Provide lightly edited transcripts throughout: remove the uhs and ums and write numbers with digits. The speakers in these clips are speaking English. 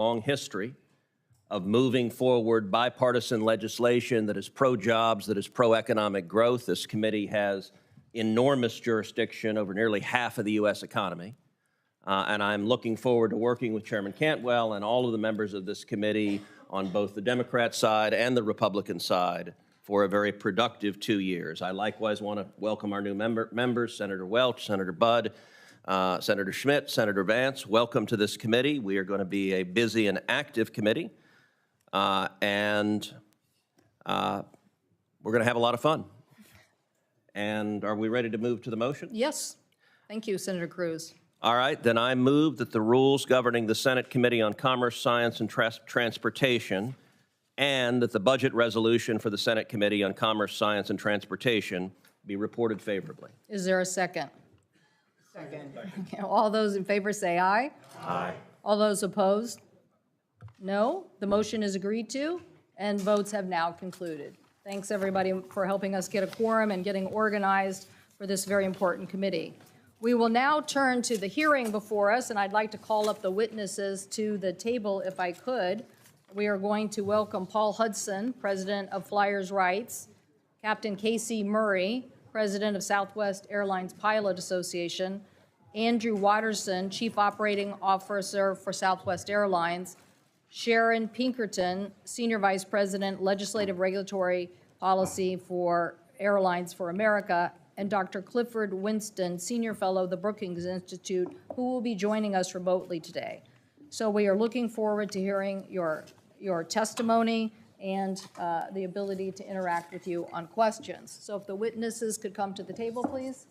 long history of moving forward bipartisan legislation that is pro-jobs, that is pro-economic growth. This committee has enormous jurisdiction over nearly half of the U.S. economy. And I'm looking forward to working with Chairman Cantwell and all of the members of this committee on both the Democrat side and the Republican side for a very productive 2 years. I likewise want to welcome our new members, Senator Welch, Senator Budd, Senator Schmidt, Senator Vance. Welcome to this committee. We are going to be a busy and active committee, and we're going to have a lot of fun. And are we ready to move to the motion? Yes. Thank you, Senator Cruz. All right, then I move that the rules governing the Senate Committee on Commerce, Science, and Transportation and that the budget resolution for the Senate Committee on Commerce, Science, and Transportation be reported favorably. Is there a second? Second. Okay, all those in favor say aye. Aye. All those opposed? No. The motion is agreed to, and votes have now concluded. Thanks, everybody, for helping us get a quorum and getting organized for this very important committee. We will now turn to the hearing before us, and I'd like to call up the witnesses to the table if I could. We are going to welcome Paul Hudson, President of Flyers Rights, Captain Casey Murray, President of Southwest Airlines Pilot Association, Andrew Watterson, Chief Operating Officer for Southwest Airlines, Sharon Pinkerton, Senior Vice President, Legislative Regulatory Policy for Airlines for America, and Dr. Clifford Winston, Senior Fellow of the Brookings Institute, who will be joining us remotely today. So we are looking forward to hearing your testimony and the ability to interact with you on questions. So if the witnesses could come to the table, please.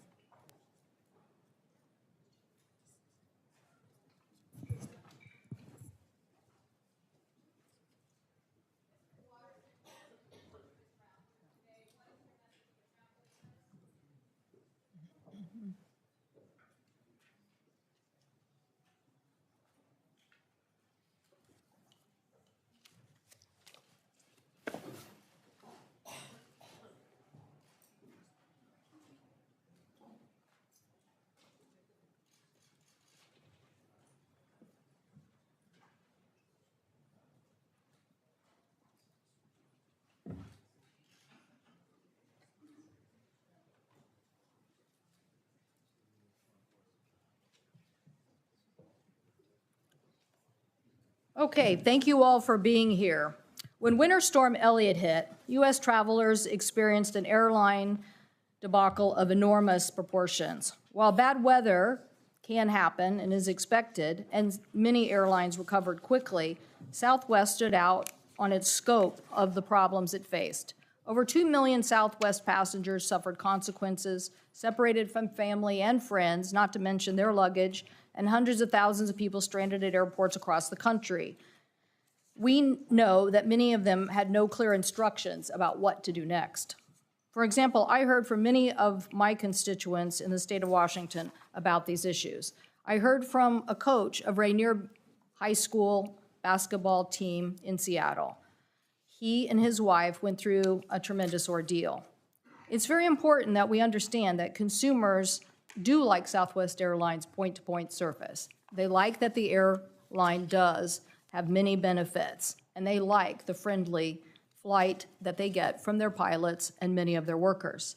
Okay, thank you all for being here. When Winter Storm Elliott hit, U.S. travelers experienced an airline debacle of enormous proportions. While bad weather can happen and is expected, and many airlines recovered quickly, Southwest stood out on its scope of the problems it faced. Over 2 million Southwest passengers suffered consequences, separated from family and friends, not to mention their luggage, and hundreds of thousands of people stranded at airports across the country. We know that many of them had no clear instructions about what to do next. For example, I heard from many of my constituents in the state of Washington about these issues. I heard from a coach of Rainier High School basketball team in Seattle. He and his wife went through a tremendous ordeal. It's very important that we understand that consumers do like Southwest Airlines' point-to-point service. They like that the airline does have many benefits, and they like the friendly flight that they get from their pilots and many of their workers.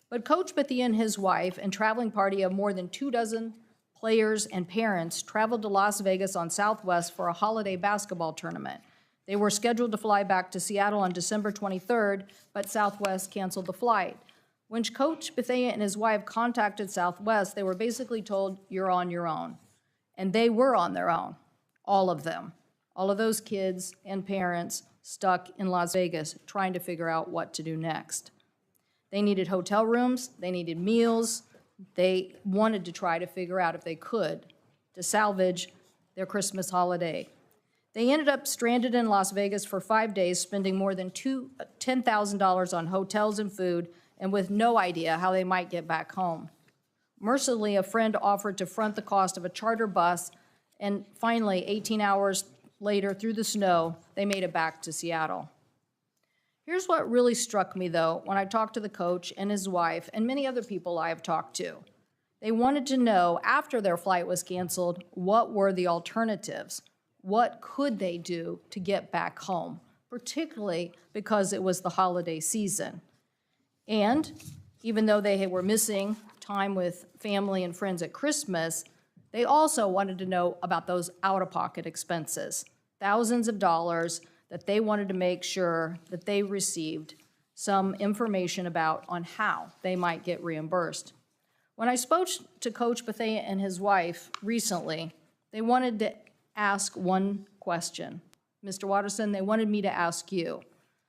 But Coach Bethia and his wife and traveling party of more than 24 players and parents traveled to Las Vegas on Southwest for a holiday basketball tournament. They were scheduled to fly back to Seattle on December 23rd, but Southwest canceled the flight. When Coach Bethia and his wife contacted Southwest, they were basically told, you're on your own. And they were on their own, all of them. All of those kids and parents stuck in Las Vegas trying to figure out what to do next. They needed hotel rooms, they needed meals, they wanted to try to figure out if they could to salvage their Christmas holiday. They ended up stranded in Las Vegas for 5 days, spending more than $10,000 on hotels and food, and with no idea how they might get back home. Mercifully, a friend offered to front the cost of a charter bus, and finally, 18 hours later, through the snow, they made it back to Seattle. Here's what really struck me, though, when I talked to the coach and his wife and many other people I have talked to. They wanted to know, after their flight was canceled, what were the alternatives? what could they do to get back home, particularly because it was the holiday season. And even though they were missing time with family and friends at Christmas, they also wanted to know about those out-of-pocket expenses, thousands of dollars that they wanted to make sure that they received some information about on how they might get reimbursed. When I spoke to Coach Bethea and his wife recently, they wanted to ask one question. Mr. Watterson, they wanted me to ask you,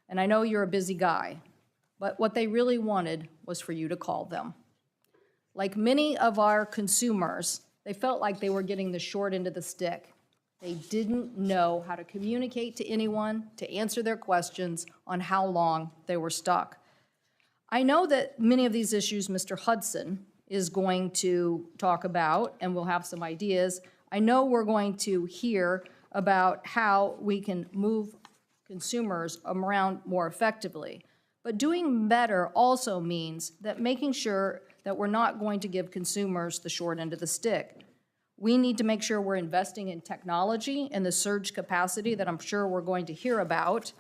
and I know you're a busy guy, but what they really wanted was for you to call them. Like many of our consumers, they felt like they were getting the short end of the stick. They didn't know how to communicate to anyone, to answer their questions on how long they were stuck. I know that many of these issues Mr. Hudson is going to talk about, and we'll have some ideas. I know we're going to hear about how we can move consumers around more effectively. But doing better also means that making sure that we're not going to give consumers the short end of the stick. We need to make sure we're investing in technology and the surge capacity that I'm sure we're going to hear about,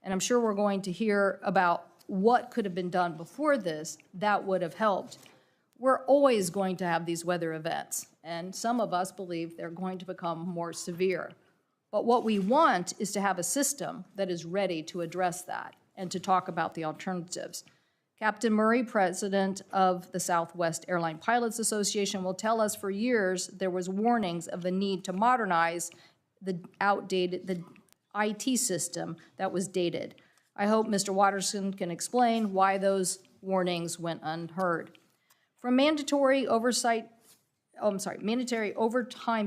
and I'm sure we're going to hear about what could have been done before this that would have helped. We're always going to have these weather events, and some of us believe they're going to become more severe. But what we want is to have a system that is ready to address that and to talk about the alternatives. Captain Murray, president of the Southwest Airlines Pilots Association, will tell us for years there was warnings of the need to modernize the IT system that was dated. I hope Mr. Watterson can explain why those warnings went unheard. From mandatory overtime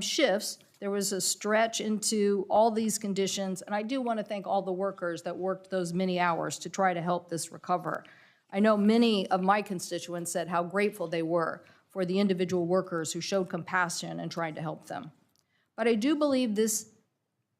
shifts, there was a stretch into all these conditions, and I do want to thank all the workers that worked those many hours to try to help this recover. I know many of my constituents said how grateful they were for the individual workers who showed compassion and tried to help them. But I do believe this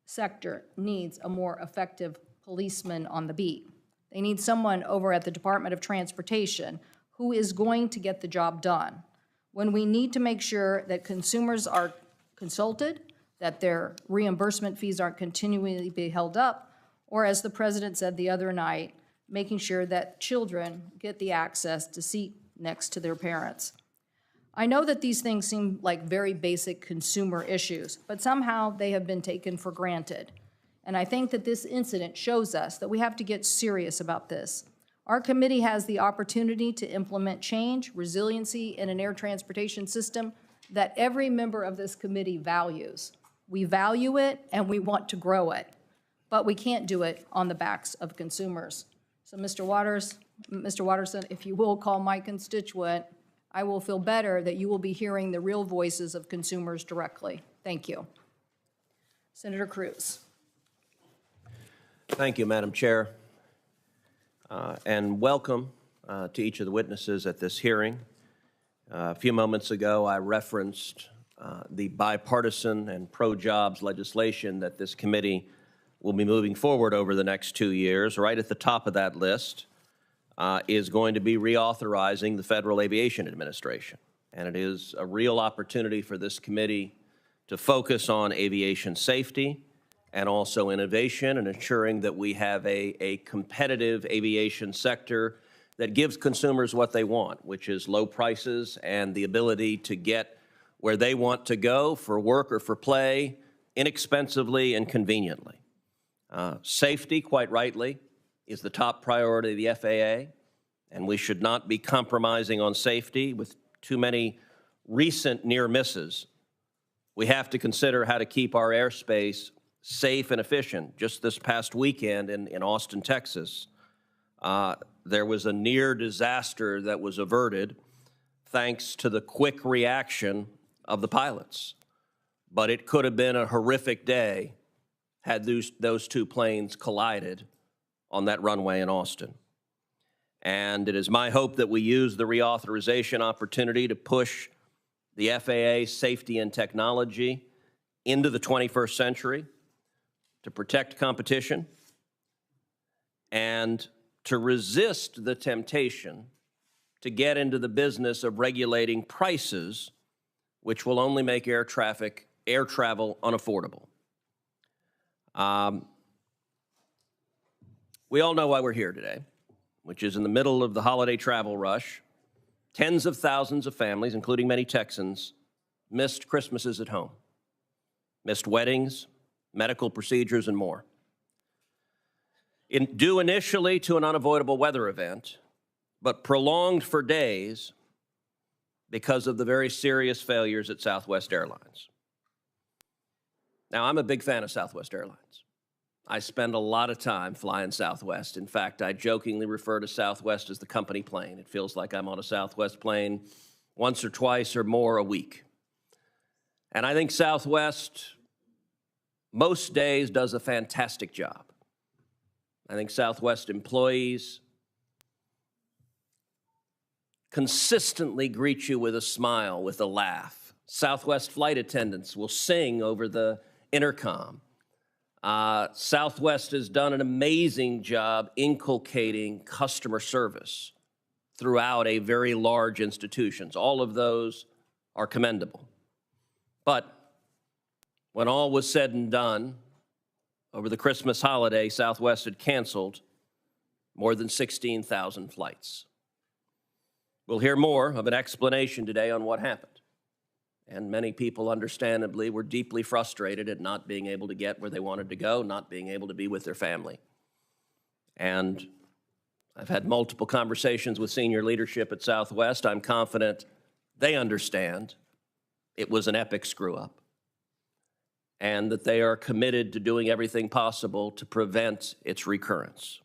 sector needs a more effective policeman on the beat. They need someone over at the Department of Transportation who is going to get the job done. When we need to make sure that consumers are consulted, that their reimbursement fees aren't continually being held up, or as the president said the other night, making sure that children get the access to seat next to their parents. I know that these things seem like very basic consumer issues, but somehow they have been taken for granted. And I think that this incident shows us that we have to get serious about this. Our committee has the opportunity to implement change, resiliency in an air transportation system that every member of this committee values. We value it and we want to grow it, but we can't do it on the backs of consumers. So Mr. Watterson, if you will call my constituent, I will feel better that you will be hearing the real voices of consumers directly. Thank you. Senator Cruz. Thank you, Madam Chair, and welcome to each of the witnesses at this hearing. A few moments ago, I referenced the bipartisan and pro-jobs legislation that this committee will be moving forward over the next 2 years. Right at the top of that list is going to be reauthorizing the Federal Aviation Administration. And it is a real opportunity for this committee to focus on aviation safety and also innovation and ensuring that we have a competitive aviation sector that gives consumers what they want, which is low prices and the ability to get where they want to go for work or for play inexpensively and conveniently. Safety, quite rightly, is the top priority of the FAA, and we should not be compromising on safety. With too many recent near misses, we have to consider how to keep our airspace safe and efficient. Just this past weekend in Austin, Texas, there was a near disaster that was averted thanks to the quick reaction of the pilots. But it could have been a horrific day had those two planes collided on that runway in Austin. And it is my hope that we use the reauthorization opportunity to push the FAA safety and technology into the 21st century, to protect competition, and to resist the temptation to get into the business of regulating prices, which will only make air travel unaffordable. We all know why we're here today, which is in the middle of the holiday travel rush. Tens of thousands of families, including many Texans, missed Christmases at home, missed weddings, medical procedures, and more. Due initially to an unavoidable weather event, but prolonged for days because of the very serious failures at Southwest Airlines. Now, I'm a big fan of Southwest Airlines. I spend a lot of time flying Southwest. In fact, I jokingly refer to Southwest as the company plane. It feels like I'm on a Southwest plane once or twice or more a week. And I think Southwest, most days, does a fantastic job. I think Southwest employees consistently greet you with a smile, with a laugh. Southwest flight attendants will sing over the intercom. Southwest has done an amazing job inculcating customer service throughout a very large institutions. All of those are commendable. But when all was said and done, over the Christmas holiday, Southwest had canceled more than 16,000 flights. We'll hear more of an explanation today on what happened. And many people, understandably, were deeply frustrated at not being able to get where they wanted to go, not being able to be with their family. And I've had multiple conversations with senior leadership at Southwest. I'm confident they understand it was an epic screw-up and that they are committed to doing everything possible to prevent its recurrence.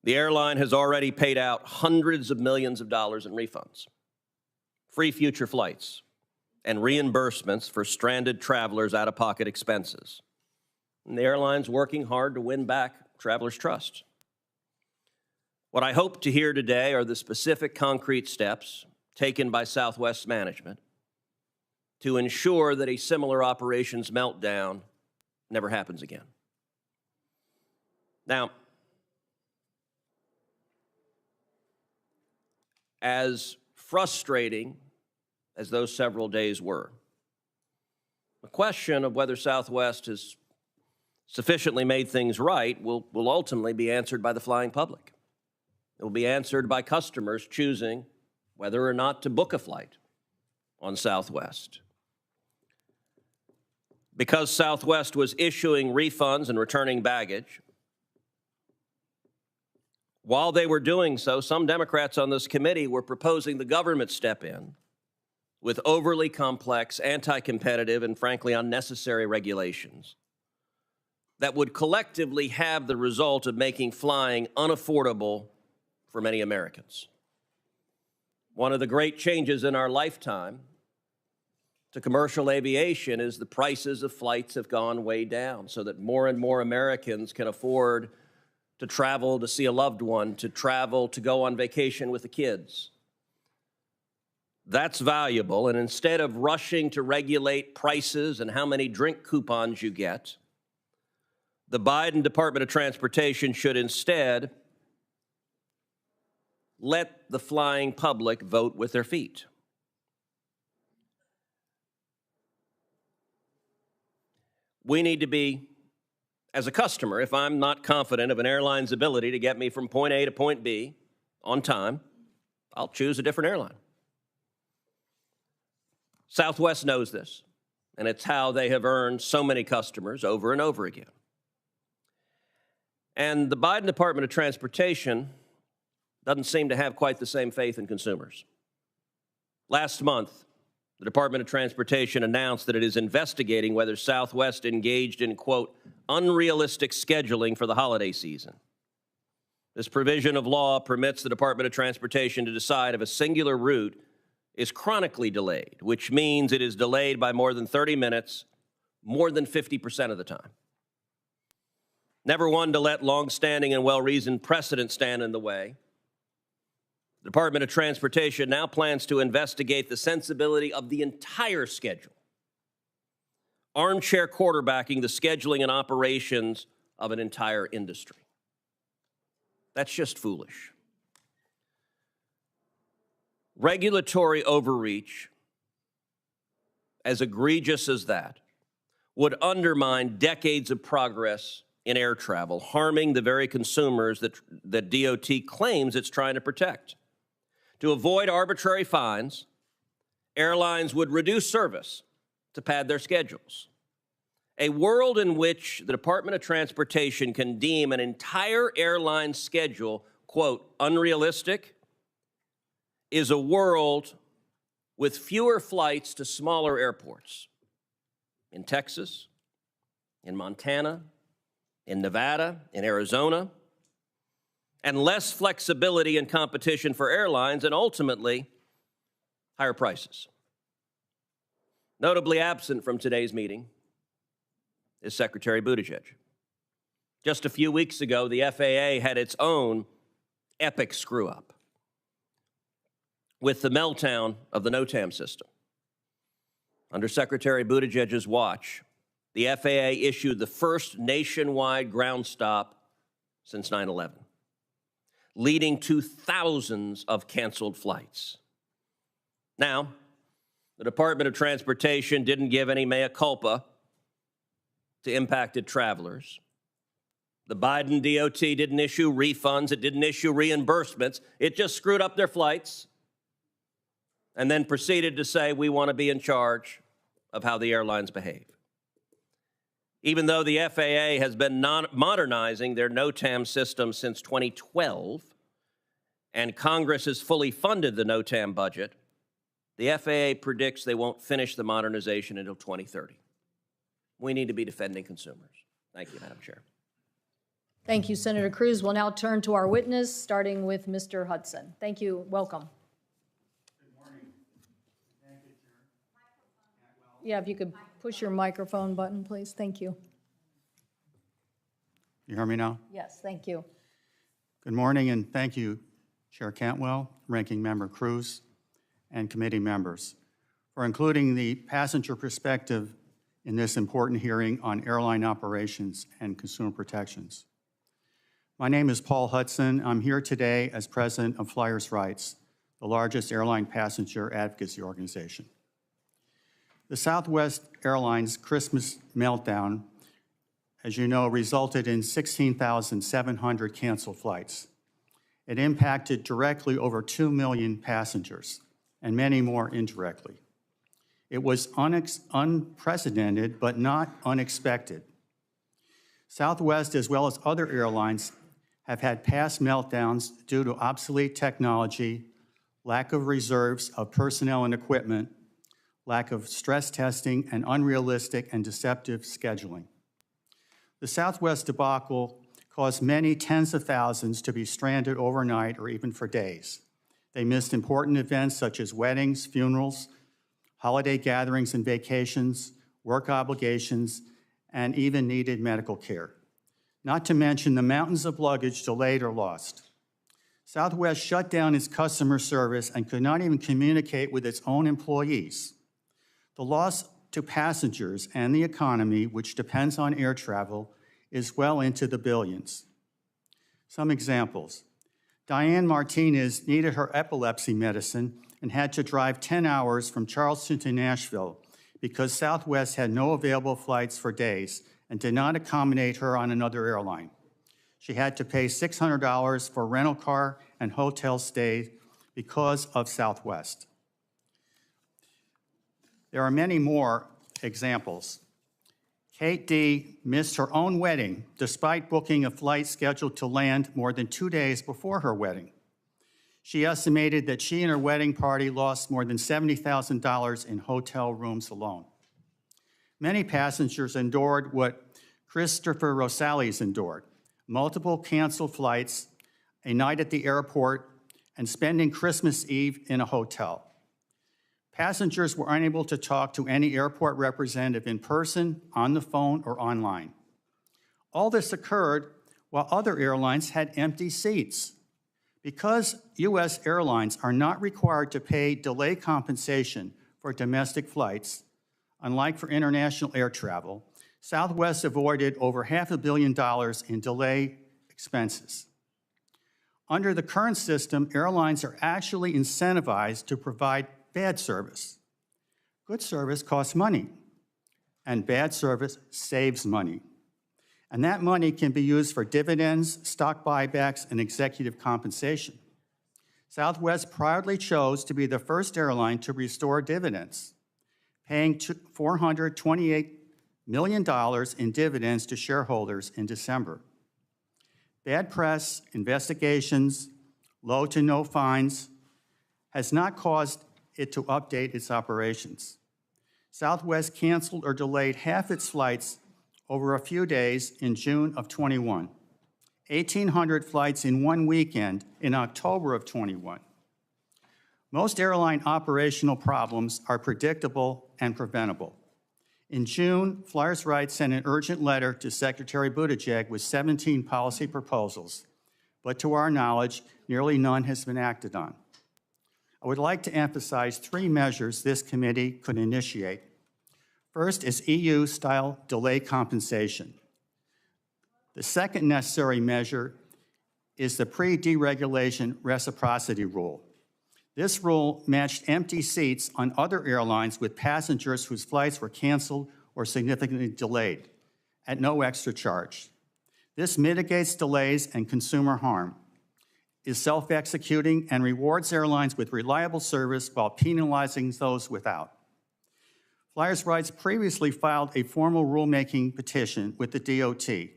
The airline has already paid out hundreds of millions of dollars in refunds, free future flights, and reimbursements for stranded travelers' out-of-pocket expenses. And the airline's working hard to win back travelers' trust. What I hope to hear today are the specific concrete steps taken by Southwest management to ensure that a similar operations meltdown never happens again. Now, as frustrating as those several days were, the question of whether Southwest has sufficiently made things right will ultimately be answered by the flying public. It will be answered by customers choosing whether or not to book a flight on Southwest. Because Southwest was issuing refunds and returning baggage, while they were doing so, some Democrats on this committee were proposing the government step in with overly complex, anti-competitive, and frankly unnecessary regulations that would collectively have the result of making flying unaffordable for many Americans. One of the great changes in our lifetime to commercial aviation is the prices of flights have gone way down so that more and more Americans can afford to travel to see a loved one, to travel to go on vacation with the kids. That's valuable, and instead of rushing to regulate prices and how many drink coupons you get, the Biden Department of Transportation should instead let the flying public vote with their feet. We need to be, as a customer, if I'm not confident of an airline's ability to get me from point A to point B on time, I'll choose a different airline. Southwest knows this, and it's how they have earned so many customers over and over again. And the Biden Department of Transportation doesn't seem to have quite the same faith in consumers. Last month, the Department of Transportation announced that it is investigating whether Southwest engaged in, quote, unrealistic scheduling for the holiday season. This provision of law permits the Department of Transportation to decide if a singular route is chronically delayed, which means it is delayed by more than 30 minutes, more than 50% of the time. Never one to let long-standing and well-reasoned precedent stand in the way, the Department of Transportation now plans to investigate the sensibility of the entire schedule, armchair quarterbacking the scheduling and operations of an entire industry. That's just foolish. Regulatory overreach, as egregious as that, would undermine decades of progress in air travel, harming the very consumers that DOT claims it's trying to protect. To avoid arbitrary fines, airlines would reduce service to pad their schedules. A world in which the Department of Transportation can deem an entire airline schedule, quote, unrealistic, is a world with fewer flights to smaller airports in Texas, in Montana, in Nevada, in Arizona, and less flexibility and competition for airlines, and ultimately, higher prices. Notably absent from today's meeting is Secretary Buttigieg. Just a few weeks ago, the FAA had its own epic screw-up with the meltdown of the NOTAM system. Under Secretary Buttigieg's watch, the FAA issued the first nationwide ground stop since 9/11, leading to thousands of canceled flights. Now, the Department of Transportation didn't give any mea culpa to impacted travelers. The Biden DOT didn't issue refunds, it didn't issue reimbursements, it just screwed up their flights and then proceeded to say, we want to be in charge of how the airlines behave. Even though the FAA has been modernizing their NOTAM system since 2012, and Congress has fully funded the NOTAM budget, the FAA predicts they won't finish the modernization until 2030. We need to be defending consumers. Thank you, Madam Chair. Thank you, Senator Cruz. We'll now turn to our witness, starting with Mr. Hudson. Thank you. Welcome. Good morning. Thank you, Chair. Yeah, if you could push your microphone button, please. Thank you. You hear me now? Yes, thank you. Good morning, and thank you, Chair Cantwell, Ranking Member Cruz, and committee members for including the passenger perspective in this important hearing on airline operations and consumer protections. My name is Paul Hudson. I'm here today as president of Flyers Rights, the largest airline passenger advocacy organization. The Southwest Airlines Christmas meltdown, as you know, resulted in 16,700 canceled flights. It impacted directly over 2 million passengers and many more indirectly. It was unprecedented, but not unexpected. Southwest, as well as other airlines, have had past meltdowns due to obsolete technology, lack of reserves of personnel and equipment, lack of stress testing, and unrealistic and deceptive scheduling. The Southwest debacle caused many tens of thousands to be stranded overnight or even for days. They missed important events such as weddings, funerals, holiday gatherings and vacations, work obligations, and even needed medical care. Not to mention the mountains of luggage delayed or lost. Southwest shut down its customer service and could not even communicate with its own employees. The loss to passengers and the economy, which depends on air travel, is well into the billions. Some examples. Diane Martinez needed her epilepsy medicine and had to drive 10 hours from Charleston to Nashville because Southwest had no available flights for days and did not accommodate her on another airline. She had to pay $600 for rental car and hotel stay because of Southwest. There are many more examples. Kate D. missed her own wedding despite booking a flight scheduled to land more than 2 days before her wedding. She estimated that she and her wedding party lost more than $70,000 in hotel rooms alone. Many passengers endured what Christopher Rosales endured, multiple canceled flights, a night at the airport, and spending Christmas Eve in a hotel. Passengers were unable to talk to any airport representative in person, on the phone, or online. All this occurred while other airlines had empty seats. Because U.S. airlines are not required to pay delay compensation for domestic flights, unlike for international air travel, Southwest avoided over $500 million in delay expenses. Under the current system, airlines are actually incentivized to provide bad service. Good service costs money, and bad service saves money. And that money can be used for dividends, stock buybacks, and executive compensation. Southwest proudly chose to be the first airline to restore dividends, paying $428 million in dividends to shareholders in December. Bad press, investigations, low to no fines has not caused it to update its operations. Southwest canceled or delayed half its flights over a few days in June of 21, 1,800 flights in one weekend in October of 21. Most airline operational problems are predictable and preventable. In June, Flyers Right sent an urgent letter to Secretary Buttigieg with 17 policy proposals, but to our knowledge, nearly none has been acted on. I would like to emphasize 3 measures this committee could initiate. First is EU-style delay compensation. The second necessary measure is the pre-deregulation reciprocity rule. This rule matched empty seats on other airlines with passengers whose flights were canceled or significantly delayed at no extra charge. This mitigates delays and consumer harm, is self-executing, and rewards airlines with reliable service while penalizing those without. Flyers Rights previously filed a formal rulemaking petition with the DOT,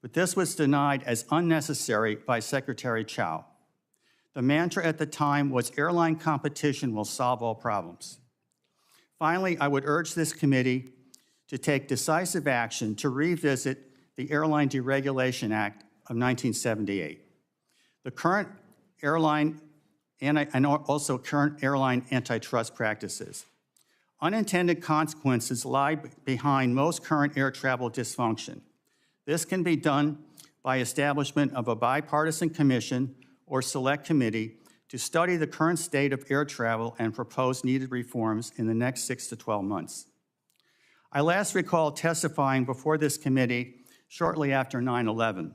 but this was denied as unnecessary by Secretary Chow. The mantra at the time was airline competition will solve all problems. Finally, I would urge this committee to take decisive action to revisit the Airline Deregulation Act of 1978. The current airline and also current airline antitrust practices. Unintended consequences lie behind most current air travel dysfunction. This can be done by establishment of a bipartisan commission or select committee to study the current state of air travel and propose needed reforms in the next 6 to 12 months. I last recall testifying before this committee shortly after 9/11.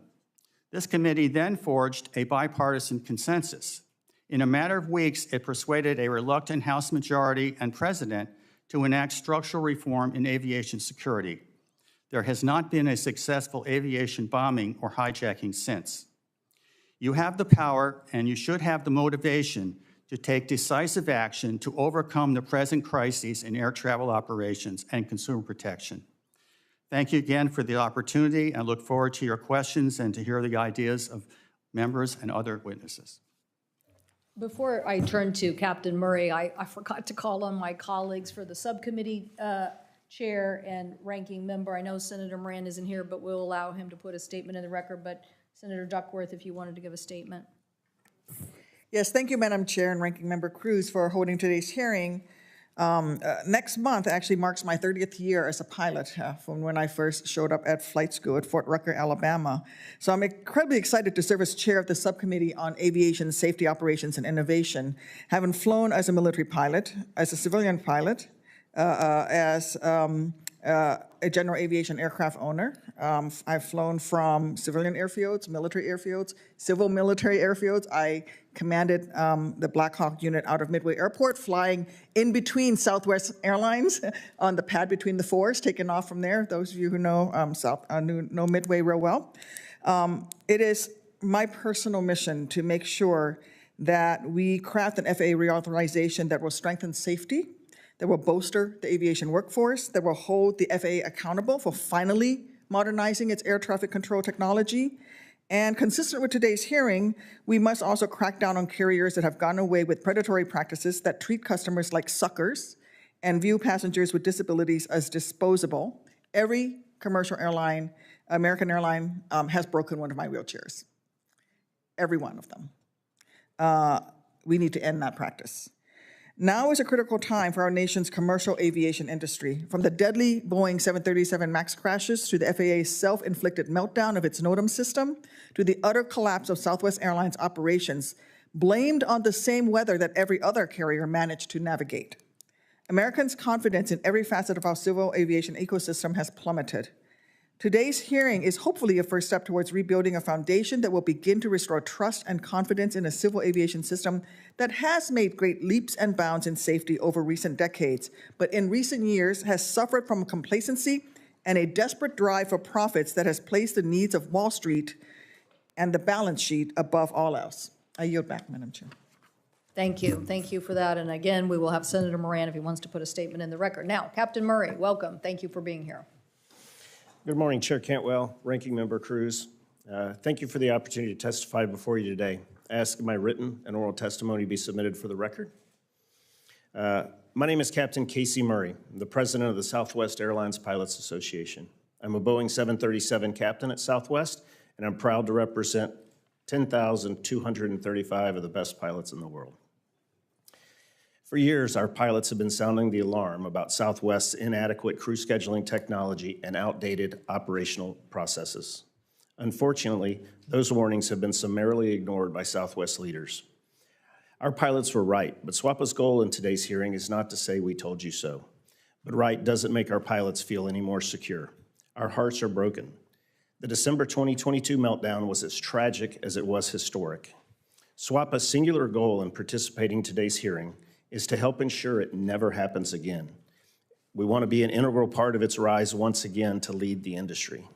This committee then forged a bipartisan consensus. In a matter of weeks, it persuaded a reluctant House majority and president to enact structural reform in aviation security. There has not been a successful aviation bombing or hijacking since. You have the power, and you should have the motivation to take decisive action to overcome the present crises in air travel operations and consumer protection. Thank you again for the opportunity. I look forward to your questions and to hear the ideas of members and other witnesses. Before I turn to Captain Murray, I forgot to call on my colleagues for the subcommittee chair and ranking member. I know Senator Moran isn't here, but we'll allow him to put a statement in the record. But Senator Duckworth, if you wanted to give a statement. Yes, thank you, Madam Chair and Ranking Member Cruz, for holding today's hearing. Next month actually marks my 30th year as a pilot from when I first showed up at flight school at Fort Rucker, Alabama. So I'm incredibly excited to serve as chair of the Subcommittee on Aviation Safety Operations and Innovation, having flown as a military pilot, as a civilian pilot, as a general aviation aircraft owner. I've flown from civilian airfields, military airfields, civil military airfields. I commanded the Black Hawk unit out of Midway Airport, flying in between Southwest Airlines on the pad between the fours, taking off from there. Those of you who know know Midway real well. It is my personal mission to make sure that we craft an FAA reauthorization that will strengthen safety, that will bolster the aviation workforce, that will hold the FAA accountable for finally modernizing its air traffic control technology. And consistent with today's hearing, we must also crack down on carriers that have gone away with predatory practices that treat customers like suckers and view passengers with disabilities as disposable. Every commercial airline, American airline, has broken one of my wheelchairs. Every one of them. We need to end that practice. Now is a critical time for our nation's commercial aviation industry. From the deadly Boeing 737 MAX crashes to the FAA's self-inflicted meltdown of its NOTAM system, to the utter collapse of Southwest Airlines operations, blamed on the same weather that every other carrier managed to navigate. Americans' confidence in every facet of our civil aviation ecosystem has plummeted. Today's hearing is hopefully a first step towards rebuilding a foundation that will begin to restore trust and confidence in a civil aviation system that has made great leaps and bounds in safety over recent decades, but in recent years has suffered from complacency and a desperate drive for profits that has placed the needs of Wall Street and the balance sheet above all else. I yield back, Madam Chair. Thank you. Thank you for that. And again, we will have Senator Moran if he wants to put a statement in the record. Now, Captain Murray, welcome. Thank you for being here. Good morning, Chair Cantwell, Ranking Member Cruz. Thank you for the opportunity to testify before you today. I ask my written and oral testimony be submitted for the record. My name is Captain Casey Murray, the president of the Southwest Airlines Pilots Association. I'm a Boeing 737 captain at Southwest, and I'm proud to represent 10,235 of the best pilots in the world. For years, our pilots have been sounding the alarm about Southwest's inadequate crew scheduling technology and outdated operational processes. Unfortunately, those warnings have been summarily ignored by Southwest leaders. Our pilots were right, but SWAPA's goal in today's hearing is not to say we told you so. But right doesn't make our pilots feel any more secure. Our hearts are broken. The December 2022 meltdown was as tragic as it was historic. SWAPA's singular goal in participating in today's hearing is to help ensure it never happens again. We want to be an integral part of its rise once again to lead the industry.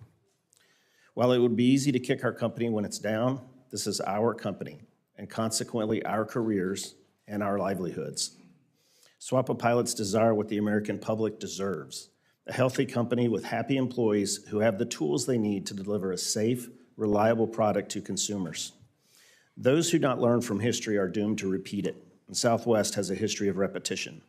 While it would be easy to kick our company when it's down, this is our company, and consequently our careers and our livelihoods. SWAPA pilots desire what the American public deserves, a healthy company with happy employees who have the tools they need to deliver a safe, reliable product to consumers. Those who not learn from history are doomed to repeat it, and Southwest has a history of repetition.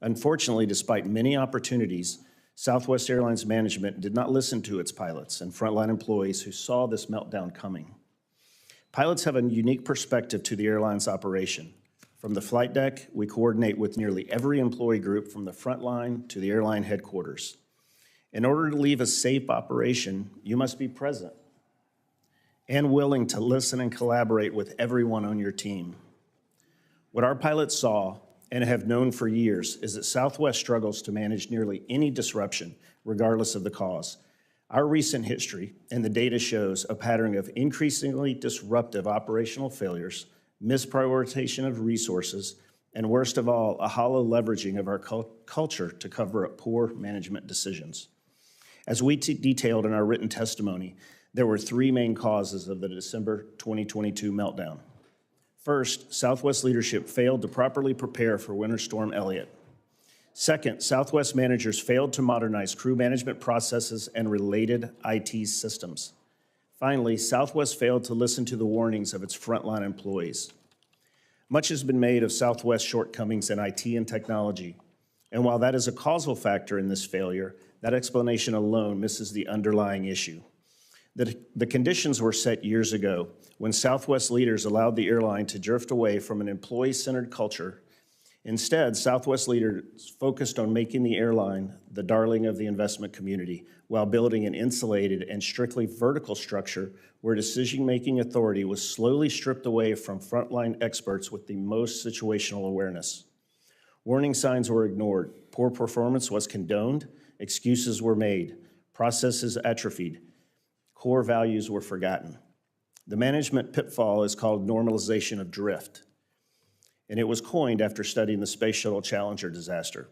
Unfortunately, despite many opportunities, Southwest Airlines management did not listen to its pilots and frontline employees who saw this meltdown coming. Pilots have a unique perspective to the airline's operation. From the flight deck, we coordinate with nearly every employee group from the front line to the airline headquarters. In order to leave a safe operation, you must be present and willing to listen and collaborate with everyone on your team. What our pilots saw and have known for years is that Southwest struggles to manage nearly any disruption, regardless of the cause. Our recent history and the data shows a pattern of increasingly disruptive operational failures, misprioritization of resources, and worst of all, a hollow leveraging of our culture to cover up poor management decisions. As we detailed in our written testimony, there were three main causes of the December 2022 meltdown. First, Southwest leadership failed to properly prepare for Winter Storm Elliott. Second, Southwest managers failed to modernize crew management processes and related IT systems. Finally, Southwest failed to listen to the warnings of its frontline employees. Much has been made of Southwest's shortcomings in IT and technology, and while that is a causal factor in this failure, that explanation alone misses the underlying issue. The conditions were set years ago when Southwest leaders allowed the airline to drift away from an employee-centered culture. Instead, Southwest leaders focused on making the airline the darling of the investment community while building an insulated and strictly vertical structure where decision-making authority was slowly stripped away from frontline experts with the most situational awareness. Warning signs were ignored, poor performance was condoned, excuses were made, processes atrophied, core values were forgotten. The management pitfall is called normalization of drift, and it was coined after studying the Space Shuttle Challenger disaster.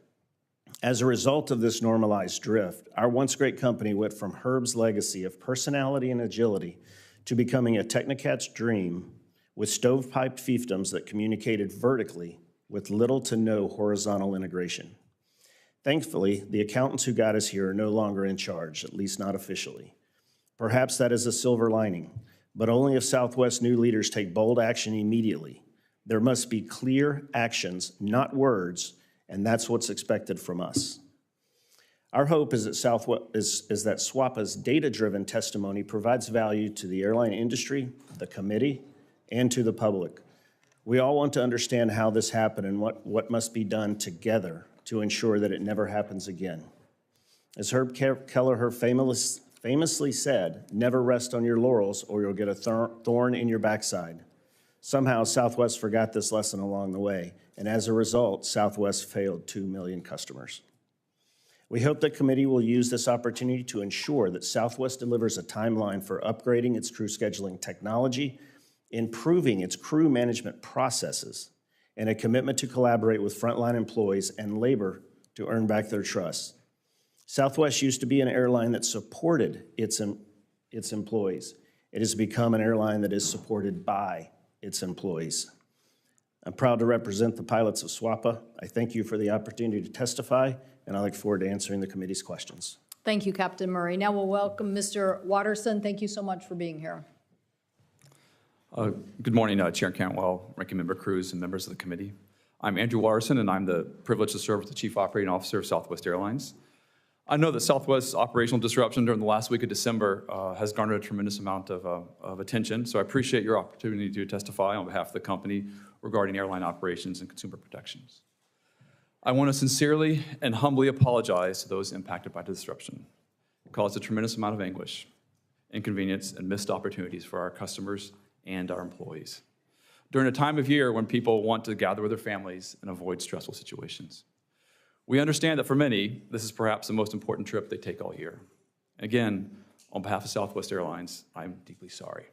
As a result of this normalized drift, our once great company went from Herb's legacy of personality and agility to becoming a technocrat's dream with stovepiped fiefdoms that communicated vertically with little to no horizontal integration. Thankfully, the accountants who got us here are no longer in charge, at least not officially. Perhaps that is a silver lining, but only if Southwest new leaders take bold action immediately. There must be clear actions, not words, and that's what's expected from us. Our hope is that SWAPA's data-driven testimony provides value to the airline industry, the committee, and to the public. We all want to understand how this happened and what must be done together to ensure that it never happens again. As Herb Kelleher famously said, never rest on your laurels or you'll get a thorn in your backside. Somehow, Southwest forgot this lesson along the way, and as a result, Southwest failed 2 million customers. We hope the committee will use this opportunity to ensure that Southwest delivers a timeline for upgrading its crew scheduling technology, improving its crew management processes, and a commitment to collaborate with frontline employees and labor to earn back their trust. Southwest used to be an airline that supported its employees. It has become an airline that is supported by its employees. I'm proud to represent the pilots of SWAPA. I thank you for the opportunity to testify, and I look forward to answering the committee's questions. Thank you, Captain Murray. Now we'll welcome Mr. Watterson. Thank you so much for being here. Good morning, Chair Cantwell, Ranking Member Cruz, and members of the committee. I'm Andrew Watterson, and I'm the privileged to serve as the Chief Operating Officer of Southwest Airlines. I know that Southwest's operational disruption during the last week of December has garnered a tremendous amount of attention, so I appreciate your opportunity to testify on behalf of the company regarding airline operations and consumer protections. I want to sincerely and humbly apologize to those impacted by the disruption. It caused a tremendous amount of anguish, inconvenience, and missed opportunities for our customers and our employees during a time of year when people want to gather with their families and avoid stressful situations. We understand that for many, this is perhaps the most important trip they take all year. Again, on behalf of Southwest Airlines, I'm deeply sorry.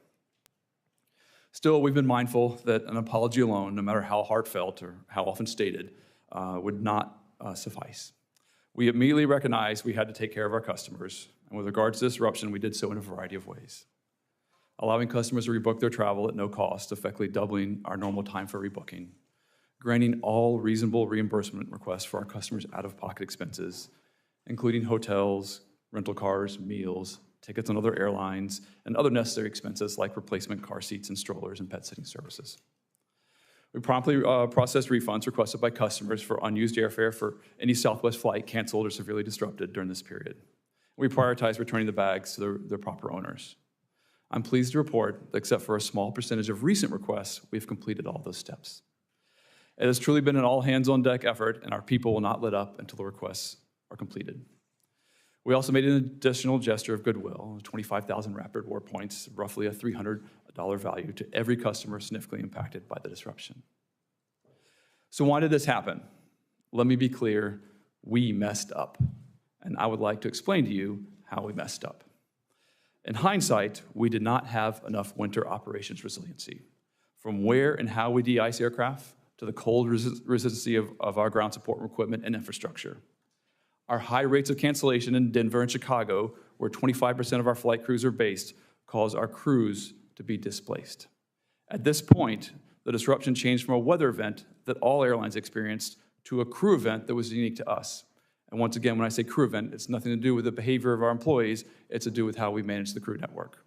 Still, we've been mindful that an apology alone, no matter how heartfelt or how often stated, would not suffice. We immediately recognized we had to take care of our customers, and with regards to disruption, we did so in a variety of ways. Allowing customers to rebook their travel at no cost, effectively doubling our normal time for rebooking, granting all reasonable reimbursement requests for our customers' out-of-pocket expenses, including hotels, rental cars, meals, tickets on other airlines, and other necessary expenses like replacement car seats and strollers and pet sitting services. We promptly processed refunds requested by customers for unused airfare for any Southwest flight canceled or severely disrupted during this period. We prioritized returning the bags to their proper owners. I'm pleased to report that except for a small percentage of recent requests, we've completed all those steps. It has truly been an all-hands-on-deck effort, and our people will not let up until the requests are completed. We also made an additional gesture of goodwill, 25,000 Rapid Reward points, roughly a $300 value to every customer significantly impacted by the disruption. So why did this happen? Let me be clear, we messed up, and I would like to explain to you how we messed up. In hindsight, we did not have enough winter operations resiliency, from where and how we de-ice aircraft to the cold resiliency of our ground support equipment and infrastructure. Our high rates of cancellation in Denver and Chicago, where 25% of our flight crews are based, caused our crews to be displaced. At this point, the disruption changed from a weather event that all airlines experienced to a crew event that was unique to us. And once again, when I say crew event, it's nothing to do with the behavior of our employees, it's to do with how we manage the crew network.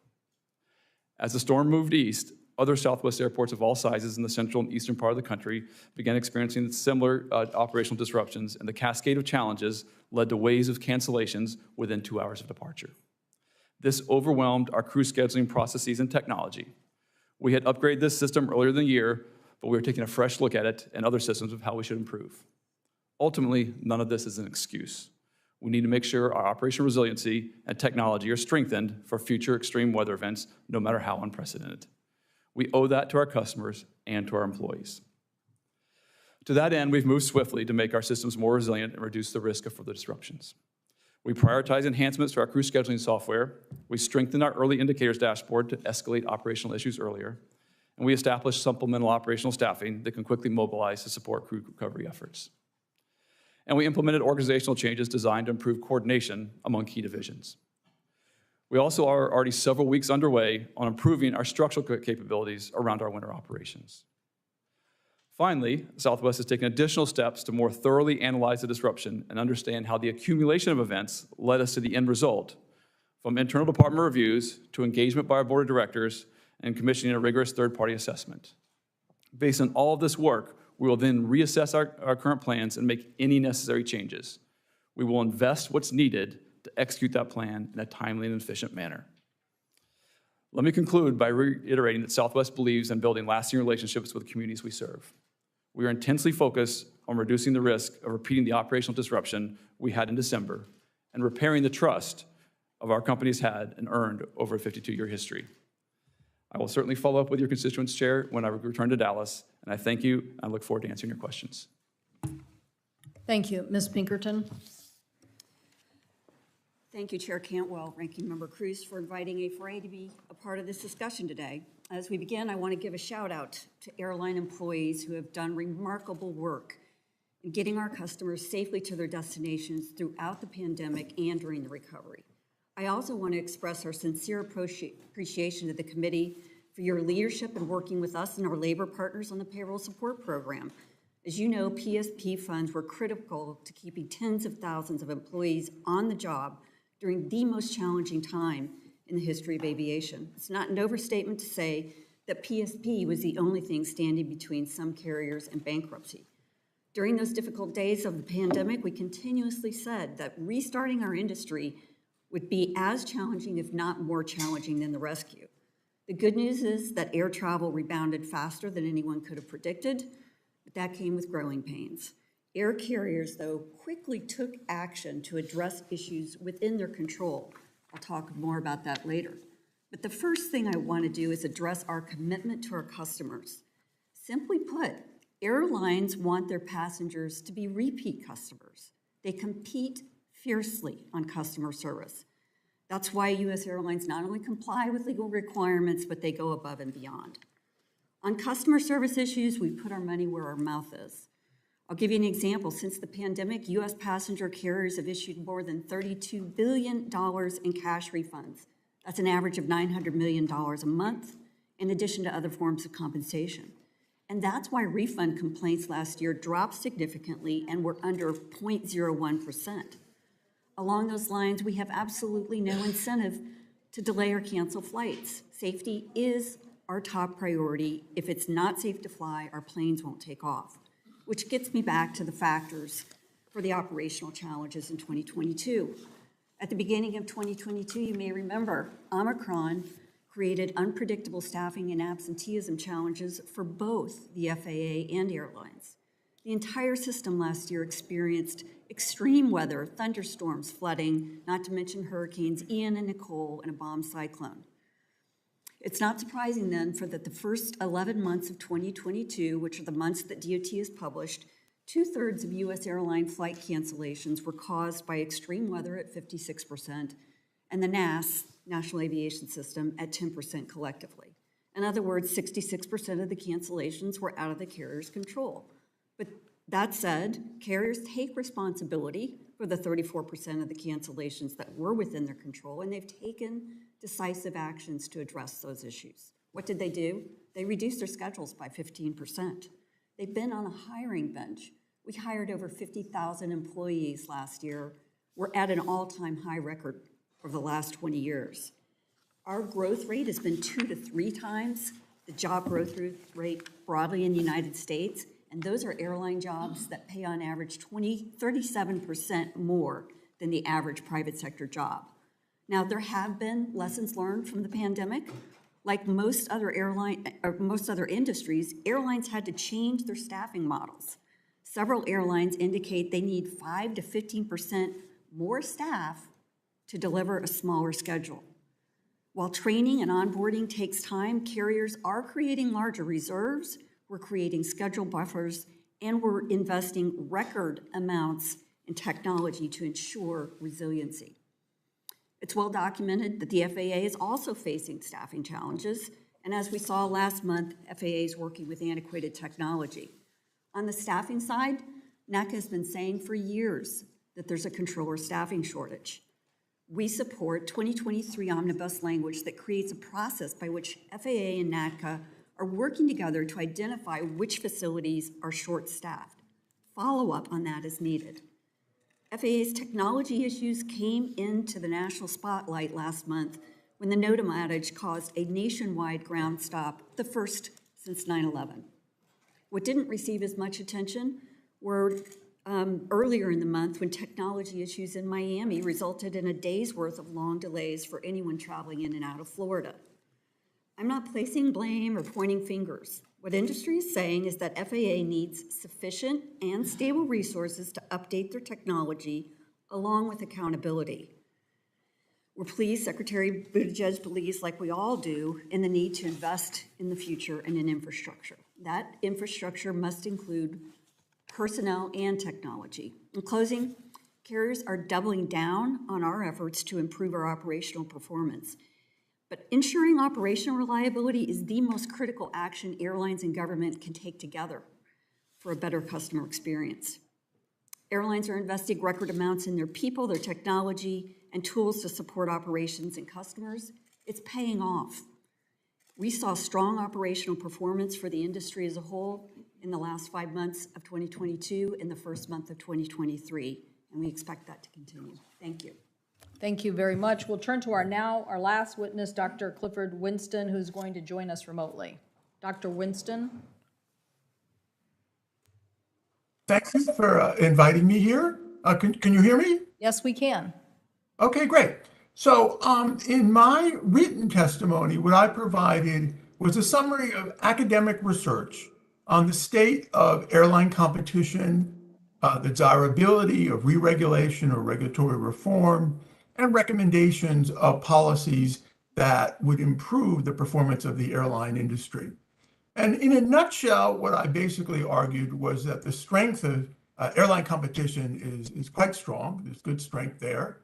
As the storm moved east, other Southwest airports of all sizes in the central and eastern part of the country began experiencing similar operational disruptions, and the cascade of challenges led to waves of cancellations within 2 hours of departure. This overwhelmed our crew scheduling processes and technology. We had upgraded this system earlier in the year, but we were taking a fresh look at it and other systems of how we should improve. Ultimately, none of this is an excuse. We need to make sure our operational resiliency and technology are strengthened for future extreme weather events, no matter how unprecedented. We owe that to our customers and to our employees. To that end, we've moved swiftly to make our systems more resilient and reduce the risk of further disruptions. We prioritize enhancements to our crew scheduling software. We strengthened our early indicators dashboard to escalate operational issues earlier. And we established supplemental operational staffing that can quickly mobilize to support crew recovery efforts. And we implemented organizational changes designed to improve coordination among key divisions. We also are already several weeks underway on improving our structural capabilities around our winter operations. Finally, Southwest has taken additional steps to more thoroughly analyze the disruption and understand how the accumulation of events led us to the end result, from internal department reviews to engagement by our board of directors and commissioning a rigorous third-party assessment. Based on all of this work, we will then reassess our current plans and make any necessary changes. We will invest what's needed to execute that plan in a timely and efficient manner. Let me conclude by reiterating that Southwest believes in building lasting relationships with the communities we serve. We are intensely focused on reducing the risk of repeating the operational disruption we had in December and repairing the trust of our company's had and earned over a 52-year history. I will certainly follow up with your constituents, Chair, when I return to Dallas, and I thank you. I look forward to answering your questions. Thank you. Ms. Pinkerton. Thank you, Chair Cantwell, Ranking Member Cruz, for inviting A4A to be a part of this discussion today. As we begin, I want to give a shout out to airline employees who have done remarkable work in getting our customers safely to their destinations throughout the pandemic and during the recovery. I also want to express our sincere appreciation to the committee for your leadership in working with us and our labor partners on the payroll support program. As you know, PSP funds were critical to keeping tens of thousands of employees on the job during the most challenging time in the history of aviation. It's not an overstatement to say that PSP was the only thing standing between some carriers and bankruptcy. During those difficult days of the pandemic, we continuously said that restarting our industry would be as challenging, if not more challenging, than the rescue. The good news is that air travel rebounded faster than anyone could have predicted, but that came with growing pains. Air carriers, though, quickly took action to address issues within their control. I'll talk more about that later. But the first thing I want to do is address our commitment to our customers. Simply put, airlines want their passengers to be repeat customers. They compete fiercely on customer service. That's why U.S. airlines not only comply with legal requirements, but they go above and beyond. On customer service issues, we put our money where our mouth is. I'll give you an example. Since the pandemic, U.S. passenger carriers have issued more than $32 billion in cash refunds. That's an average of $900 million a month, in addition to other forms of compensation. And that's why refund complaints last year dropped significantly and were under 0.01%. Along those lines, we have absolutely no incentive to delay or cancel flights. Safety is our top priority. If it's not safe to fly, our planes won't take off. Which gets me back to the factors for the operational challenges in 2022. At the beginning of 2022, you may remember, Omicron created unpredictable staffing and absenteeism challenges for both the FAA and airlines. The entire system last year experienced extreme weather, thunderstorms, flooding, not to mention hurricanes Ian and Nicole and a bomb cyclone. It's not surprising then that the first 11 months of 2022, which are the months that DOT has published, 2/3 of U.S. airline flight cancellations were caused by extreme weather at 56% and the NAS, National Aviation System, at 10% collectively. In other words, 66% of the cancellations were out of the carrier's control. But that said, carriers take responsibility for the 34% of the cancellations that were within their control, and they've taken decisive actions to address those issues. What did they do? They reduced their schedules by 15%. They've been on a hiring bench. We hired over 50,000 employees last year. We're at an all-time high record for the last 20 years. Our growth rate has been 2 to 3 times the job growth rate broadly in the United States, and those are airline jobs that pay on average 37% more than the average private sector job. Now, there have been lessons learned from the pandemic. Like most other industries, airlines had to change their staffing models. Several airlines indicate they need 5 to 15% more staff to deliver a smaller schedule. While training and onboarding takes time, carriers are creating larger reserves, we're creating schedule buffers, and we're investing record amounts in technology to ensure resiliency. It's well documented that the FAA is also facing staffing challenges, and as we saw last month, FAA is working with antiquated technology. On the staffing side, NACA has been saying for years that there's a controller staffing shortage. We support 2023 omnibus language that creates a process by which FAA and NACA are working together to identify which facilities are short-staffed. Follow-up on that is needed. FAA's technology issues came into the national spotlight last month when the NOTAM outage caused a nationwide ground stop, the first since 9/11. What didn't receive as much attention were earlier in the month when technology issues in Miami resulted in a day's worth of long delays for anyone traveling in and out of Florida. I'm not placing blame or pointing fingers. What industry is saying is that FAA needs sufficient and stable resources to update their technology along with accountability. We're pleased Secretary Buttigieg believes, like we all do, in the need to invest in the future and in infrastructure. That infrastructure must include personnel and technology. In closing, Carriers are doubling down on our efforts to improve our operational performance. But ensuring operational reliability is the most critical action airlines and government can take together for a better customer experience. Airlines are investing record amounts in their people, their technology, and tools to support operations and customers. It's paying off. We saw strong operational performance for the industry as a whole in the last 5 months of 2022 and the first month of 2023, and we expect that to continue. Thank you. Thank you very much. We'll turn to our last witness, Dr. Clifford Winston, who's going to join us remotely. Dr. Winston. Thank you for inviting me here. Can you hear me? Yes, we can. Okay, great. So in my written testimony, what I provided was a summary of academic research on the state of airline competition, the desirability of re-regulation or regulatory reform, and recommendations of policies that would improve the performance of the airline industry. And in a nutshell, what I basically argued was that the strength of airline competition is quite strong. There's good strength there.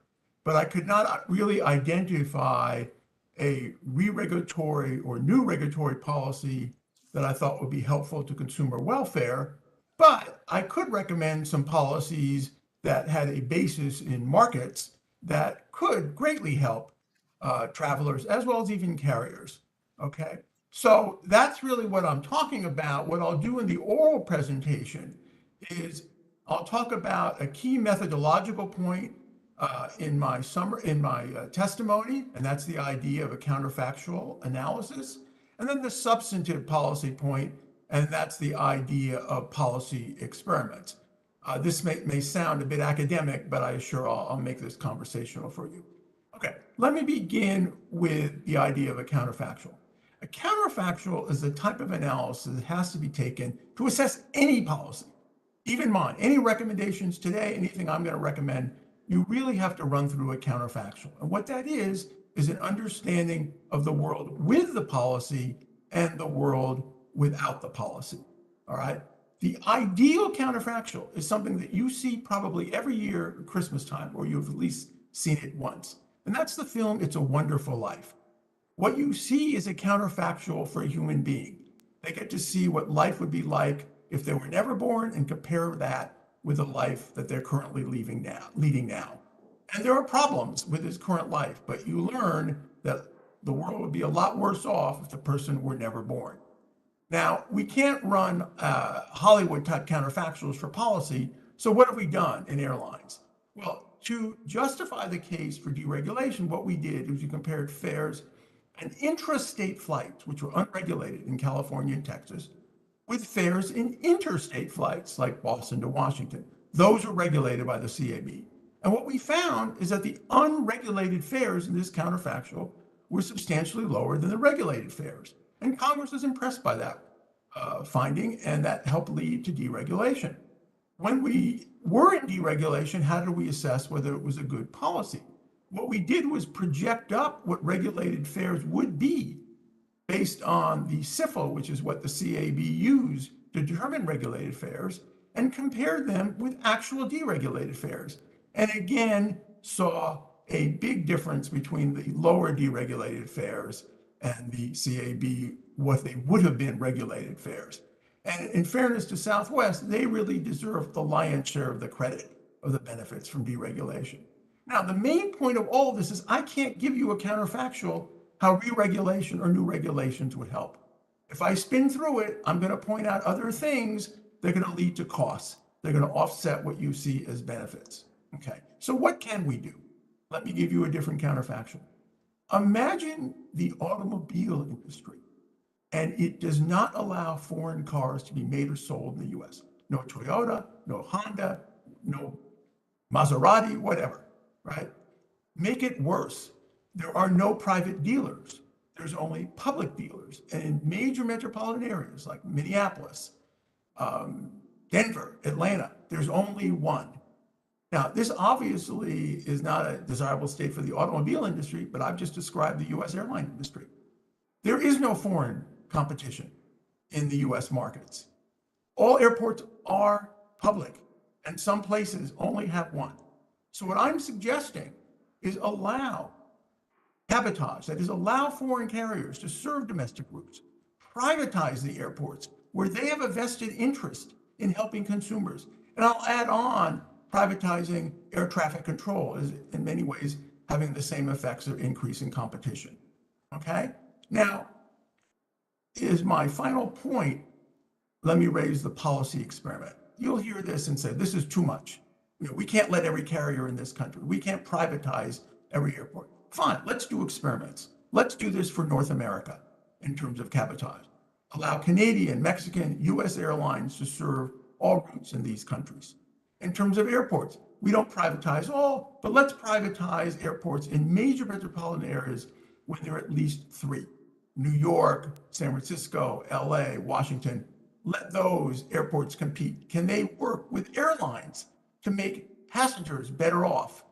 But I could not really identify a re-regulatory or new regulatory policy that I thought would be helpful to consumer welfare. But I could recommend some policies that had a basis in markets that could greatly help travelers as well as even carriers. Okay, so that's really what I'm talking about. What I'll do in the oral presentation is I'll talk about a key methodological point in my testimony, and that's the idea of a counterfactual analysis, and then the substantive policy point, and that's the idea of policy experiments. This may sound a bit academic, but I assure I'll make this conversational for you. Okay, let me begin with the idea of a counterfactual. A counterfactual is the type of analysis that has to be taken to assess any policy, even mine. Any recommendations today, anything I'm going to recommend, you really have to run through a counterfactual. And what that is an understanding of the world with the policy and the world without the policy, all right? The ideal counterfactual is something that you see probably every year at Christmas time, or you've at least seen it once. And that's the film, It's a Wonderful Life. What you see is a counterfactual for a human being. They get to see what life would be like if they were never born and compare that with the life that they're currently leading now. And there are problems with his current life, but you learn that the world would be a lot worse off if the person were never born. Now, we can't run Hollywood-type counterfactuals for policy, so what have we done in airlines? Well, to justify the case for deregulation, what we did was we compared fares and intrastate flights, which were unregulated in California and Texas, with fares in interstate flights like Boston to Washington. Those are regulated by the CAB. And what we found is that the unregulated fares in this counterfactual were substantially lower than the regulated fares. And Congress was impressed by that finding, and that helped lead to deregulation. When we were in deregulation, how did we assess whether it was a good policy? What we did was project up what regulated fares would be based on the CIFO, which is what the CAB used to determine regulated fares, and compared them with actual deregulated fares. And again, saw a big difference between the lower deregulated fares and the CAB, what they would have been regulated fares. And in fairness to Southwest, they really deserve the lion's share of the credit of the benefits from deregulation. Now, the main point of all of this is I can't give you a counterfactual how re-regulation or new regulations would help. If I spin through it, I'm going to point out other things that are going to lead to costs. They're going to offset what you see as benefits. Okay, so what can we do? Let me give you a different counterfactual. Imagine the automobile industry, and it does not allow foreign cars to be made or sold in the US. No Toyota, no Honda, no Maserati, whatever, right? Make it worse. There are no private dealers. There's only public dealers. And in major metropolitan areas like Minneapolis, Denver, Atlanta, there's only one. Now, this obviously is not a desirable state for the automobile industry, but I've just described the US airline industry. There is no foreign competition in the US markets. All airports are public, and some places only have one. So what I'm suggesting is allow cabotage, that is, allow foreign carriers to serve domestic routes, privatize the airports where they have a vested interest in helping consumers. And I'll add on privatizing air traffic control is in many ways having the same effects of increasing competition. Okay? Now, is my final point, let me raise the policy experiment. You'll hear this and say, this is too much. We can't let every carrier in this country. We can't privatize every airport. Fine, let's do experiments. Let's do this for North America in terms of cabotage. Allow Canadian, Mexican, US airlines to serve all routes in these countries. In terms of airports, we don't privatize all, but let's privatize airports in major metropolitan areas when there are at least 3. New York, San Francisco, LA, Washington. Let those airports compete. Can they work with airlines to make passengers better off,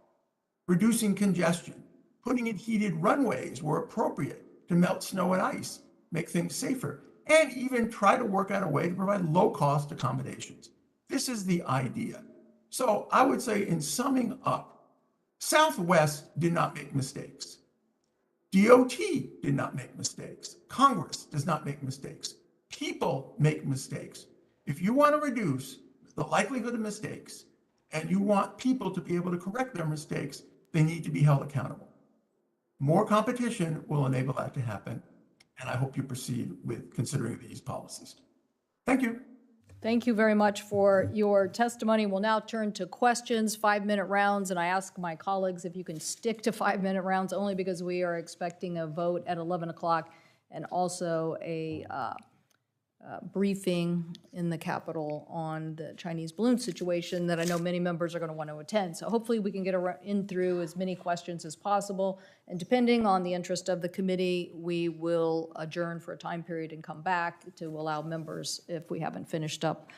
reducing congestion, putting in heated runways where appropriate to melt snow and ice, make things safer, and even try to work out a way to provide low-cost accommodations? This is the idea. So I would say, in summing up, Southwest did not make mistakes. DOT did not make mistakes. Congress does not make mistakes. People make mistakes. If you want to reduce the likelihood of mistakes and you want people to be able to correct their mistakes, they need to be held accountable. More competition will enable that to happen, and I hope you proceed with considering these policies. Thank you. Thank you very much for your testimony. We'll now turn to questions, 5-minute rounds, and I ask my colleagues if you can stick to 5-minute rounds, only because we are expecting a vote at 11 o'clock and also a briefing in the Capitol on the Chinese balloon situation that I know many members are going to want to attend. So hopefully we can get in through as many questions as possible. And depending on the interest of the committee, we will adjourn for a time period and come back to allow members, if we haven't finished up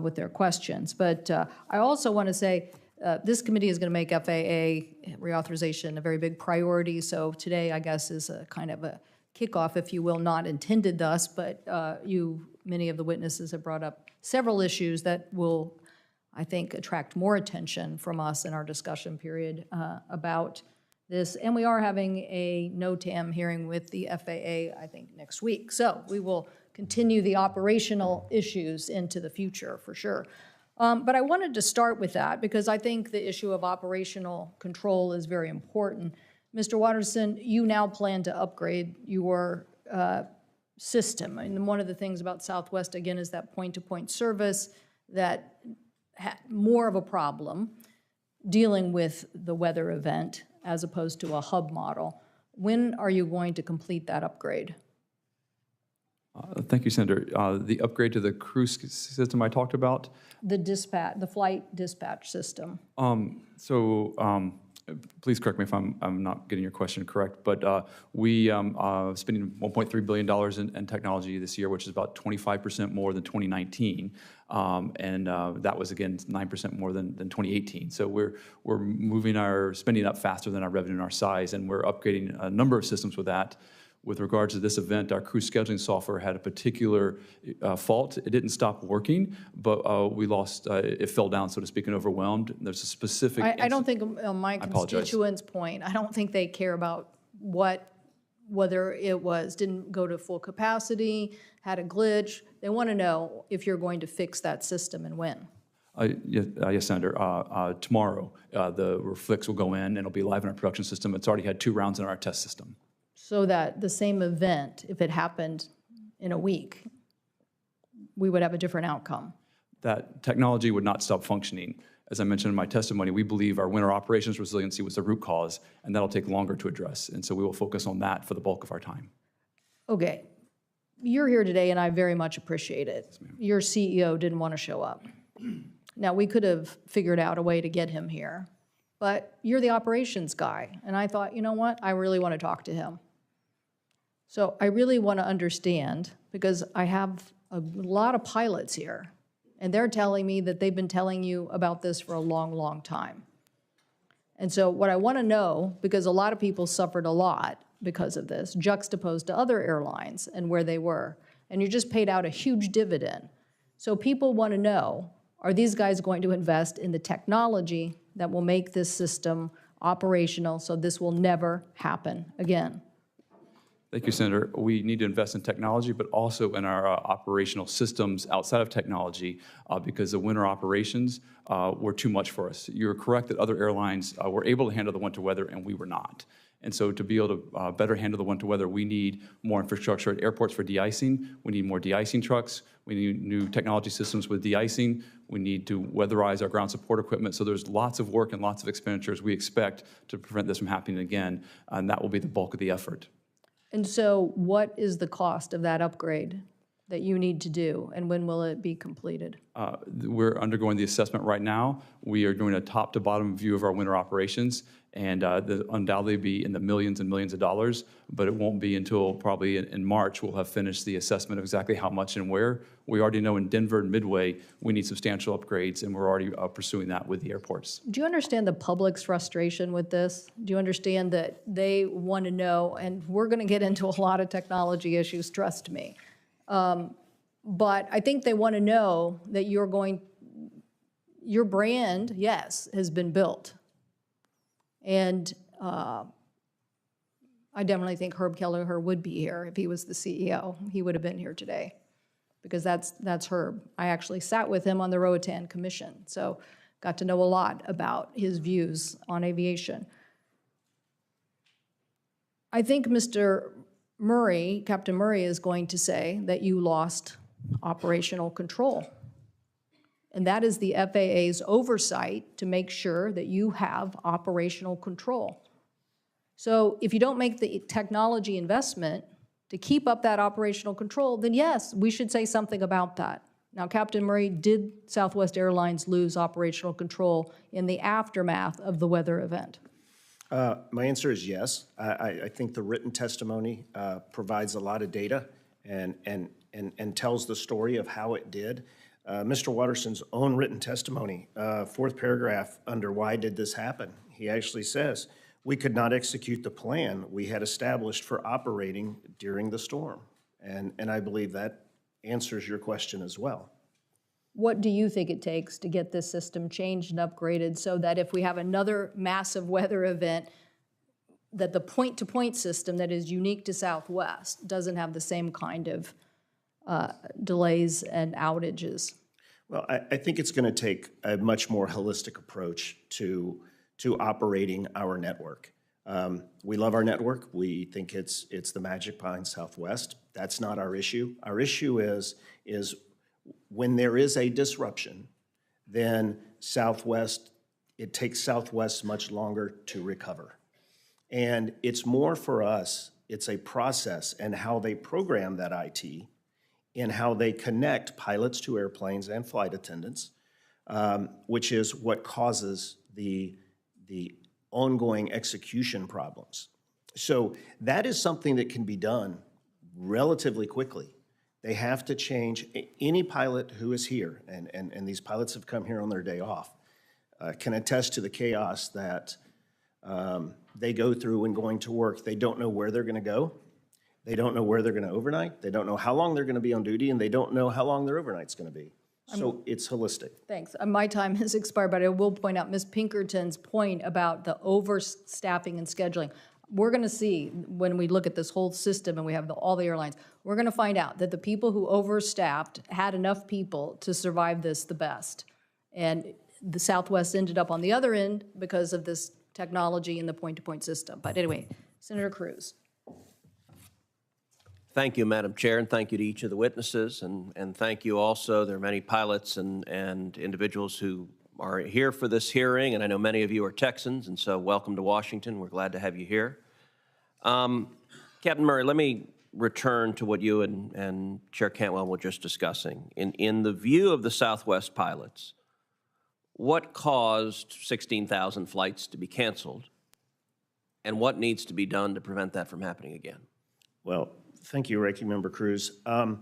with their questions. But I also want to say this committee is going to make FAA reauthorization a very big priority. So today, I guess, is a kind of a kickoff, if you will, not intended thus, but many of the witnesses have brought up several issues that will, I think, attract more attention from us in our discussion period about this. And we are having a NOTAM hearing with the FAA, I think, next week. So we will continue the operational issues into the future, for sure. But I wanted to start with that because I think the issue of operational control is very important. Mr. Watterson, you now plan to upgrade your system. And one of the things about Southwest, again, is that point-to-point service that had more of a problem dealing with the weather event as opposed to a hub model. When are you going to complete that upgrade? Thank you, Senator. The upgrade to the crew system I talked about? The flight dispatch system. Please correct me if I'm not getting your question correct, but we are spending $1.3 billion in technology this year, which is about 25% more than 2019, and that was, again, 9% more than 2018. So we're moving our spending up faster than our revenue and our size, and we're upgrading a number of systems with that. With regards to this event, our crew scheduling software had a particular fault. It didn't stop working, but we lost, it fell down, so to speak, and overwhelmed. There's a specific... I don't think, on my constituents' point, I don't think they care about whether it didn't go to full capacity, had a glitch. They want to know if you're going to fix that system and when. Yes, Senator. Tomorrow, the fix will go in, and it'll be live in our production system. It's already had 2 rounds in our test system. So that the same event, if it happened in a week, we would have a different outcome. That technology would not stop functioning. As I mentioned in my testimony, we believe our winter operations resiliency was the root cause, and that'll take longer to address. And so we will focus on that for the bulk of our time. Okay. You're here today, and I very much appreciate it. Yes, your CEO didn't want to show up. Now, we could have figured out a way to get him here, but you're the operations guy. And I thought, you know what? I really want to talk to him. So I really want to understand, because I have a lot of pilots here, and they're telling me that they've been telling you about this for a long, long time. And so what I want to know, because a lot of people suffered a lot because of this, juxtaposed to other airlines and where they were, and you just paid out a huge dividend. So people want to know, Are these guys going to invest in the technology that will make this system operational so this will never happen again? Thank you, Senator. We need to invest in technology, but also in our operational systems outside of technology because the winter operations were too much for us. You're correct that other airlines were able to handle the winter weather and we were not. And so to be able to better handle the winter weather, we need more infrastructure at airports for de-icing. We need more de-icing trucks. We need new technology systems with de-icing. We need to weatherize our ground support equipment. So there's lots of work and lots of expenditures we expect to prevent this from happening again, and that will be the bulk of the effort. And so what is the cost of that upgrade that you need to do, and when will it be completed? We're undergoing the assessment right now. We are doing a top-to-bottom view of our winter operations, and they'll undoubtedly be in the millions and millions of dollars, but it won't be until probably in March we'll have finished the assessment of exactly how much and where. We already know in Denver and Midway we need substantial upgrades, and we're already pursuing that with the airports. Do you understand the public's frustration with this? Do you understand that they want to know, and we're going to get into a lot of technology issues, trust me. But I think they want to know that your brand, yes, has been built. And I definitely think Herb Kelleher would be here if he was the CEO. He would have been here today because that's Herb. I actually sat with him on the Roatan Commission, so got to know a lot about his views on aviation. I think Captain Murray is going to say that you lost operational control. And that is the FAA's oversight to make sure that you have operational control. So if you don't make the technology investment to keep up that operational control, then yes, we should say something about that. Now, Captain Murray, did Southwest Airlines lose operational control in the aftermath of the weather event? My answer is yes. I think the written testimony provides a lot of data and tells the story of how it did. Mr. Watterson's own written testimony, fourth paragraph under why did this happen, he actually says, we could not execute the plan we had established for operating during the storm. And I believe that answers your question as well. What do you think it takes to get this system changed and upgraded so that if we have another massive weather event, that the point-to-point system that is unique to Southwest doesn't have the same kind of delays and outages? Well, I think it's going to take a much more holistic approach to operating our network. We love our network. We think it's the magic behind Southwest. That's not our issue. Our issue is when there is a disruption, then it takes Southwest much longer to recover. And it's more for us, it's a process and how they program that IT and how they connect pilots to airplanes and flight attendants, which is what causes the ongoing execution problems. So that is something that can be done relatively quickly. They have to change. Any pilot who is here, and these pilots have come here on their day off, can attest to the chaos that they go through when going to work. They don't know where they're going to go. They don't know where they're going to overnight. They don't know how long they're going to be on duty, and they don't know how long their overnight's going to be. So it's holistic. Thanks. My time has expired, but I will point out Ms. Pinkerton's point about the overstaffing and scheduling. We're going to see when we look at this whole system and we have all the airlines, we're going to find out that the people who overstaffed had enough people to survive this the best. And the Southwest ended up on the other end because of this technology and the point-to-point system. But anyway, Senator Cruz. Thank you, Madam Chair, and thank you to each of the witnesses, and thank you also. There are many pilots and individuals who are here for this hearing, and I know many of you are Texans, and so welcome to Washington. We're glad to have you here. Captain Murray, let me return to what you and Chair Cantwell were just discussing. In the view of the Southwest pilots, what caused 16,000 flights to be canceled, and what needs to be done to prevent that from happening again? Well, thank you, Ranking Member Cruz. Again,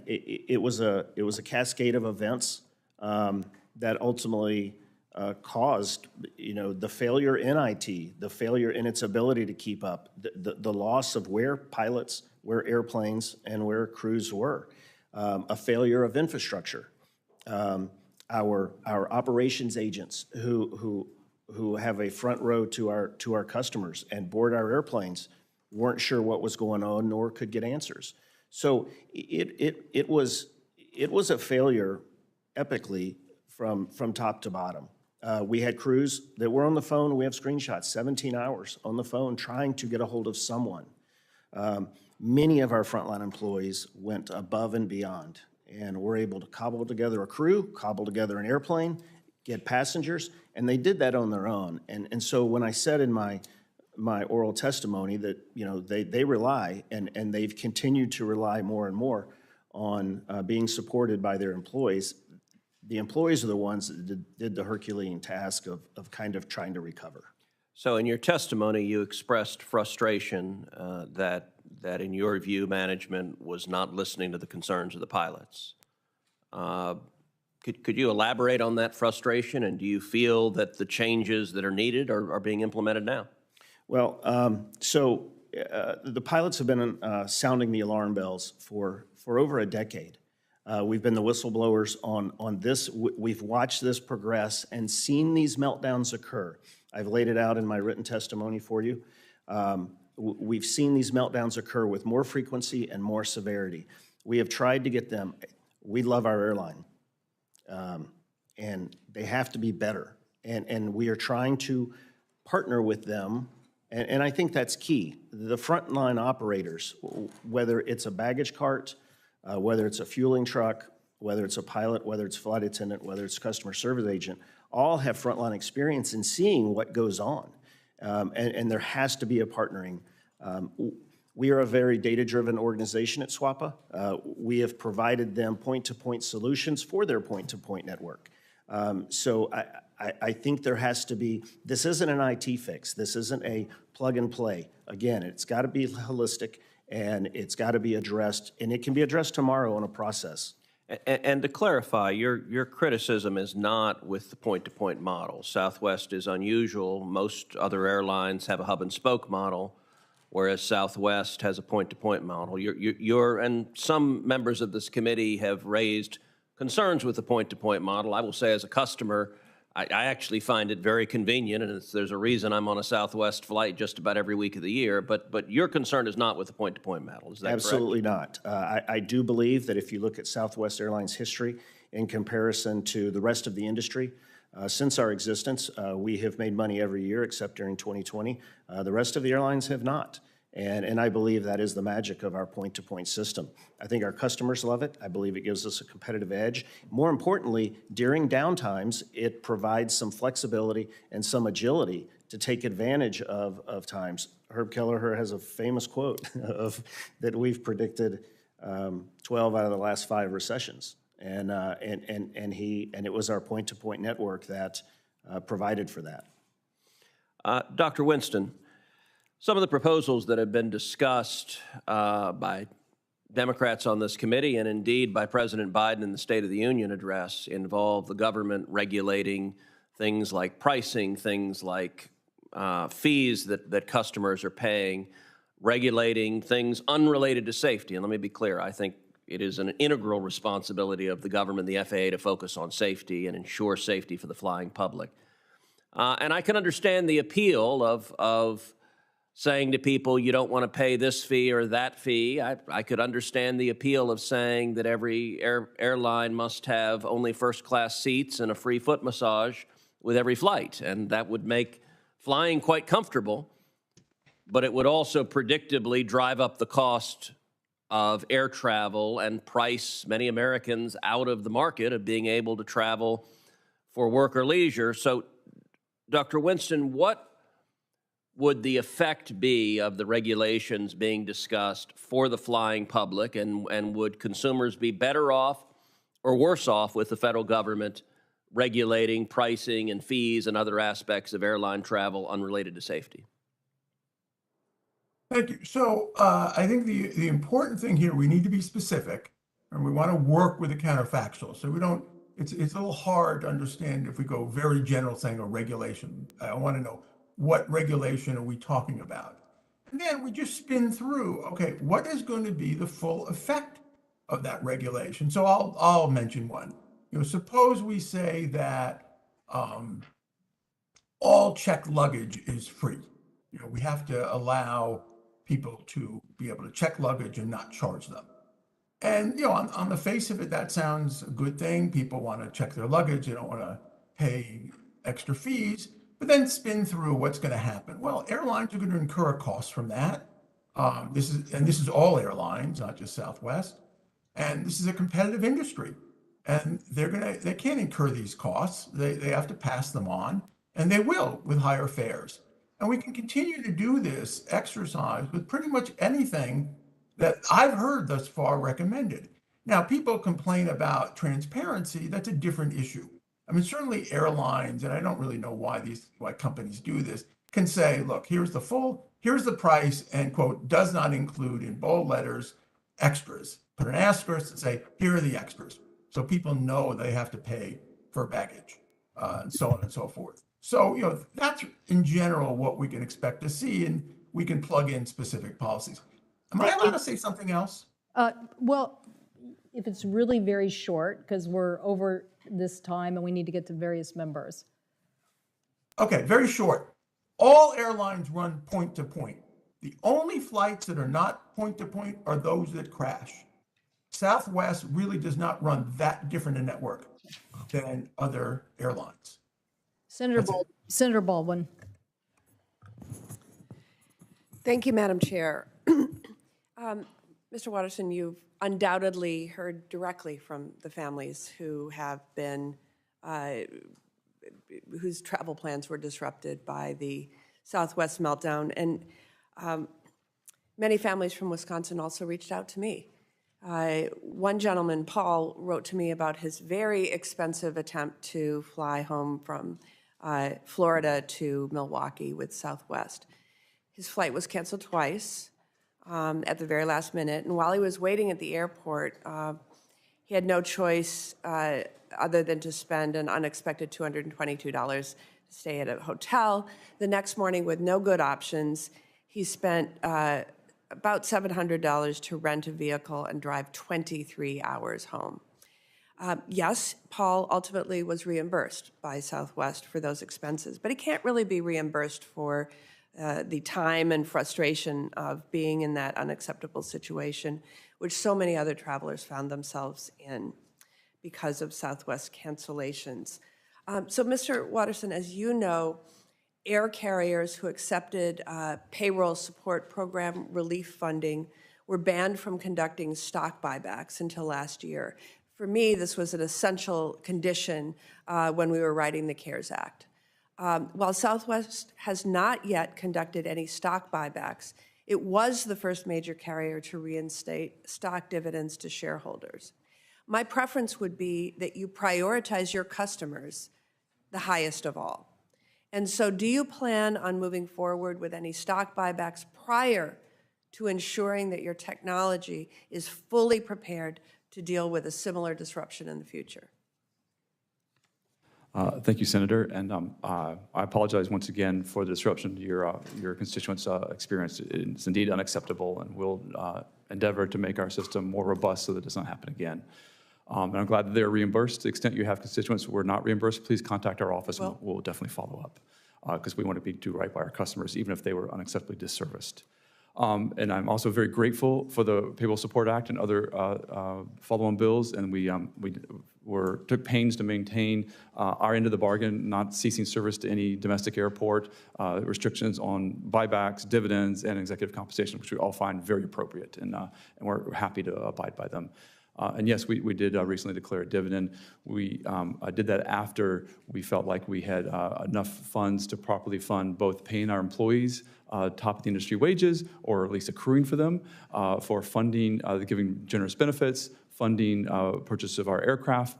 it was a cascade of events that ultimately caused, the failure in IT, the failure in its ability to keep up, the loss of where pilots, where airplanes, and where crews were, a failure of infrastructure. our operations agents who have a front row to our customers and board our airplanes weren't sure what was going on nor could get answers. So it was a failure epically from top to bottom. We had crews that were on the phone. We have screenshots, 17 hours on the phone trying to get a hold of someone. Many of our frontline employees went above and beyond and were able to cobble together a crew, cobble together an airplane, get passengers, and they did that on their own. And so when I said in my oral testimony that, you know, they rely and they've continued to rely more and more on being supported by their employees, the employees are the ones that did the Herculean task of kind of trying to recover. So in your testimony, you expressed frustration that in your view, management was not listening to the concerns of the pilots. Could you elaborate on that frustration, and do you feel that the changes that are needed are being implemented now? Well, the pilots have been sounding the alarm bells for over a decade. We've been the whistleblowers on this. We've watched this progress and seen these meltdowns occur. I've laid it out in my written testimony for you. We've seen these meltdowns occur with more frequency and more severity. We have tried to get them. We love our airline, and they have to be better. And we are trying to partner with them, and I think that's key. The frontline operators, whether it's a baggage cart, whether it's a fueling truck, whether it's a pilot, whether it's a flight attendant, whether it's a customer service agent, all have frontline experience in seeing what goes on. And there has to be a partnering. We are a very data-driven organization at SWAPA. We have provided them point-to-point solutions for their point-to-point network. So I think there has to be, this isn't an IT fix. This isn't a plug and play. Again, it's got to be holistic, and it's got to be addressed, and it can be addressed tomorrow in a process. And to clarify, your criticism is not with the point-to-point model. Southwest is unusual. Most other airlines have a hub-and-spoke model, whereas Southwest has a point-to-point model. And some members of this committee have raised concerns with the point-to-point model. I will say, as a customer, I actually find it very convenient, and there's a reason I'm on a Southwest flight just about every week of the year, but your concern is not with the point-to-point model, is that Absolutely correct? not. I do believe that if you look at Southwest Airlines' history in comparison to the rest of the industry, since our existence, we have made money every year except during 2020. The rest of the airlines have not. And I believe that is the magic of our point-to-point system. I think our customers love it. I believe it gives us a competitive edge. More importantly, during downtimes, it provides some flexibility and some agility to take advantage of times. Herb Kelleher has a famous quote that we've predicted 12 out of the last 5 recessions. And it was our point-to-point network that provided for that. Dr. Winston, some of the proposals that have been discussed by Democrats on this committee and indeed by President Biden in the State of the Union address involve the government regulating things like pricing, things like fees that customers are paying, regulating things unrelated to safety. And let me be clear, I think it is an integral responsibility of the government, the FAA, to focus on safety and ensure safety for the flying public. And I can understand the appeal of saying to people, you don't want to pay this fee or that fee. I could understand the appeal of saying that every airline must have only first-class seats and a free foot massage with every flight, and that would make flying quite comfortable, but it would also predictably drive up the cost of air travel and price many Americans out of the market of being able to travel for work or leisure. So, Dr. Winston, what would the effect be of the regulations being discussed for the flying public, and would consumers be better off or worse off with the federal government regulating pricing and fees and other aspects of airline travel unrelated to safety? Thank you. So I think the important thing here, we need to be specific, and we want to work with the counterfactual. So we don't, it's a little hard to understand if we go very general saying a regulation. I want to know, what regulation are we talking about? And then we just spin through, okay, what is going to be the full effect of that regulation? So I'll mention one. suppose we say that all checked luggage is free. We have to allow people to be able to check luggage and not charge them. And, on the face of it, that sounds a good thing. People want to check their luggage. They don't want to pay extra fees, but then spin through what's going to happen. Well, airlines are going to incur a cost from that. This is all airlines, not just Southwest. And this is a competitive industry. And they can't incur these costs. They have to pass them on, and they will with higher fares. And we can continue to do this exercise with pretty much anything that I've heard thus far recommended. Now, people complain about transparency. That's a different issue. I mean, certainly airlines, and I don't really know why companies do this, can say, look, here's the price, and quote, does not include in bold letters extras. Put an asterisk and say, here are the extras. So people know they have to pay for baggage, and so on and so forth. So, that's in general what we can expect to see, and we can plug in specific policies. Am I allowed to say something else? Well, if it's really very short, because we're over this time and we need to get to various members. Okay, very short. All airlines run point to point. The only flights that are not point to point are those that crash. Southwest really does not run that different a network than other airlines. Senator Baldwin. Thank you, Madam Chair. Mr. Watterson, you've undoubtedly heard directly from the families who have been, whose travel plans were disrupted by the Southwest meltdown. And many families from Wisconsin also reached out to me. One gentleman, Paul, wrote to me about his very expensive attempt to fly home from Florida to Milwaukee with Southwest. His flight was canceled twice at the very last minute, and while he was waiting at the airport, he had no choice other than to spend an unexpected $222 to stay at a hotel. The next morning, with no good options, he spent about $700 to rent a vehicle and drive 23 hours home. Yes, Paul ultimately was reimbursed by Southwest for those expenses, but he can't really be reimbursed for the time and frustration of being in that unacceptable situation, which so many other travelers found themselves in because of Southwest cancellations. So, Mr. Watterson, as you know, air carriers who accepted payroll support program relief funding were banned from conducting stock buybacks until last year. For me, this was an essential condition when we were writing the CARES Act. While Southwest has not yet conducted any stock buybacks, it was the first major carrier to reinstate stock dividends to shareholders. My preference would be that you prioritize your customers the highest of all. And so do you plan on moving forward with any stock buybacks prior to ensuring that your technology is fully prepared to deal with a similar disruption in the future? Thank you, Senator, and I apologize once again for the disruption your constituents experienced. It's indeed unacceptable, and we'll endeavor to make our system more robust so that it does not happen again. And I'm glad that they're reimbursed. To the extent you have constituents who are not reimbursed, please contact our office, and we'll definitely follow up, because we want to do right by our customers, even if they were unacceptably disserviced. And I'm also very grateful for the Payroll Support Act and other follow-on bills, and we took pains to maintain our end of the bargain, not ceasing service to any domestic airport, restrictions on buybacks, dividends, and executive compensation, which we all find very appropriate, and we're happy to abide by them. And yes, we did recently declare a dividend. We did that after we felt like we had enough funds to properly fund both paying our employees top of the industry wages, or at least accruing for them, for funding, giving generous benefits, funding purchase of our aircraft,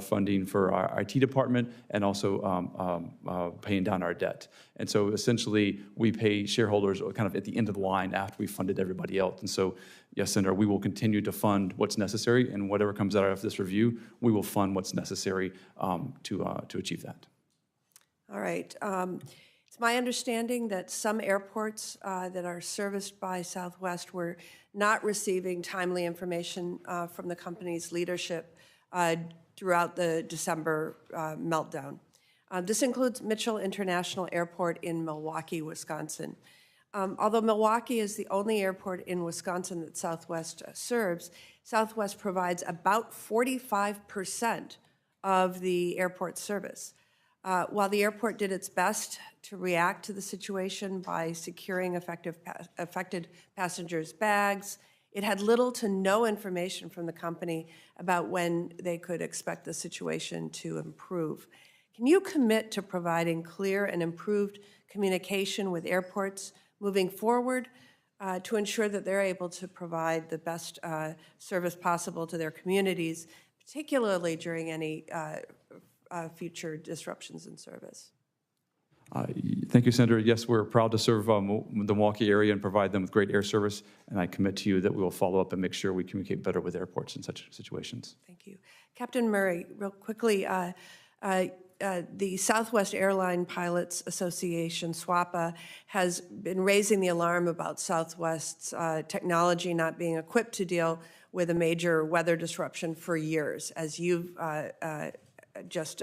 funding for our IT department, and also paying down our debt. And so essentially, we pay shareholders kind of at the end of the line after we funded everybody else. And so, yes, Senator, we will continue to fund what's necessary, and whatever comes out of this review, we will fund what's necessary to achieve that. All right. It's my understanding that some airports that are serviced by Southwest were not receiving timely information from the company's leadership throughout the December meltdown. This includes Mitchell International Airport in Milwaukee, Wisconsin. Although Milwaukee is the only airport in Wisconsin that Southwest serves, Southwest provides about 45% of the airport service. While the airport did its best to react to the situation by securing affected passengers' bags, it had little to no information from the company about when they could expect the situation to improve. Can you commit to providing clear and improved communication with airports moving forward to ensure that they're able to provide the best service possible to their communities, particularly during any future disruptions in service? Thank you, Senator. Yes, we're proud to serve the Milwaukee area and provide them with great air service, and I commit to you that we will follow up and make sure we communicate better with airports in such situations. Thank you. Captain Murray, real quickly, the Southwest Airline Pilots Association, SWAPA, has been raising the alarm about Southwest's technology not being equipped to deal with a major weather disruption for years, as you've just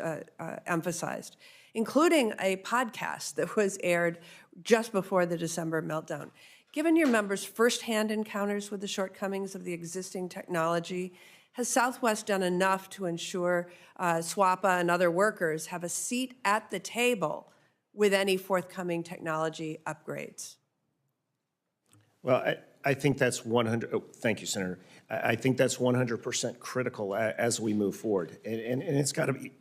emphasized, including a podcast that was aired just before the December meltdown. Given your members' firsthand encounters with the shortcomings of the existing technology, has Southwest done enough to ensure SWAPA and other workers have a seat at the table with any forthcoming technology upgrades? Well, I think that's 100, thank you, Senator. I think that's 100% critical as we move forward. And it's got to be,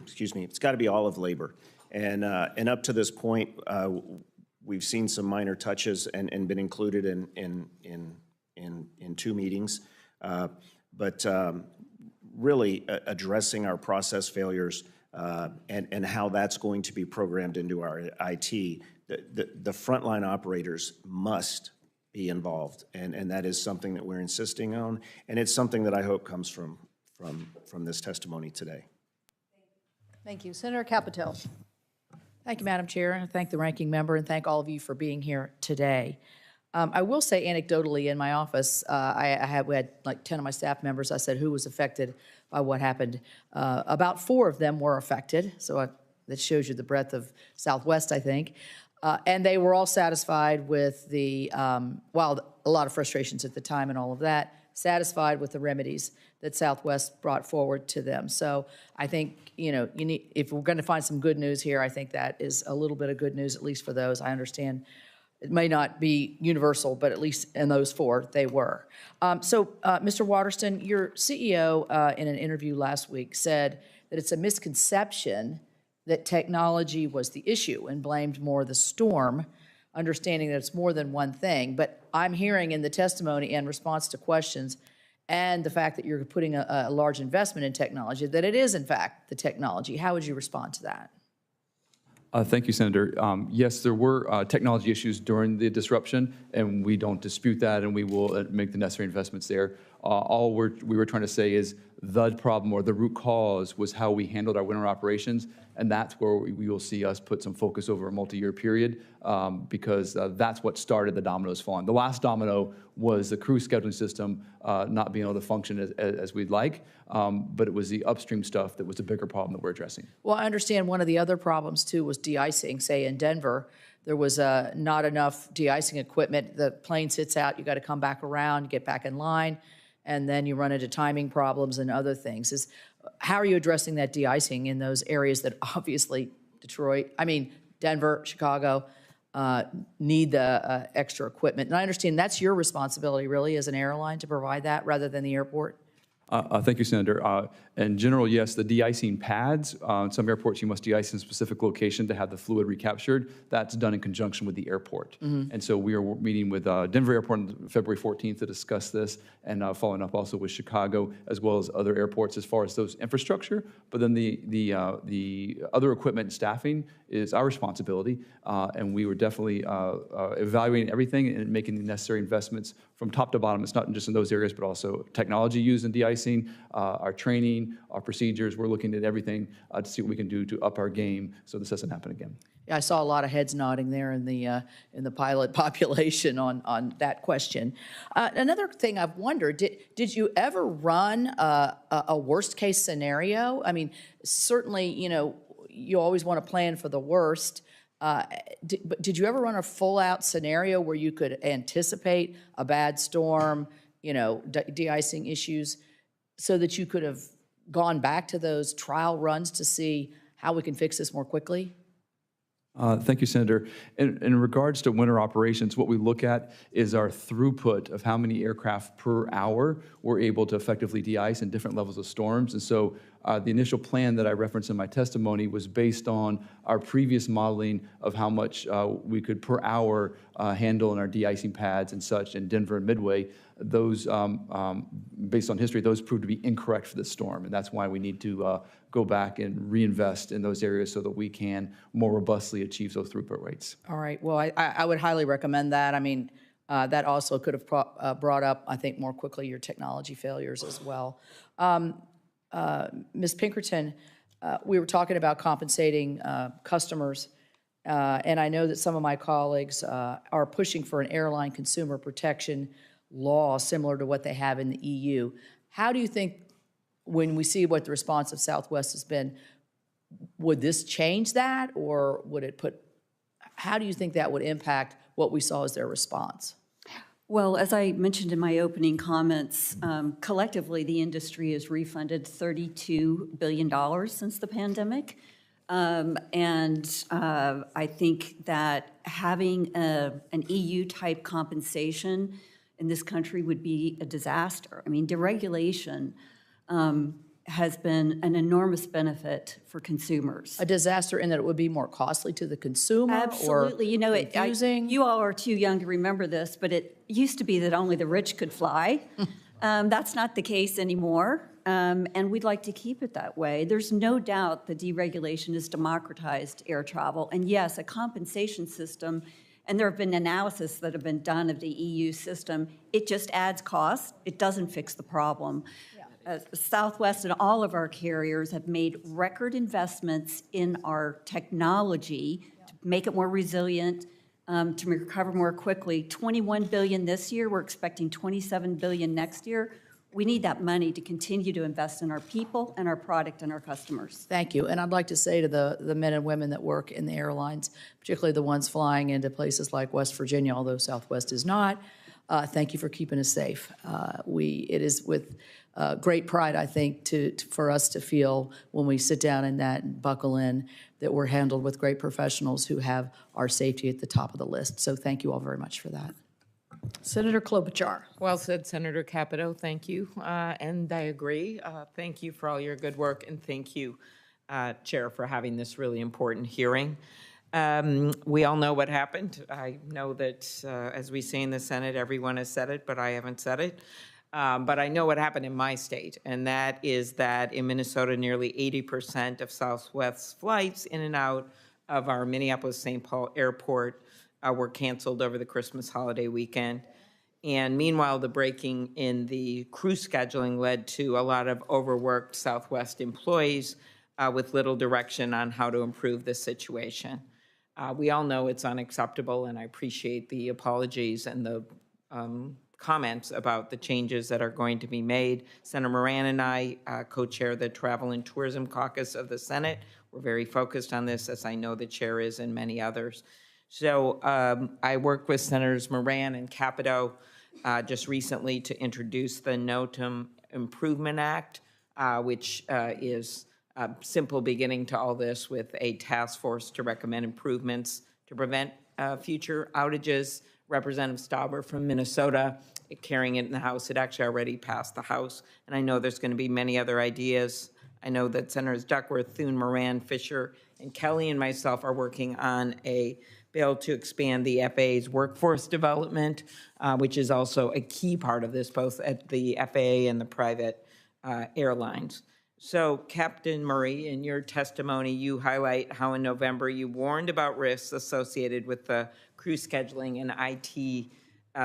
excuse me, it's got to be all of labor. And up to this point, we've seen some minor touches and been included in 2 meetings. But really addressing our process failures and how that's going to be programmed into our IT, the frontline operators must be involved, and that is something that we're insisting on, and it's something that I hope comes from this testimony today. Thank you. Senator Capito. Thank you, Madam Chair, and thank the ranking member, and thank all of you for being here today. I will say anecdotally, in my office, we had like 10 of my staff members. I said, who was affected by what happened? About 4 of them were affected, so that shows you the breadth of Southwest, I think. And they were all satisfied with the, while a lot of frustrations at the time and all of that, satisfied with the remedies that Southwest brought forward to them. So I think, if we're going to find some good news here, I think that is a little bit of good news, at least for those. I understand it may not be universal, but at least in those 4, they were. Mr. Watterson, your CEO in an interview last week said that it's a misconception that technology was the issue and blamed more the storm, understanding that it's more than one thing. But I'm hearing in the testimony and response to questions and the fact that you're putting a large investment in technology, that it is, in fact, the technology. How would you respond to that? Thank you, Senator. Yes, there were technology issues during the disruption, and we don't dispute that, and we will make the necessary investments there. All we were trying to say is the problem or the root cause was how we handled our winter operations, and that's where we will see us put some focus over a multi-year period because that's what started the dominoes falling. The last domino was the crew scheduling system not being able to function as we'd like, but it was the upstream stuff that was the bigger problem that we're addressing. Well, I understand one of the other problems, too, was de-icing. Say in Denver, there was not enough de-icing equipment. The plane sits out, you got to come back around, get back in line, and then you run into timing problems and other things. How are you addressing that de-icing in those areas that obviously Denver, Chicago, need the extra equipment? And I understand that's your responsibility, really, as an airline, to provide that rather than the airport? Thank you, Senator. In general, yes, the de-icing pads, in some airports you must de-ice in a specific location to have the fluid recaptured. That's done in conjunction with the airport. Mm-hmm. And so we are meeting with Denver Airport on February 14th to discuss this and following up also with Chicago as well as other airports as far as those infrastructure. But then the other equipment and staffing is our responsibility. And we were definitely evaluating everything and making the necessary investments from top to bottom. It's not just in those areas, but also technology used in de-icing, our training, our procedures. We're looking at everything to see what we can do to up our game so this doesn't happen again. Yeah, I saw a lot of heads nodding there in the pilot population on that question. Another thing I've wondered, did you ever run a worst case scenario? I mean, certainly, you always want to plan for the worst. But did you ever run a full out scenario where you could anticipate a bad storm, de-icing issues, so that you could have gone back to those trial runs to see how we can fix this more quickly? Thank you, Senator. In regards to winter operations, what we look at is our throughput of how many aircraft per hour we're able to effectively de-ice in different levels of storms. And so the initial plan that I referenced in my testimony was based on our previous modeling of how much we could per hour handle in our de-icing pads and such in Denver and Midway. Those, based on history, those proved to be incorrect for this storm. And that's why we need to go back and reinvest in those areas so that we can more robustly achieve those throughput rates. All right. Well, I would highly recommend that. I mean, that also could have brought up, I think, more quickly your technology failures as well. Ms. Pinkerton, we were talking about compensating customers, and I know that some of my colleagues are pushing for an airline consumer protection law similar to what they have in the EU. How do you think, when we see what the response of Southwest has been, would this change that, or would it how do you think that would impact what we saw as their response? Well, as I mentioned in my opening comments, collectively, the industry has refunded $32 billion since the pandemic. And I think that having an EU-type compensation in this country would be a disaster. I mean, deregulation has been an enormous benefit for consumers. A disaster in that it would be more costly to the consumer? Absolutely. Or confusing? You all are too young to remember this, but it used to be that only the rich could fly. That's not the case anymore, and we'd like to keep it that way. There's no doubt that deregulation has democratized air travel, and yes, a compensation system, and there have been analysis that have been done of the EU system, it just adds cost. It doesn't fix the problem. Southwest and all of our carriers have made record investments in our technology to make it more resilient, to recover more quickly. $21 billion this year. We're expecting $27 billion next year. We need that money to continue to invest in our people and our product and our customers. Thank you. And I'd like to say to the men and women that work in the airlines, particularly the ones flying into places like West Virginia, although Southwest is not, thank you for keeping us safe. It is with great pride, I think, for us to feel when we sit down in that and buckle in that we're handled with great professionals who have our safety at the top of the list. So thank you all very much for that. Senator Klobuchar. Well said, Senator Capito. Thank you. And I agree. Thank you for all your good work, and thank you, Chair, for having this really important hearing. We all know what happened. I know that, as we say in the Senate, everyone has said it, but I haven't said it. But I know what happened in my state, and that is that in Minnesota, nearly 80% of Southwest's flights in and out of our Minneapolis-St. Paul airport were canceled over the Christmas holiday weekend. And meanwhile, the breaking in the crew scheduling led to a lot of overworked Southwest employees with little direction on how to improve the situation. We all know it's unacceptable, and I appreciate the apologies and the comments about the changes that are going to be made. Senator Moran and I co-chair the Travel and Tourism Caucus of the Senate. We're very focused on this, as I know the chair is and many others. So I worked with Senators Moran and Capito just recently to introduce the NOTAM Improvement Act, which is a simple beginning to all this, with a task force to recommend improvements to prevent future outages. Representative Stauber from Minnesota, carrying it in the House. It actually already passed the House, and I know there's going to be many other ideas. I know that Senators Duckworth, Thune, Moran, Fisher, and Kelly and myself are working on a bill to expand the FAA's workforce development, which is also a key part of this, both at the FAA and the private airlines. So, Captain Murray, in your testimony, you highlight how in November you warned about risks associated with the crew scheduling and IT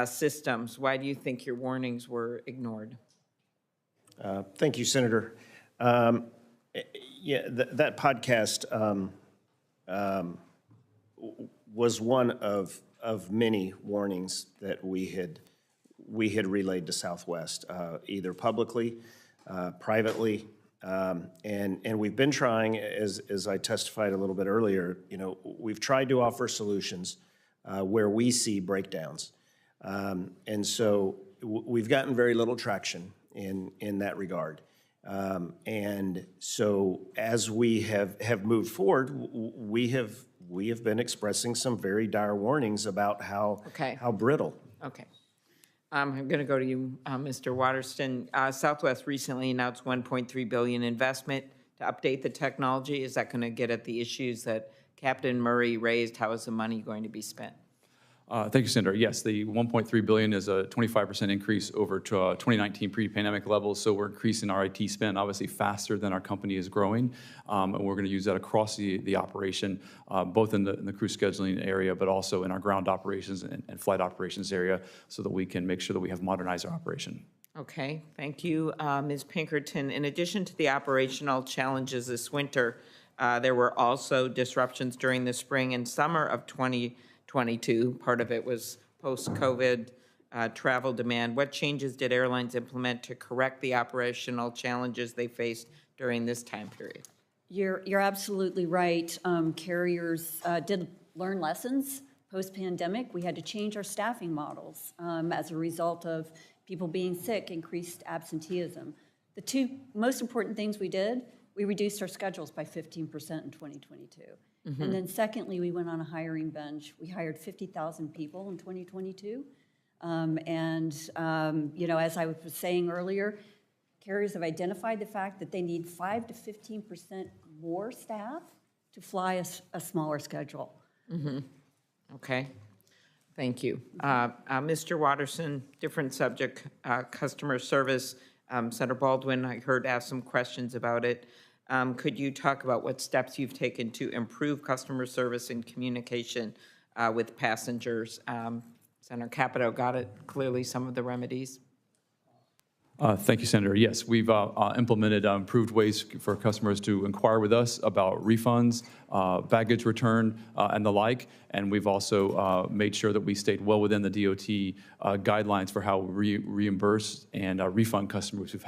systems. Why do you think your warnings were ignored? Thank you, Senator. Yeah, that podcast was one of many warnings that we had relayed to Southwest, either publicly, privately, and we've been trying, as I testified a little bit earlier, we've tried to offer solutions where we see breakdowns. And so we've gotten very little traction in that regard. And so as we have moved forward, we have been expressing some very dire warnings about how brittle. Okay. I'm going to go to you, Mr. Watterson. Southwest recently announced $1.3 billion investment to update the technology. Is that going to get at the issues that Captain Murray raised? How is the money going to be spent? Thank you, Senator. Yes, the $1.3 billion is a 25% increase over to 2019 pre-pandemic levels. So we're increasing our IT spend obviously faster than our company is growing, and we're going to use that across the operation, both in the crew scheduling area, but also in our ground operations and flight operations area, so that we can make sure that we have modernized our operation. Okay, thank you, Ms. Pinkerton. In addition to the operational challenges this winter, there were also disruptions during the spring and summer of 2022. Part of it was post-COVID travel demand. What changes did airlines implement to correct the operational challenges they faced during this time period? You're absolutely right. Carriers did learn lessons post-pandemic. We had to change our staffing models as a result of people being sick, increased absenteeism. The two most important things we did, we reduced our schedules by 15% in 2022. Mm-hmm. And then secondly, we went on a hiring binge. We hired 50,000 people in 2022. As I was saying earlier, carriers have identified the fact that they need 5 to 15% more staff to fly a smaller schedule. Mm-hmm. Okay, thank you. Mr. Watterson, different subject, customer service. Senator Baldwin, I heard ask some questions about it. Could you talk about what steps you've taken to improve customer service and communication with passengers? Senator Capito got it, clearly some of the remedies. Thank you, Senator. Yes, we've implemented improved ways for customers to inquire with us about refunds, baggage return, and the like. And we've also made sure that we stayed well within the DOT guidelines for how we reimburse and refund customers who've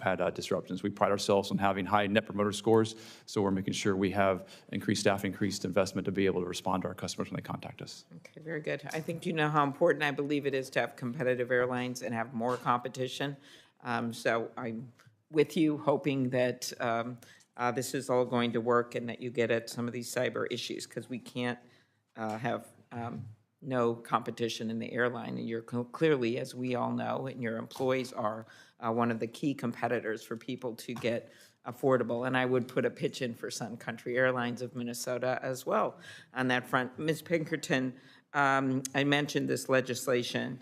had disruptions. We pride ourselves on having high Net Promoter Scores, so we're making sure we have increased staff, increased investment to be able to respond to our customers when they contact us. Okay, very good. I think you know how important I believe it is to have competitive airlines and have more competition. So I'm with you, hoping that this is all going to work and that you get at some of these cyber issues, because we can't have no competition in the airline. And you're clearly, as we all know, and your employees are one of the key competitors for people to get affordable. And I would put a pitch in for Sun Country Airlines of Minnesota as well on that front. Ms. Pinkerton, I mentioned this legislation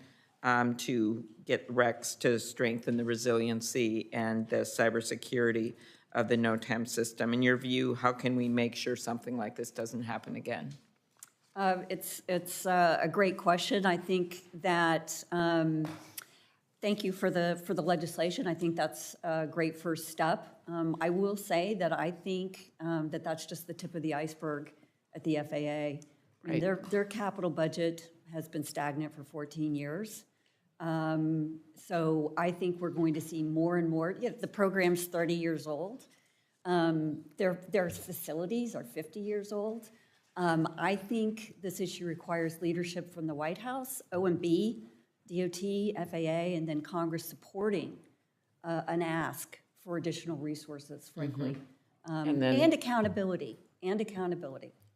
to get RECs to strengthen the resiliency and the cybersecurity of the NOTAM system. In your view, how can we make sure something like this doesn't happen again? It's a great question. I think that, thank you for the legislation. I think that's a great first step. I will say that I think that that's just the tip of the iceberg at the FAA. Right. Their capital budget has been stagnant for 14 years. So I think we're going to see more and more. The program's 30 years old. Their facilities are 50 years old. I think this issue requires leadership from the White House, OMB, DOT, FAA, and then Congress supporting an ask for additional resources, frankly, and accountability,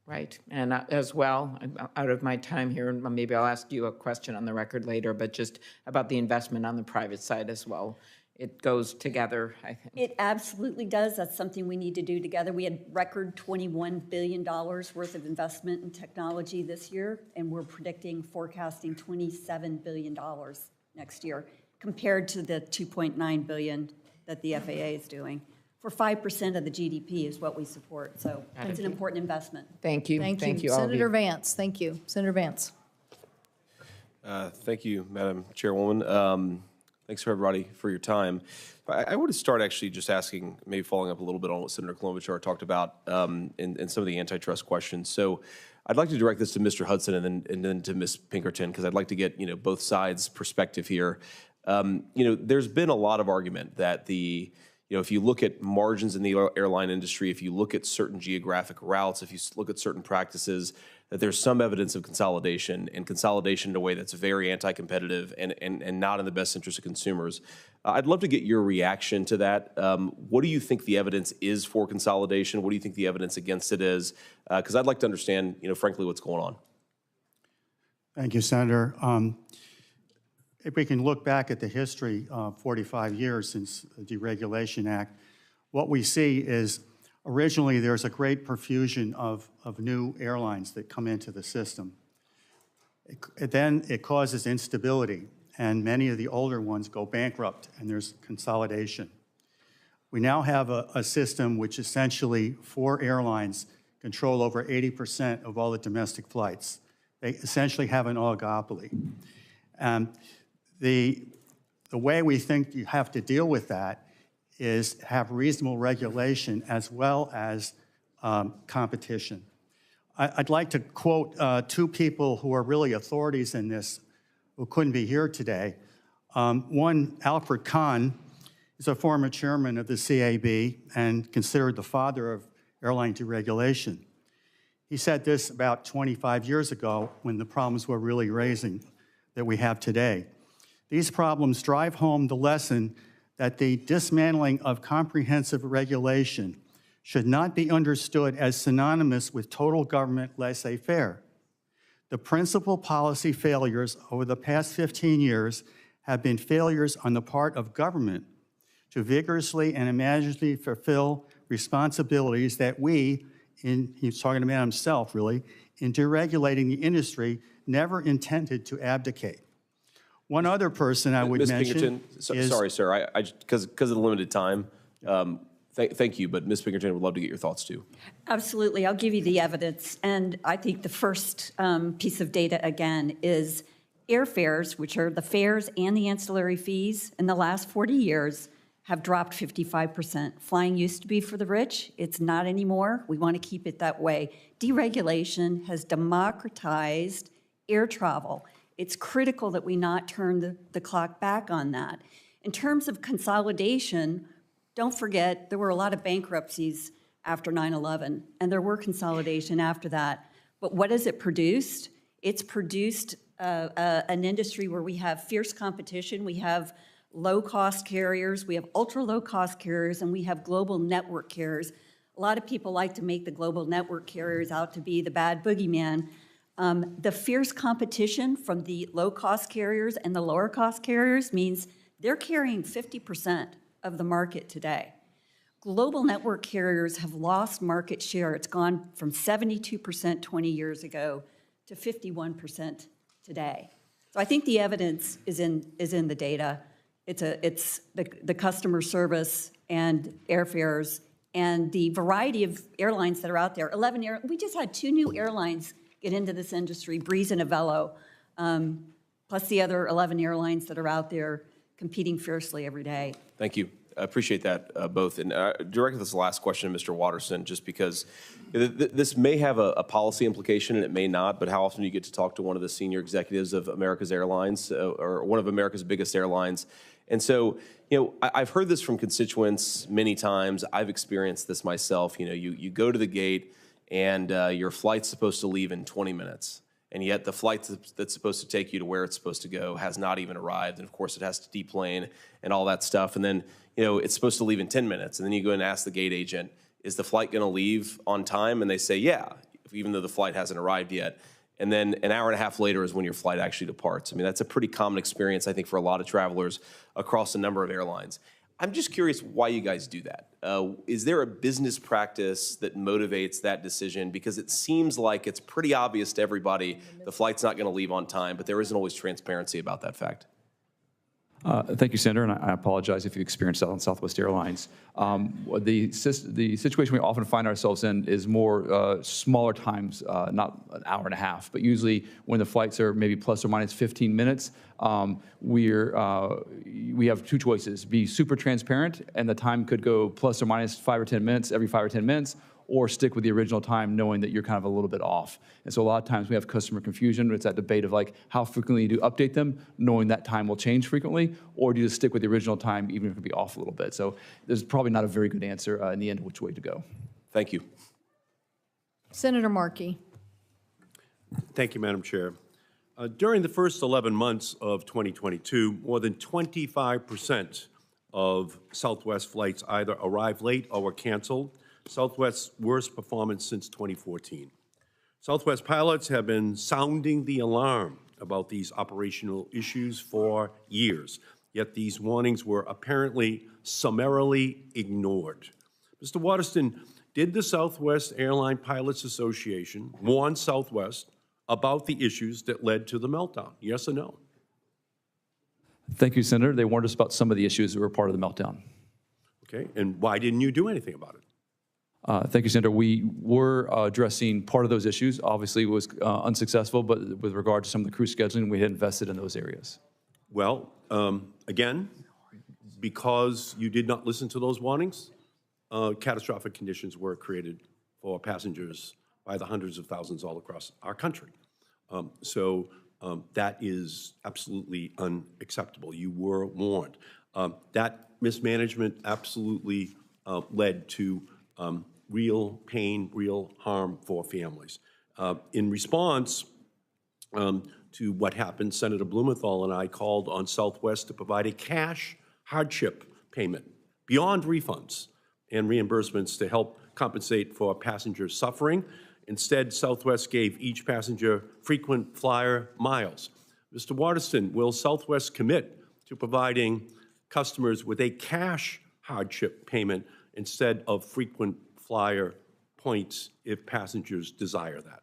Right, and as well, I'm out of my time here, and maybe I'll ask you a question on the record later, but just about the investment on the private side as well. It goes together, I think. It absolutely does. That's something we need to do together. We had record $21 billion worth of investment in technology this year, and we're forecasting $27 billion next year, compared to the $2.9 billion that the FAA is doing. For 5% of the GDP is what we support, so it's an important investment. Thank you. Thank you. all Senator of you. Vance, thank you. Senator Vance. Thank you, Madam Chairwoman. Thanks for everybody for your time. I want to start actually just asking, maybe following up a little bit on what Senator Klobuchar talked about in some of the antitrust questions. So I'd like to direct this to Mr. Hudson and then to Ms. Pinkerton, because I'd like to get both sides' perspective here. There's been a lot of argument that if you look at margins in the airline industry, if you look at certain geographic routes, if you look at certain practices, that there's some evidence of consolidation, and consolidation in a way that's very anti-competitive and not in the best interest of consumers. I'd love to get your reaction to that. What do you think the evidence is for consolidation? What do you think the evidence against it is? Because I'd like to understand, frankly, what's going on. Thank you, Senator. If we can look back at the history of 45 years since the Deregulation Act, what we see is originally there's a great profusion of new airlines that come into the system. Then it causes instability, and many of the older ones go bankrupt, and there's consolidation. We now have a system which essentially 4 airlines control over 80% of all the domestic flights. They essentially have an oligopoly. The way we think you have to deal with that is have reasonable regulation as well as competition. I'd like to quote 2 people who are really authorities in this who couldn't be here today. One, Alfred Kahn, is a former chairman of the CAB and considered the father of airline deregulation. He said this about 25 years ago when the problems were really raising that we have today. These problems drive home the lesson that the dismantling of comprehensive regulation should not be understood as synonymous with total government laissez-faire. The principal policy failures over the past 15 years have been failures on the part of government to vigorously and imaginatively fulfill responsibilities that he's talking about himself really, in deregulating the industry, never intended to abdicate. One other person I would mention Pinkerton, sorry, sir, because of the limited time, thank you, but Ms. Pinkerton would love to get your thoughts too. Absolutely, I'll give you the evidence. And I think the first piece of data, again, is airfares, which are the fares and the ancillary fees, in the last 40 years have dropped 55%. Flying used to be for the rich. It's not anymore. We want to keep it that way. Deregulation has democratized air travel. It's critical that we not turn the clock back on that. In terms of consolidation, don't forget there were a lot of bankruptcies after 9/11, and there were consolidation after that. But what has it produced? It's produced an industry where we have fierce competition, we have low-cost carriers, we have ultra-low-cost carriers, and we have global network carriers. A lot of people like to make the global network carriers out to be the bad boogeyman. The fierce competition from the low-cost carriers and the lower-cost carriers means they're carrying 50% of the market today. Global network carriers have lost market share. It's gone from 72% 20 years ago to 51% today. So I think the evidence is in the data. It's the customer service and airfares and the variety of airlines that are out there. We just had 2 new airlines get into this industry, Breeze and Avello, plus the other 11 airlines that are out there competing fiercely every day. Thank you. I appreciate that, both. And directed this last question to Mr. Watterson, just because this may have a policy implication and it may not, but how often do you get to talk to one of the senior executives of America's Airlines or one of America's biggest airlines? And so, I've heard this from constituents many times. I've experienced this myself. You go to the gate and your flight's supposed to leave in 20 minutes. And yet the flight that's supposed to take you to where it's supposed to go has not even arrived. And of course it has to deplane and all that stuff. And then, it's supposed to leave in 10 minutes. And then you go and ask the gate agent, is the flight going to leave on time? And they say, yeah, even though the flight hasn't arrived yet. And then an hour and a half later is when your flight actually departs. I mean, that's a pretty common experience, I think, for a lot of travelers across a number of airlines. I'm just curious why you guys do that. Is there a business practice that motivates that decision? Because it seems like it's pretty obvious to everybody the flight's not going to leave on time, but there isn't always transparency about that fact. Thank you, Senator, and I apologize if you experienced that on Southwest Airlines. The situation we often find ourselves in is more smaller times, not an hour and a half, but usually when the flights are maybe plus or minus 15 minutes, we have 2 choices: be super transparent, and the time could go plus or minus 5 or 10 minutes every 5 or 10 minutes, or stick with the original time knowing that you're kind of a little bit off. And so a lot of times we have customer confusion. It's that debate of like how frequently you do update them, knowing that time will change frequently, or do you just stick with the original time even if it could be off a little bit? So there's probably not a very good answer in the end which way to go. Thank you. Senator Markey. Thank you, Madam Chair. During the first 11 months of 2022, more than 25% of Southwest flights either arrived late or were canceled, Southwest's worst performance since 2014. Southwest pilots have been sounding the alarm about these operational issues for years, yet these warnings were apparently summarily ignored. Mr. Watterson, did the Southwest Airline Pilots Association warn Southwest about the issues that led to the meltdown? Yes or no? Thank you, Senator. They warned us about some of the issues that were part of the meltdown. Okay, and why didn't you do anything about it? Thank you, Senator. We were addressing part of those issues. Obviously, it was unsuccessful, but with regard to some of the crew scheduling, we had invested in those areas. Well, again, because you did not listen to those warnings, catastrophic conditions were created for passengers by the hundreds of thousands all across our country. That is absolutely unacceptable. You were warned. That mismanagement absolutely led to real pain, real harm for families. In response to what happened, Senator Blumenthal and I called on Southwest to provide a cash hardship payment beyond refunds and reimbursements to help compensate for passenger suffering. Instead, Southwest gave each passenger frequent flyer miles. Mr. Watterson, will Southwest commit to providing customers with a cash hardship payment instead of frequent flyer points if passengers desire that?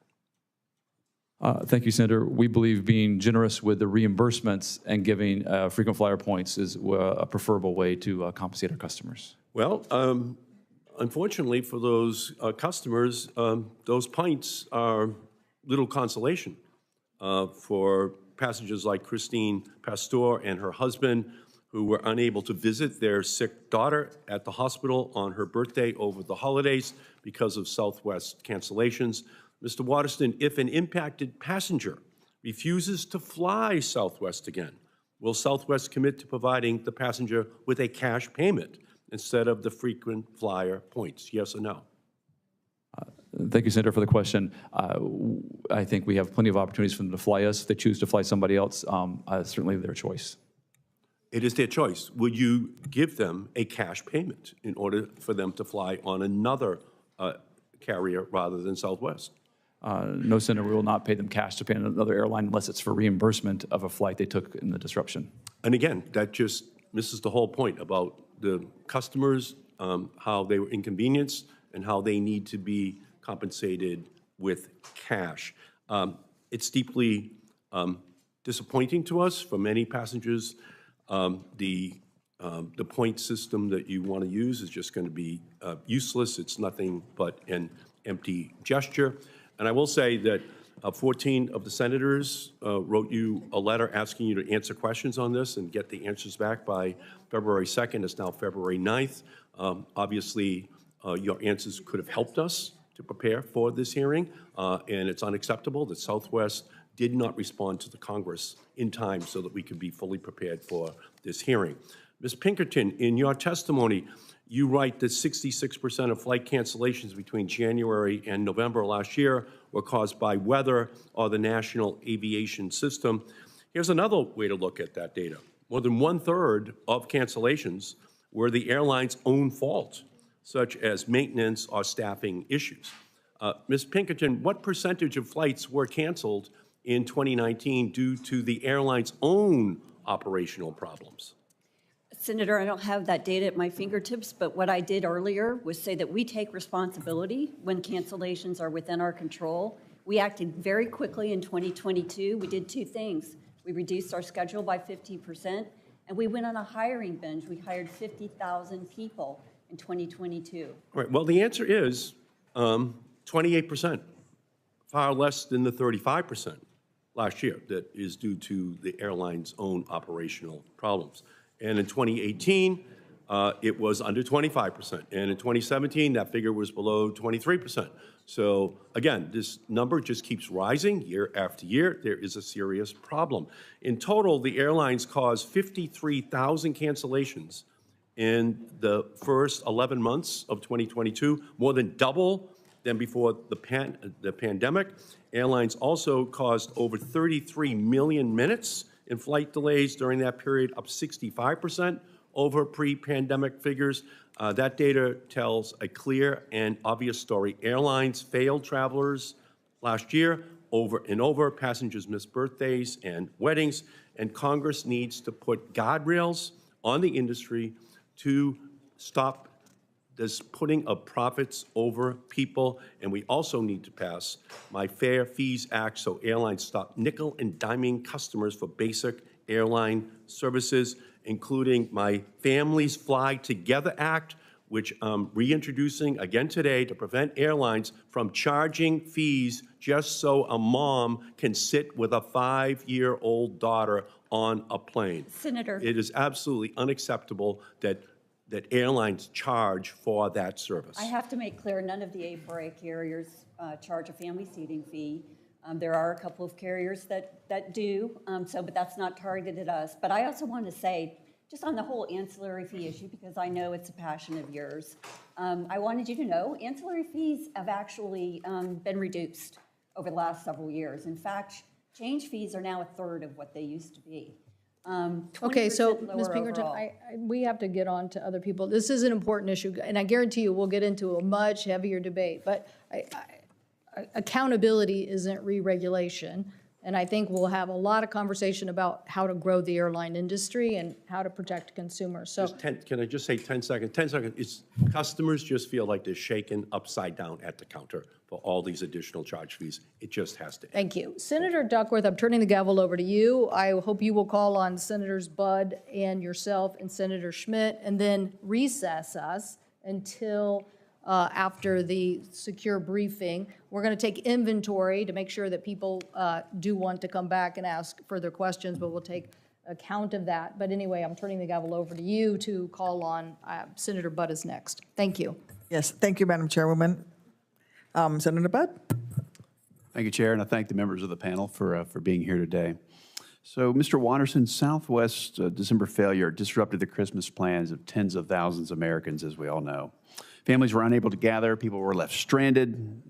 Thank you, Senator. We believe being generous with the reimbursements and giving frequent flyer points is a preferable way to compensate our customers. Well, unfortunately for those customers, those points are little consolation for passengers like Christine Pastor and her husband, who were unable to visit their sick daughter at the hospital on her birthday over the holidays because of Southwest cancellations. Mr. Watterson, if an impacted passenger refuses to fly Southwest again, will Southwest commit to providing the passenger with a cash payment instead of the frequent flyer points? Yes or no? Thank you, Senator, for the question. I think we have plenty of opportunities for them to fly us. If they choose to fly somebody else, certainly their choice. It is their choice. Would you give them a cash payment in order for them to fly on another carrier rather than Southwest? No, Senator, we will not pay them cash to pay another airline unless it's for reimbursement of a flight they took in the disruption. And again, that just misses the whole point about the customers, how they were inconvenienced, and how they need to be compensated with cash. It's deeply disappointing to us for many passengers. The point system that you want to use is just going to be useless. It's nothing but an empty gesture. And I will say that 14 of the senators wrote you a letter asking you to answer questions on this and get the answers back by February 2nd. It's now February 9th. Obviously, your answers could have helped us to prepare for this hearing, and it's unacceptable that Southwest did not respond to the Congress in time so that we could be fully prepared for this hearing. Ms. Pinkerton, in your testimony, you write that 66% of flight cancellations between January and November last year were caused by weather or the national aviation system. Here's another way to look at that data. More than 1/3 of cancellations were the airline's own fault, such as maintenance or staffing issues. Ms. Pinkerton, what percentage of flights were canceled in 2019 due to the airline's own operational problems? Senator, I don't have that data at my fingertips, but what I did earlier was say that we take responsibility when cancellations are within our control. We acted very quickly in 2022. We did two things. We reduced our schedule by 50%, and we went on a hiring binge. We hired 50,000 people in 2022. All right, well, the answer is 28%, far less than the 35% last year that is due to the airline's own operational problems. And in 2018, it was under 25%. And in 2017, that figure was below 23%. So again, this number just keeps rising year after year. There is a serious problem. In total, the airlines caused 53,000 cancellations in the first 11 months of 2022, more than double than before the pandemic. Airlines also caused over 33 million minutes in flight delays during that period, up 65% over pre-pandemic figures. That data tells a clear and obvious story. Airlines failed travelers last year over and over. Passengers missed birthdays and weddings, and Congress needs to put guardrails on the industry to stop this putting of profits over people. And we also need to pass My Fair Fees Act so airlines stop nickel and diming customers for basic airline services, including My Families Fly Together Act, which I'm reintroducing again today to prevent airlines from charging fees just so a mom can sit with a 5-year-old daughter on a plane. Senator. It is absolutely unacceptable that airlines charge for that service. I have to make clear, none of the A4A carriers charge a family seating fee. There are a couple of carriers that do, but that's not targeted at us. But I also want to say, just on the whole ancillary fee issue, because I know it's a passion of yours, I wanted you to know ancillary fees have actually been reduced over the last several years. In fact, change fees are now a third of what they used to be. Okay, so lower Ms. Pinkerton, overall. we have to get on to other people. This is an important issue, and I guarantee you we'll get into a much heavier debate, but accountability isn't re-regulation, and I think we'll have a lot of conversation about how to grow the airline industry and how to protect consumers. So, Can I just say 10 seconds? 10 seconds. It's, customers just feel like they're shaken upside down at the counter for all these additional charge fees. It just has to end. thank you. Senator Duckworth, I'm turning the gavel over to you. I hope you will call on Senators Budd and yourself and Senator Schmidt, and then recess us until after the secure briefing. We're going to take inventory to make sure that people do want to come back and ask further questions, but we'll take account of that. But anyway, I'm turning the gavel over to you to call on Senator Budd is next. Thank you. Yes, thank you, Madam Chairwoman. Senator Budd? Thank you, Chair, and I thank the members of the panel for being here today. So, Mr. Watterson, Southwest's December failure disrupted the Christmas plans of tens of thousands of Americans, as we all know. Families were unable to gather, people were left stranded,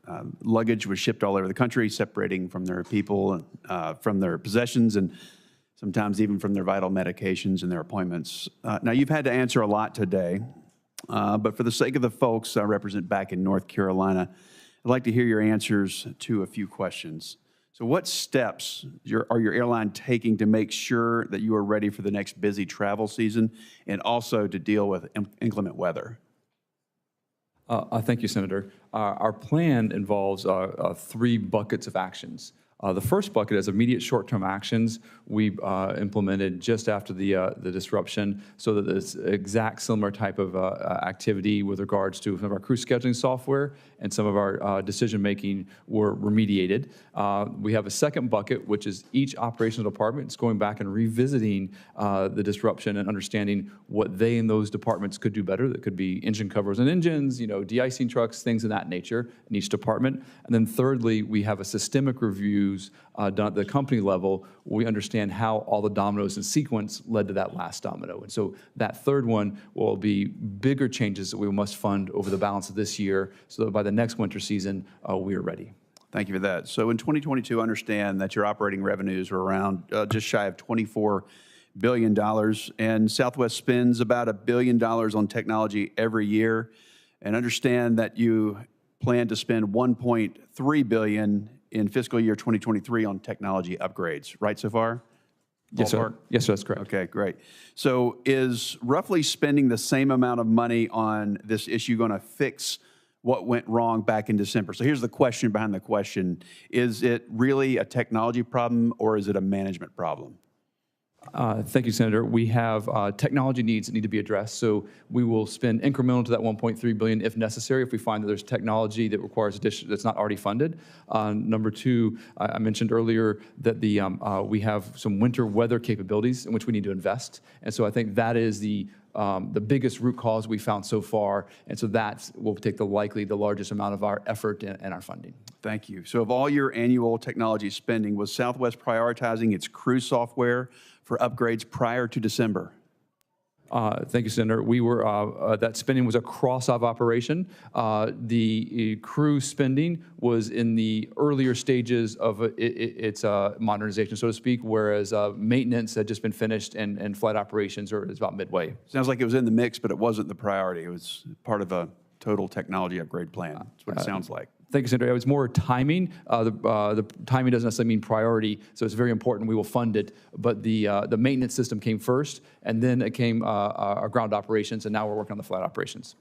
luggage was shipped all over the country, separating from their people, from their possessions, and sometimes even from their vital medications and their appointments. Now, you've had to answer a lot today, but for the sake of the folks I represent back in North Carolina, I'd like to hear your answers to a few questions. So what steps are your airline taking to make sure that you are ready for the next busy travel season and also to deal with inclement weather? Thank you, Senator. Our plan involves 3 buckets of actions. The first bucket is immediate short-term actions we implemented just after the disruption, so that this exact similar type of activity with regards to some of our crew scheduling software and some of our decision-making were remediated. We have a second bucket, which is each operational department is going back and revisiting the disruption and understanding what they in those departments could do better. That could be engine covers and engines, de-icing trucks, things of that nature in each department. And then thirdly, we have a systemic reviews done at the company level. We understand how all the dominoes in sequence led to that last domino. And so that third one will be bigger changes that we must fund over the balance of this year so that by the next winter season, we are ready. Thank you for that. So in 2022, understand that your operating revenues were around just shy of $24 billion, and Southwest spends about $1 billion on technology every year. And understand that you plan to spend $1.3 billion in fiscal year 2023 on technology upgrades, right so far? Yes, sir. Yes, sir, that's correct. Okay, great. So is roughly spending the same amount of money on this issue going to fix what went wrong back in December? So here's the question behind the question. Is it really a technology problem or is it a management problem? Thank you, Senator. We have technology needs that need to be addressed, so we will spend incremental to that $1.3 billion if necessary, if we find that there's technology that requires addition that's not already funded. Number two, I mentioned earlier that we have some winter weather capabilities in which we need to invest, and so I think that is the the biggest root cause we found so far, and so that will take the largest amount of our effort and our funding. Thank you. So of all your annual technology spending, was Southwest prioritizing its crew software for upgrades prior to December? Thank you, Senator. We were, that spending was a cross-op operation. The crew spending was in the earlier stages of its modernization, so to speak, whereas maintenance had just been finished and flight operations is about midway. Sounds like it was in the mix, but it wasn't the priority. It was part of a total technology upgrade plan. That's what it sounds like. Thank you, Senator. It was more timing. The timing doesn't necessarily mean priority, so it's very important. We will fund it, but the maintenance system came first, and then it came our ground operations, and now we're working on the flight operations.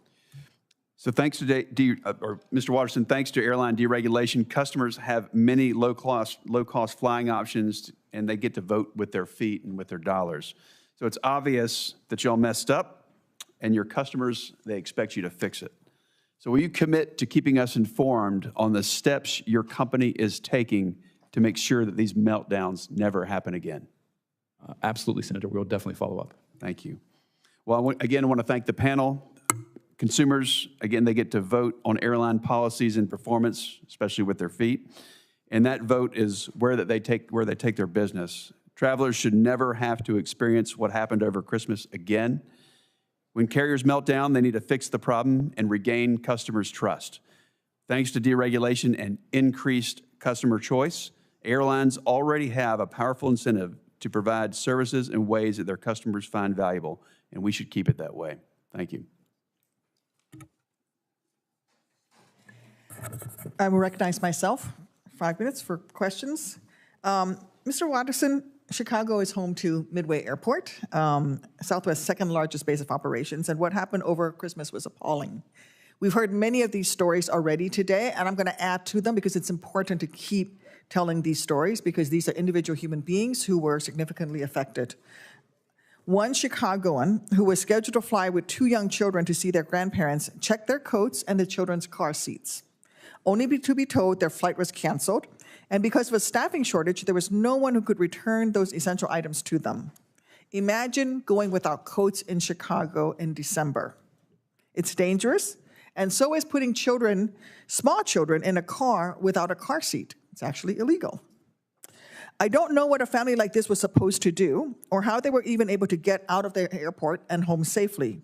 So thanks to Mr. Watterson, thanks to airline deregulation, customers have many low-cost flying options, and they get to vote with their feet and with their dollars. So it's obvious that y'all messed up, and your customers, they expect you to fix it. So will you commit to keeping us informed on the steps your company is taking to make sure that these meltdowns never happen again? Absolutely, Senator. We'll definitely follow up. Thank you. Well, again, I want to thank the panel. Consumers, again, they get to vote on airline policies and performance, especially with their feet. And that vote is where they take their business. Travelers should never have to experience what happened over Christmas again. When carriers melt down, they need to fix the problem and regain customers' trust. Thanks to deregulation and increased customer choice, airlines already have a powerful incentive to provide services in ways that their customers find valuable, and we should keep it that way. Thank you. I will recognize myself. 5 minutes for questions. Mr. Watterson, Chicago is home to Midway Airport, Southwest's second largest base of operations, and what happened over Christmas was appalling. We've heard many of these stories already today, and I'm going to add to them because it's important to keep telling these stories because these are individual human beings who were significantly affected. One Chicagoan who was scheduled to fly with 2 young children to see their grandparents checked their coats and the children's car seats, only to be told their flight was canceled. And because of a staffing shortage, there was no one who could return those essential items to them. Imagine going without coats in Chicago in December. It's dangerous, and so is putting children, small children, in a car without a car seat. It's actually illegal. I don't know what a family like this was supposed to do, or how they were even able to get out of the airport and home safely.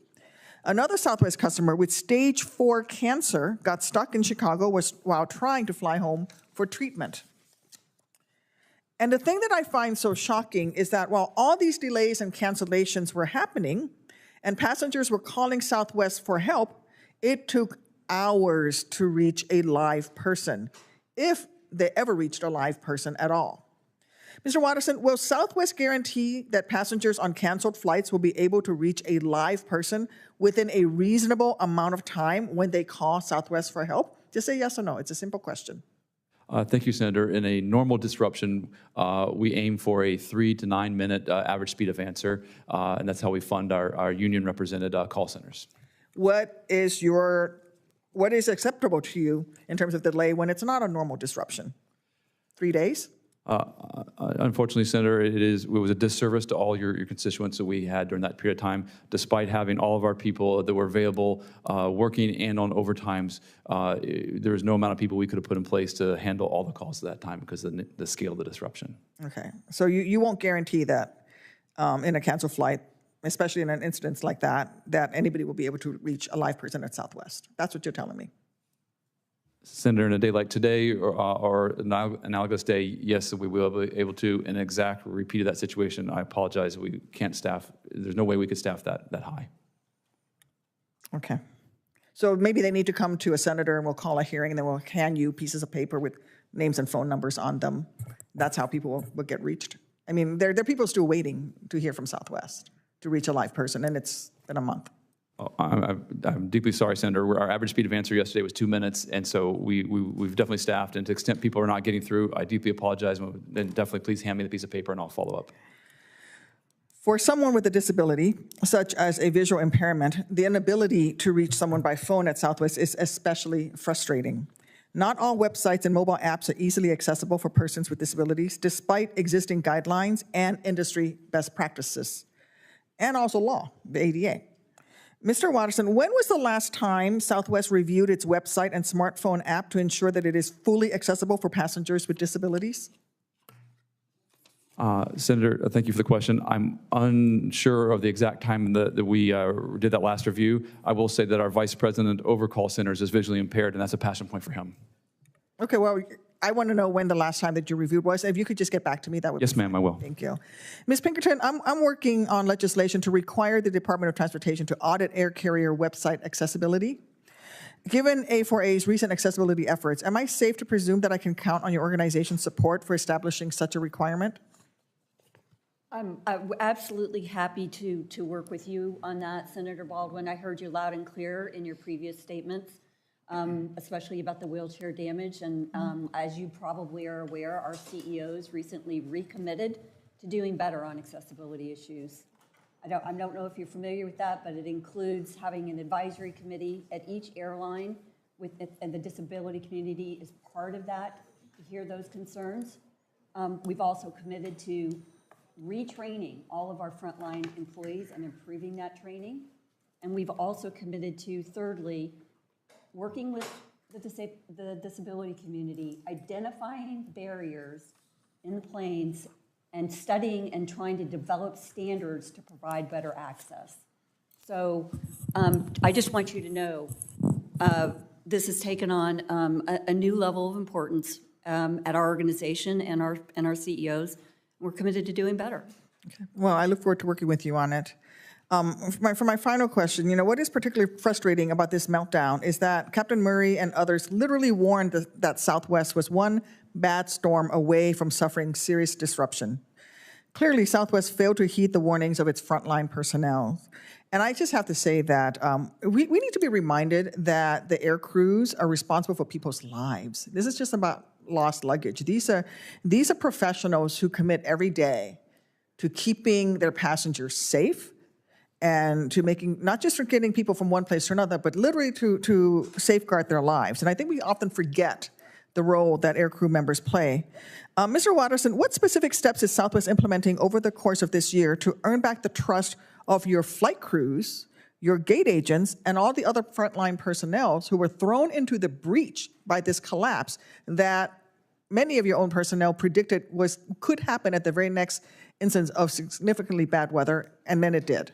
Another Southwest customer with stage 4 cancer got stuck in Chicago while trying to fly home for treatment. And the thing that I find so shocking is that while all these delays and cancellations were happening and passengers were calling Southwest for help, it took hours to reach a live person, if they ever reached a live person at all. Mr. Watterson, will Southwest guarantee that passengers on canceled flights will be able to reach a live person within a reasonable amount of time when they call Southwest for help? Just say yes or no. It's a simple question. Thank you, Senator. In a normal disruption, we aim for a 3 to 9 minute average speed of answer, and that's how we fund our union-represented call centers. What is acceptable to you in terms of delay when it's not a normal disruption? 3 days? Unfortunately, Senator, it was a disservice to all your constituents that we had during that period of time. Despite having all of our people that were available, working and on overtimes, there was no amount of people we could have put in place to handle all the calls at that time because of the scale of the disruption. Okay, so you won't guarantee that in a canceled flight, especially in an instance like that anybody will be able to reach a live person at Southwest. That's what you're telling me. Senator, in a day like today or an analogous day, yes, we will be able to. In an exact repeat of that situation, I apologize, we can't staff. There's no way we could staff that high. Okay. So maybe they need to come to a senator and we'll call a hearing and then we'll hand you pieces of paper with names and phone numbers on them. That's how people will get reached. I mean, there are people still waiting to hear from Southwest to reach a live person, and it's been a month. I'm deeply sorry, Senator. Our average speed of answer yesterday was 2 minutes, and so we've definitely staffed. And to the extent people are not getting through, I deeply apologize. And definitely please hand me the piece of paper and I'll follow up. For someone with a disability, such as a visual impairment, the inability to reach someone by phone at Southwest is especially frustrating. Not all websites and mobile apps are easily accessible for persons with disabilities, despite existing guidelines and industry best practices, and also law, the ADA. Mr. Watterson, when was the last time Southwest reviewed its website and smartphone app to ensure that it is fully accessible for passengers with disabilities? Senator, thank you for the question. I'm unsure of the exact time that we did that last review. I will say that our vice president over call centers is visually impaired, and that's a passion point for him. Okay, well, I want to know when the last time that you reviewed was. If you could just get back to me, that would Yes, ma'am, I will. Thank you. Ms. Pinkerton, I'm working on legislation to require the Department of Transportation to audit air carrier website accessibility. Given A4A's recent accessibility efforts, am I safe to presume that I can count on your organization's support for establishing such a requirement? I'm absolutely happy to work with you on that, Senator Baldwin. I heard you loud and clear in your previous statements, especially about the wheelchair damage. And as you probably are aware, our CEOs recently recommitted to doing better on accessibility issues. I don't know if you're familiar with that, but it includes having an advisory committee at each airline, and the disability community is part of that to hear those concerns. We've also committed to retraining all of our frontline employees and improving that training. And we've also committed to, thirdly, working with the disability community, identifying barriers in the planes and studying and trying to develop standards to provide better access. So I just want you to know this has taken on a new level of importance at our organization and our CEOs. We're committed to doing better. Okay. Well, I look forward to working with you on it. For my final question, what is particularly frustrating about this meltdown is that Captain Murray and others literally warned that Southwest was one bad storm away from suffering serious disruption. Clearly, Southwest failed to heed the warnings of its frontline personnel. And I just have to say that we need to be reminded that the air crews are responsible for people's lives. This is just about lost luggage. These are professionals who commit every day to keeping their passengers safe and to making, not just for getting people from one place to another, but literally to safeguard their lives. And I think we often forget the role that air crew members play. Mr. Watterson, what specific steps is Southwest implementing over the course of this year to earn back the trust of your flight crews, your gate agents, and all the other frontline personnel who were thrown into the breach by this collapse that many of your own personnel predicted could happen at the very next instance of significantly bad weather, and then it did?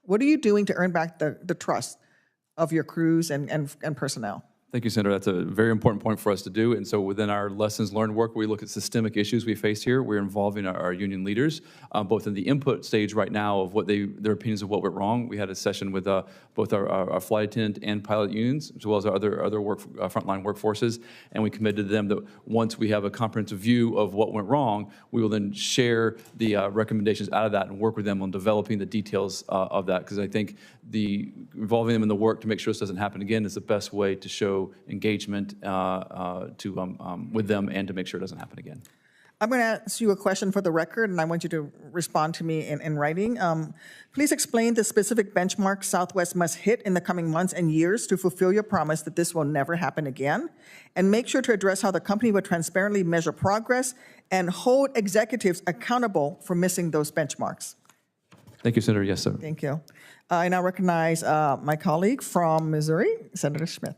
What are you doing to earn back the trust of your crews and personnel? Thank you, Senator. That's a very important point for us to do. And so within our lessons learned work, we look at systemic issues we face here. We're involving our union leaders, both in the input stage right now of what their opinions of what went wrong. We had a session with both our flight attendant and pilot unions, as well as our other frontline workforces. And we committed to them that once we have a comprehensive view of what went wrong, we will then share the recommendations out of that and work with them on developing the details of that. Because I think involving them in the work to make sure this doesn't happen again is the best way to show engagement with them and to make sure it doesn't happen again. I'm going to ask you a question for the record, and I want you to respond to me in writing. Please explain the specific benchmarks Southwest must hit in the coming months and years to fulfill your promise that this will never happen again, and make sure to address how the company will transparently measure progress and hold executives accountable for missing those benchmarks. Thank you, Senator. Yes, sir. Thank you. I now recognize my colleague from Missouri, Senator Smith,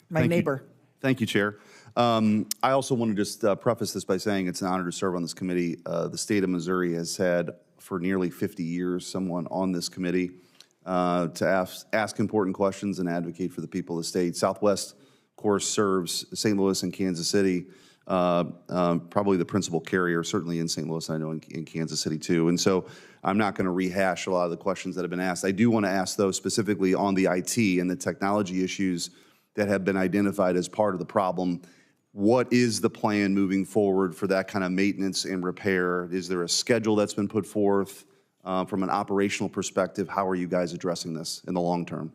my neighbor. Thank you, Chair. I also want to just preface this by saying it's an honor to serve on this committee. The state of Missouri has had for nearly 50 years someone on this committee to ask important questions and advocate for the people of the state. Southwest, of course, serves St. Louis and Kansas City, probably the principal carrier, certainly in St. Louis, I know in Kansas City too. And so I'm not going to rehash a lot of the questions that have been asked. I do want to ask, though, specifically on the IT and the technology issues that have been identified as part of the problem. What is the plan moving forward for that kind of maintenance and repair? Is there a schedule that's been put forth from an operational perspective? How are you guys addressing this in the long term?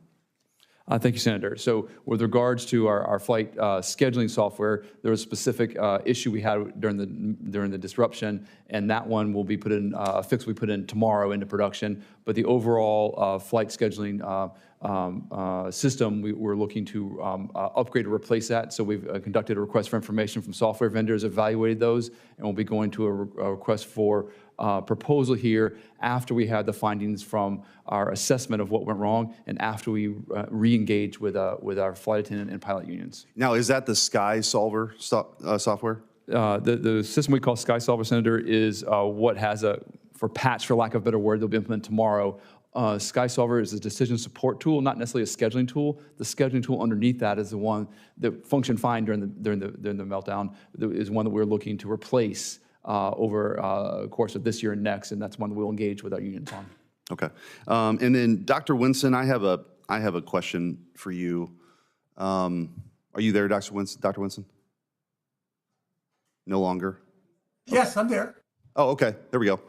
Thank you, Senator. So with regards to our flight scheduling software, there was a specific issue we had during the disruption, and that one will be put in, a fix we put in tomorrow into production. But the overall flight scheduling system, we're looking to upgrade or replace that. So we've conducted a request for information from software vendors, evaluated those, and we'll be going to a request for proposal here after we had the findings from our assessment of what went wrong and after we re-engage with our flight attendant and pilot unions. Now, is that the Sky Solver software? The system we call Sky Solver, Senator, is what has for patch, for lack of a better word, they'll be implemented tomorrow. Sky Solver is a decision support tool, not necessarily a scheduling tool. The scheduling tool underneath that is the one that functioned fine during the meltdown. Is one that we're looking to replace over the course of this year and next, and that's one that we'll engage with our unions on. Okay, and then Dr. Winston, I have a question for you. Are you there, Dr. Winston? Dr. Winston? No longer. Yes, I'm there. Oh, okay. There we go.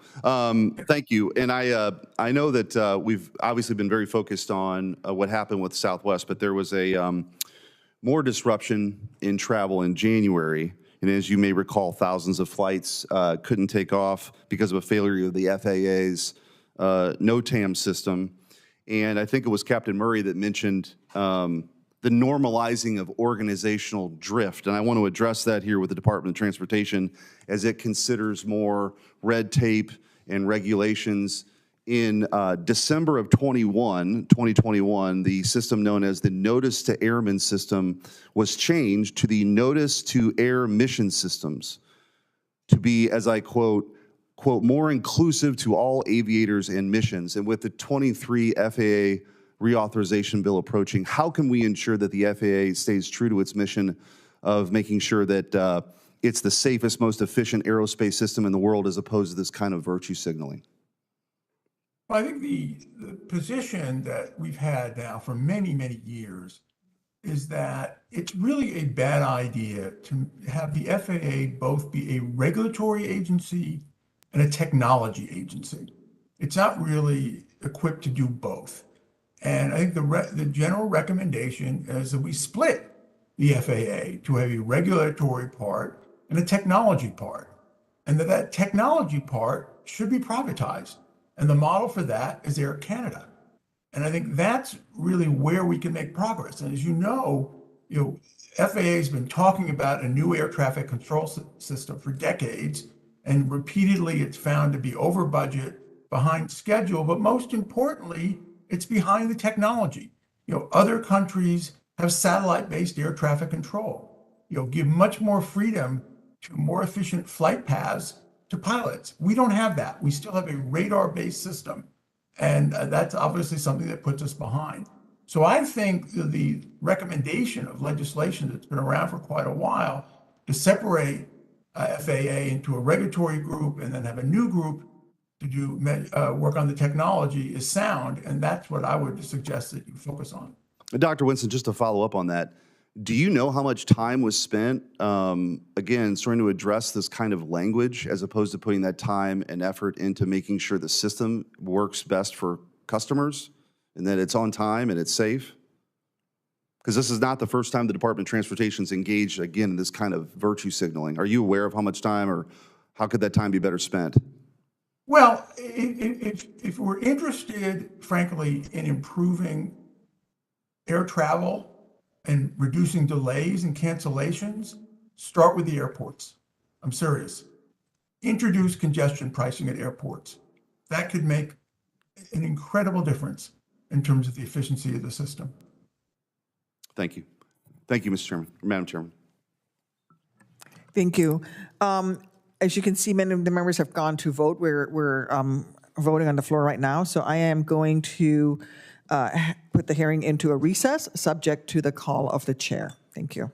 Thank you. And I know that we've obviously been very focused on what happened with Southwest, but there was a more disruption in travel in January. And as you may recall, thousands of flights couldn't take off because of a failure of the FAA's NOTAM system. And I think it was Captain Murray that mentioned the normalizing of organizational drift. And I want to address that here with the Department of Transportation as it considers more red tape and regulations. In December of 2021, the system known as the Notice to Airmen system was changed to the Notice to Air Mission systems to be, as I quote, more inclusive to all aviators and missions. And with the 23 FAA reauthorization bill approaching, how can we ensure that the FAA stays true to its mission of making sure that it's the safest, most efficient aerospace system in the world as opposed to this kind of virtue signaling? Well, I think the position that we've had now for many, many years is that it's really a bad idea to have the FAA both be a regulatory agency and a technology agency. It's not really equipped to do both. And I think the general recommendation is that we split the FAA to have a regulatory part and a technology part, and that technology part should be privatized. And the model for that is Air Canada. And I think that's really where we can make progress. And as you know, FAA has been talking about a new air traffic control system for decades, and repeatedly it's found to be over budget, behind schedule, but most importantly, it's behind the technology. Other countries have satellite-based air traffic control. Give much more freedom to more efficient flight paths to pilots. We don't have that. We still have a radar-based system, and that's obviously something that puts us behind. So I think the recommendation of legislation that's been around for quite a while to separate FAA into a regulatory group and then have a new group to do work on the technology is sound, and that's what I would suggest that you focus on. Dr. Winston, just to follow up on that, do you know how much time was spent, again, trying to address this kind of language as opposed to putting that time and effort into making sure the system works best for customers and that it's on time and it's safe? Because this is not the first time the Department of Transportation's engaged, again, in this kind of virtue signaling. Are you aware of how much time or how could that time be better spent? Well, if we're interested, frankly, in improving air travel and reducing delays and cancellations, start with the airports. I'm serious. Introduce congestion pricing at airports. That could make an incredible difference in terms of the efficiency of the system. Thank you. Thank you, Mr. Chairman, Madam Chairman. Thank you. As you can see, many of the members have gone to vote. We're voting on the floor right now, so I am going to put the hearing into a recess, subject to the call of the chair. Thank you.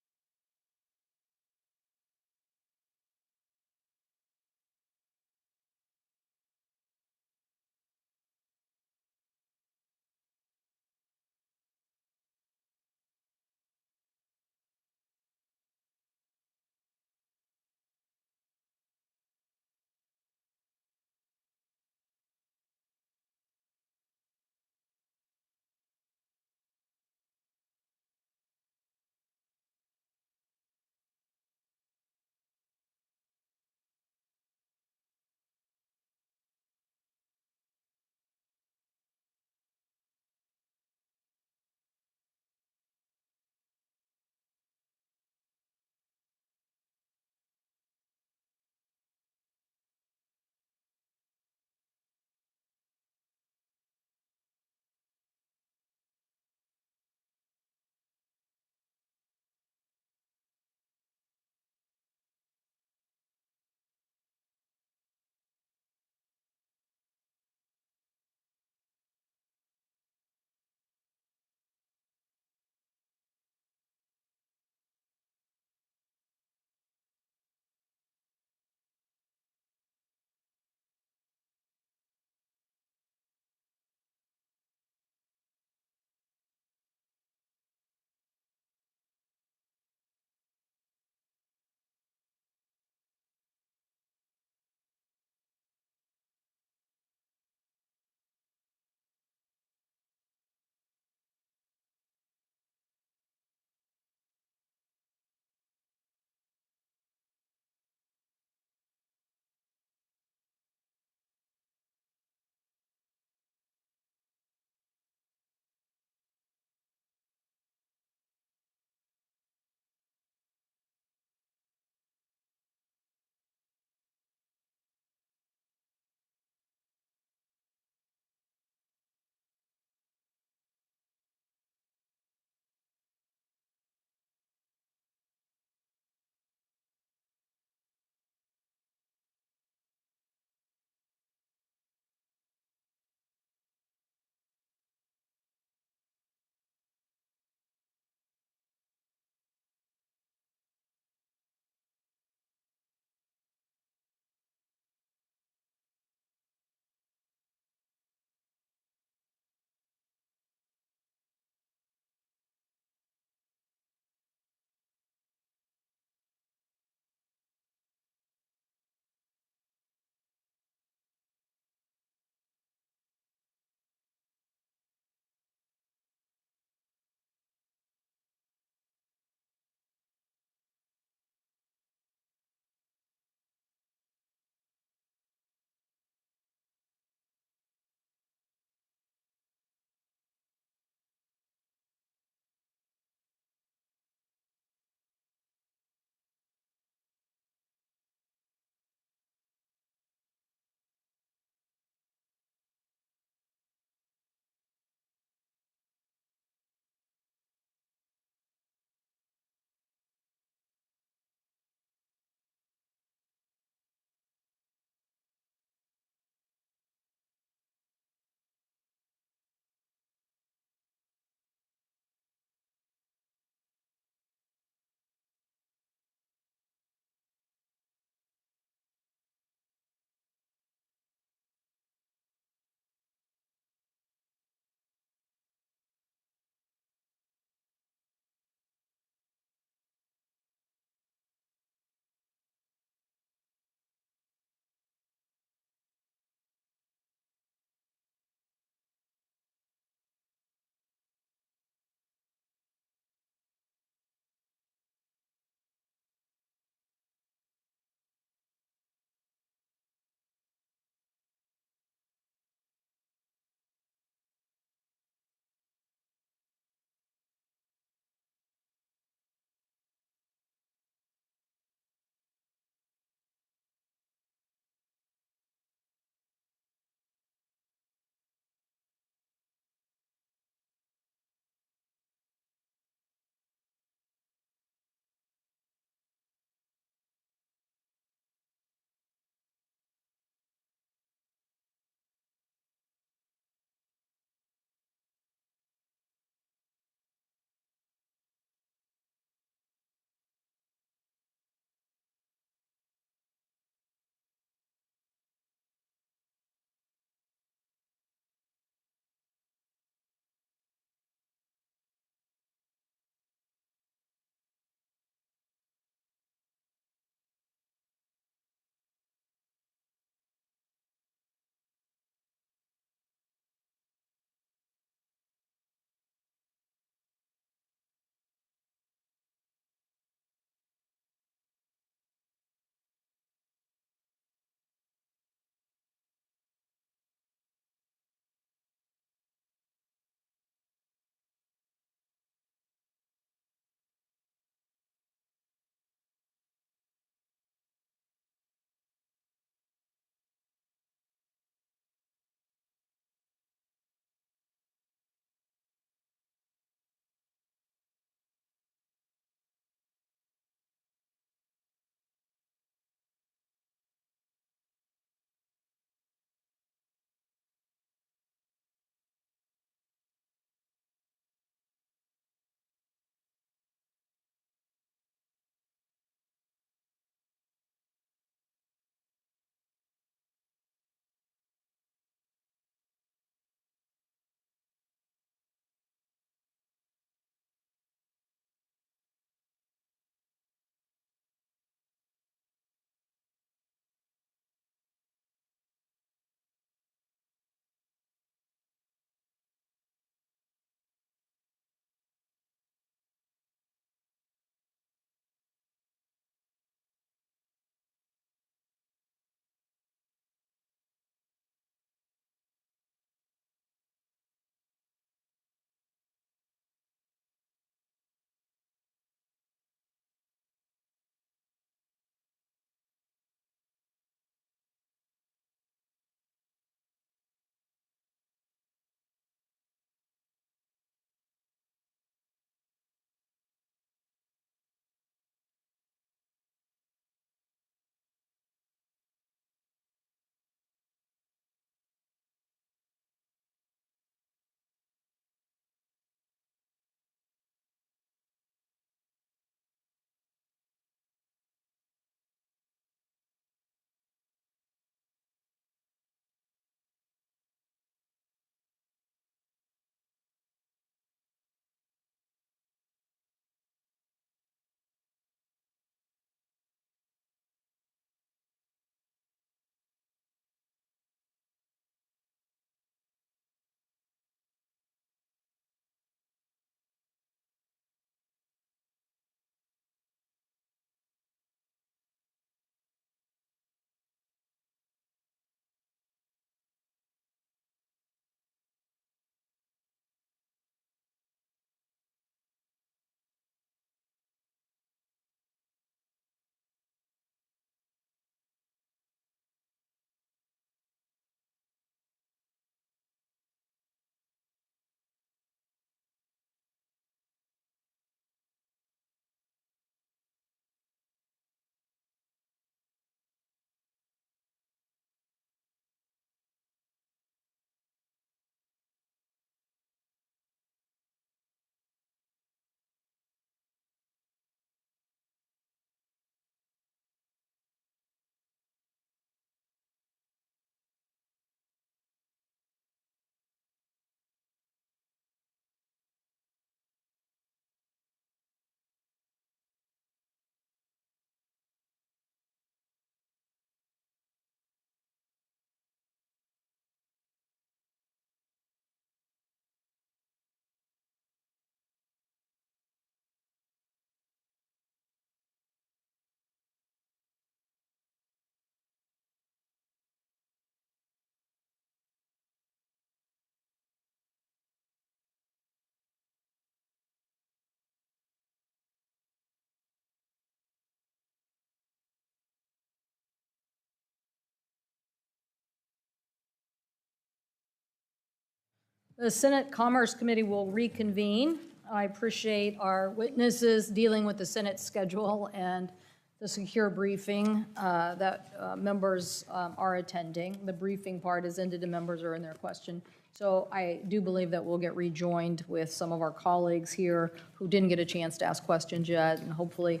The Senate Commerce Committee will reconvene. I appreciate our witnesses dealing with the Senate schedule and the secure briefing that members are attending. The briefing part is ended and members are in their question. So I do believe that we'll get rejoined with some of our colleagues here who didn't get a chance to ask questions yet, and hopefully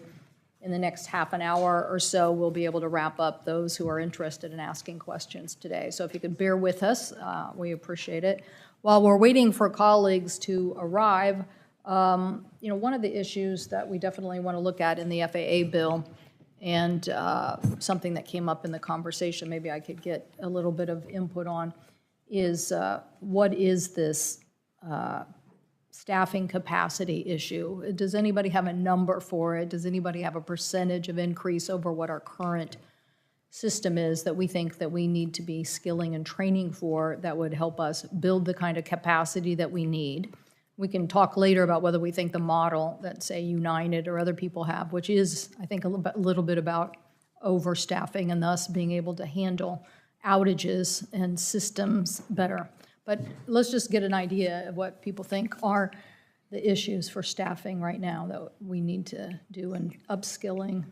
in the next half an hour or so, we'll be able to wrap up those who are interested in asking questions today. So if you could bear with us, we appreciate it. While we're waiting for colleagues to arrive, one of the issues that we definitely want to look at in the FAA bill, and something that came up in the conversation, maybe I could get a little bit of input on, is what is this staffing capacity issue? Does anybody have a number for it? Does anybody have a percentage of increase over what our current system is that we think that we need to be skilling and training for that would help us build the kind of capacity that we need? We can talk later about whether we think the model that, say, United or other people have, which is, I think, a little bit about overstaffing and thus being able to handle outages and systems better. But let's just get an idea of what people think are the issues for staffing right now that we need to do in upskilling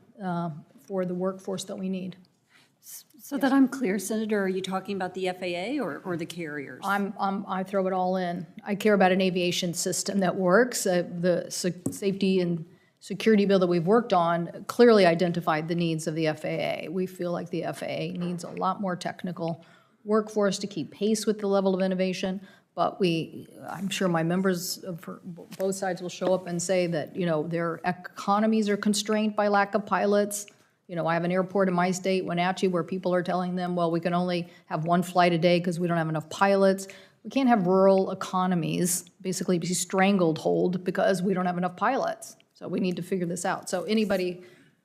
for the workforce that we need. So that I'm clear, Senator, are you talking about the FAA or the carriers? I throw it all in. I care about an aviation system that works. The safety and security bill that we've worked on clearly identified the needs of the FAA. We feel like the FAA needs a lot more technical workforce to keep pace with the level of innovation. But I'm sure my members for both sides will show up and say that, their economies are constrained by lack of pilots. I have an airport in my state, Wenatchee, where people are telling them, well, we can only have one flight a day because we don't have enough pilots. We can't have rural economies basically be strangled hold because we don't have enough pilots. So we need to figure this out. So anybody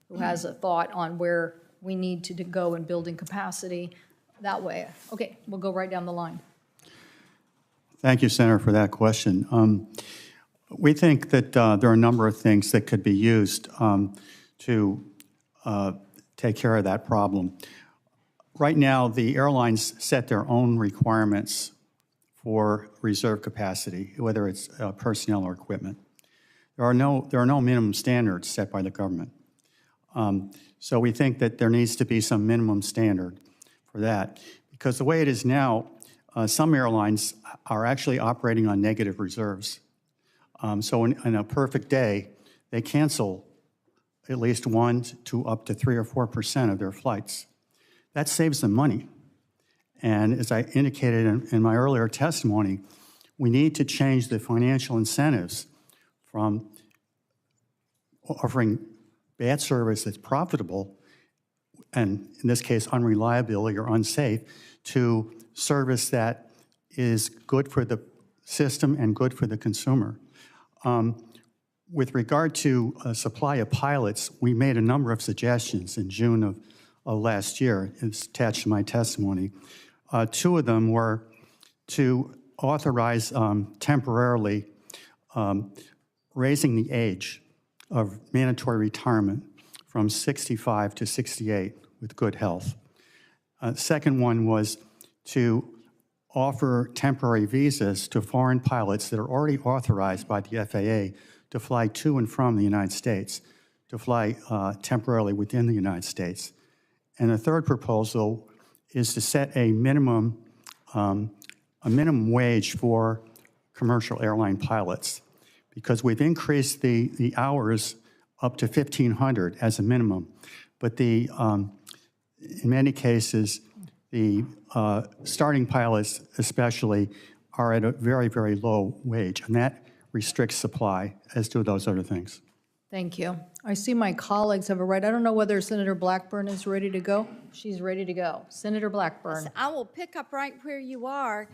who has a thought on where we need to go in building capacity that way. Okay, we'll go right down the line. Thank you, Senator, for that question. We think that there are a number of things that could be used to take care of that problem. Right now, the airlines set their own requirements for reserve capacity, whether it's personnel or equipment. There are no minimum standards set by the government. So we think that there needs to be some minimum standard for that, because the way it is now, some airlines are actually operating on negative reserves. So in a perfect day, they cancel at least 1% to up to 3 or 4% of their flights. That saves them money. And as I indicated in my earlier testimony, we need to change the financial incentives from offering bad service that's profitable, and in this case, unreliability or unsafe, to service that is good for the system and good for the consumer. With regard to supply of pilots, we made a number of suggestions in June of last year. It's attached to my testimony. Two of them were to authorize temporarily raising the age of mandatory retirement from 65 to 68 with good health. Second one was to offer temporary visas to foreign pilots that are already authorized by the FAA to fly to and from the United States, to fly temporarily within the United States. And the third proposal is to set a minimum wage for commercial airline pilots, because we've increased the hours up to 1,500 as a minimum. But in many cases, the starting pilots especially are at a very, very low wage, and that restricts supply, as do those other things. Thank you. I see my colleagues have a right. I don't know whether Senator Blackburn is ready to go. She's ready to go. Senator Blackburn. I will pick up right where you are.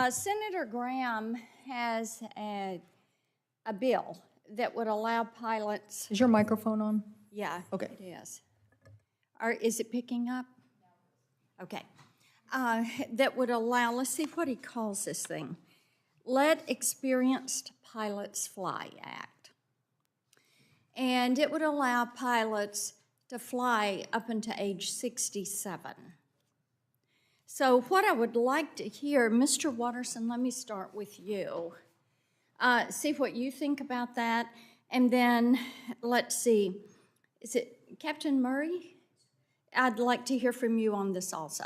Senator Graham has a bill that would allow pilots. Is your microphone on? Yeah, okay. It is. Is it picking up? Okay. That would allow, let's see what he calls this thing. Let Experienced Pilots Fly Act. And it would allow pilots to fly up until age 67. So what I would like to hear, Mr. Watterson, let me start with you. See what you think about that. And then let's see, is it Captain Murray? I'd like to hear from you on this also.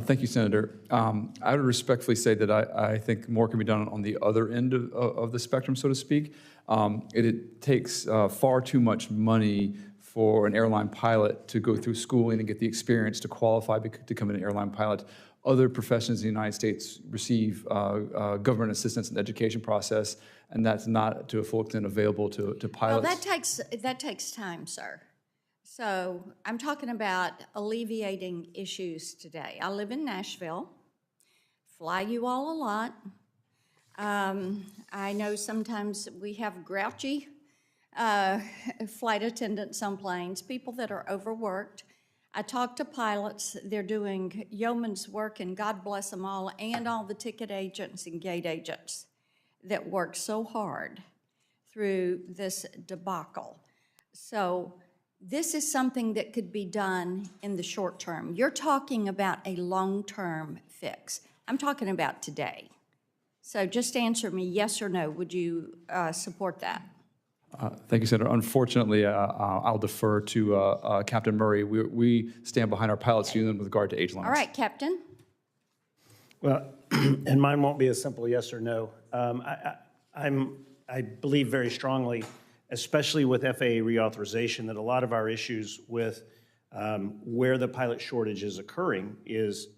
Thank you, Senator. I would respectfully say that I think more can be done on the other end of the spectrum, so to speak. It takes far too much money for an airline pilot to go through schooling and get the experience to qualify to become an airline pilot. Other professions in the United States receive government assistance in the education process, and that's not to a full extent available to pilots. Well, that takes time, sir. So I'm talking about alleviating issues today. I live in Nashville, fly you all a lot. I know sometimes we have grouchy flight attendants on planes, people that are overworked. I talk to pilots, they're doing yeoman's work, and God bless them all, and all the ticket agents and gate agents that work so hard through this debacle. So this is something that could be done in the short term. You're talking about a long-term fix. I'm talking about today. So just answer me yes or no. Would you support that? Thank you, Senator. Unfortunately, I'll defer to Captain Murray. We stand behind our pilots union with regard to age limits. All right, Captain. Well, and mine won't be a simple yes or no. I believe very strongly, especially with FAA reauthorization, that a lot of our issues with where the pilot shortage is occurring is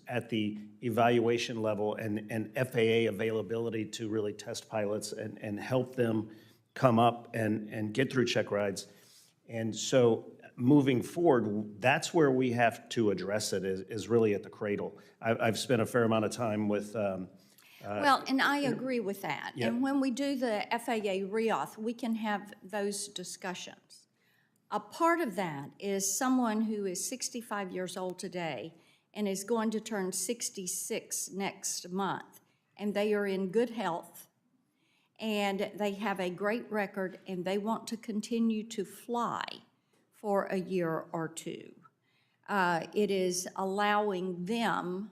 at the evaluation level and FAA availability to really test pilots and help them come up and get through check rides. And so moving forward, that's where we have to address it, is really at the cradle. I've spent a fair amount of time with well, and I agree with that. Yep. And when we do the FAA reauth, we can have those discussions. A part of that is someone who is 65 years old today and is going to turn 66 next month, and they are in good health, and they have a great record, and they want to continue to fly for a year or two. It is allowing them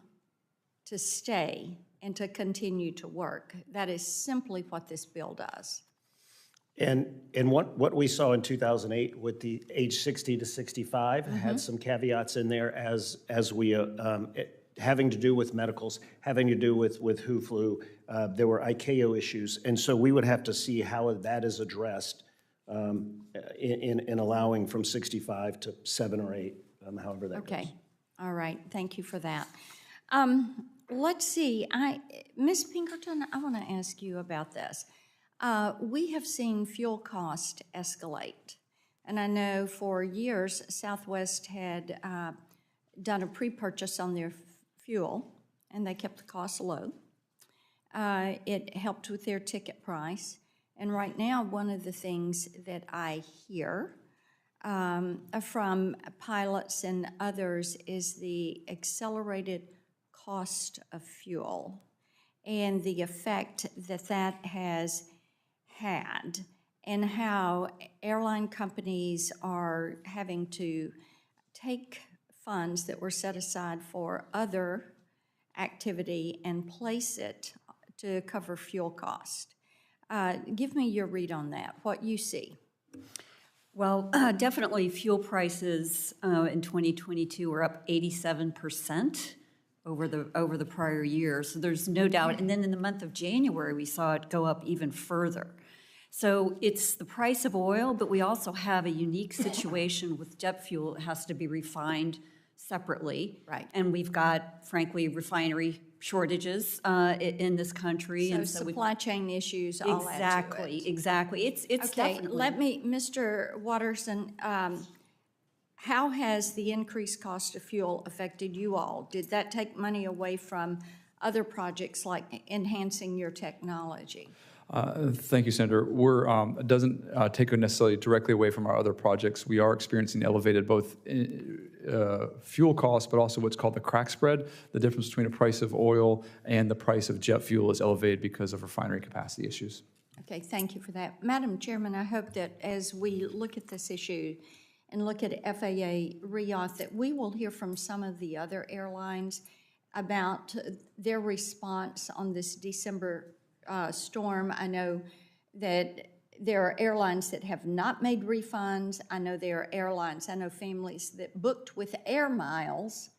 to stay and to continue to work. That is simply what this bill does. And what we saw in 2008 with the age 60 to 65 had some caveats in there as we having to do with medicals, having to do with who flew. There were ICAO issues, and so we would have to see how that is addressed in allowing from 65 to 7 or 8, however that goes. Okay, all right, thank you for that. Let's see, Ms. Pinkerton, I want to ask you about this. We have seen fuel cost escalate, and I know for years Southwest had done a pre-purchase on their fuel, and they kept the cost low. It helped with their ticket price, and right now one of the things that I hear from pilots and others is the accelerated cost of fuel and the effect that that has had, and how airline companies are having to take funds that were set aside for other activity and place it to cover fuel cost. Give me your read on that, what you see. Well, definitely fuel prices in 2022 are up 87% over the prior year. So there's no doubt. And then in the month of January, we saw it go up even further. So it's the price of oil, but we also have a unique situation with jet fuel. It has to be refined separately. Right. And we've got, frankly, refinery shortages in this country. So and supply chain issues all add to it. Exactly. It's okay, definitely. let me, Mr. Watterson, how has the increased cost of fuel affected you all? Did that take money away from other projects like enhancing your technology? Thank you, Senator. It doesn't take it necessarily directly away from our other projects. We are experiencing elevated both fuel costs, but also what's called the crack spread. The difference between the price of oil and the price of jet fuel is elevated because of refinery capacity issues. Okay, thank you for that. Madam Chairman, I hope that as we look at this issue, and look at FAA reauth, that we will hear from some of the other airlines about their response on this December storm. I know that there are airlines that have not made refunds. I know there are airlines, I know families that booked with air miles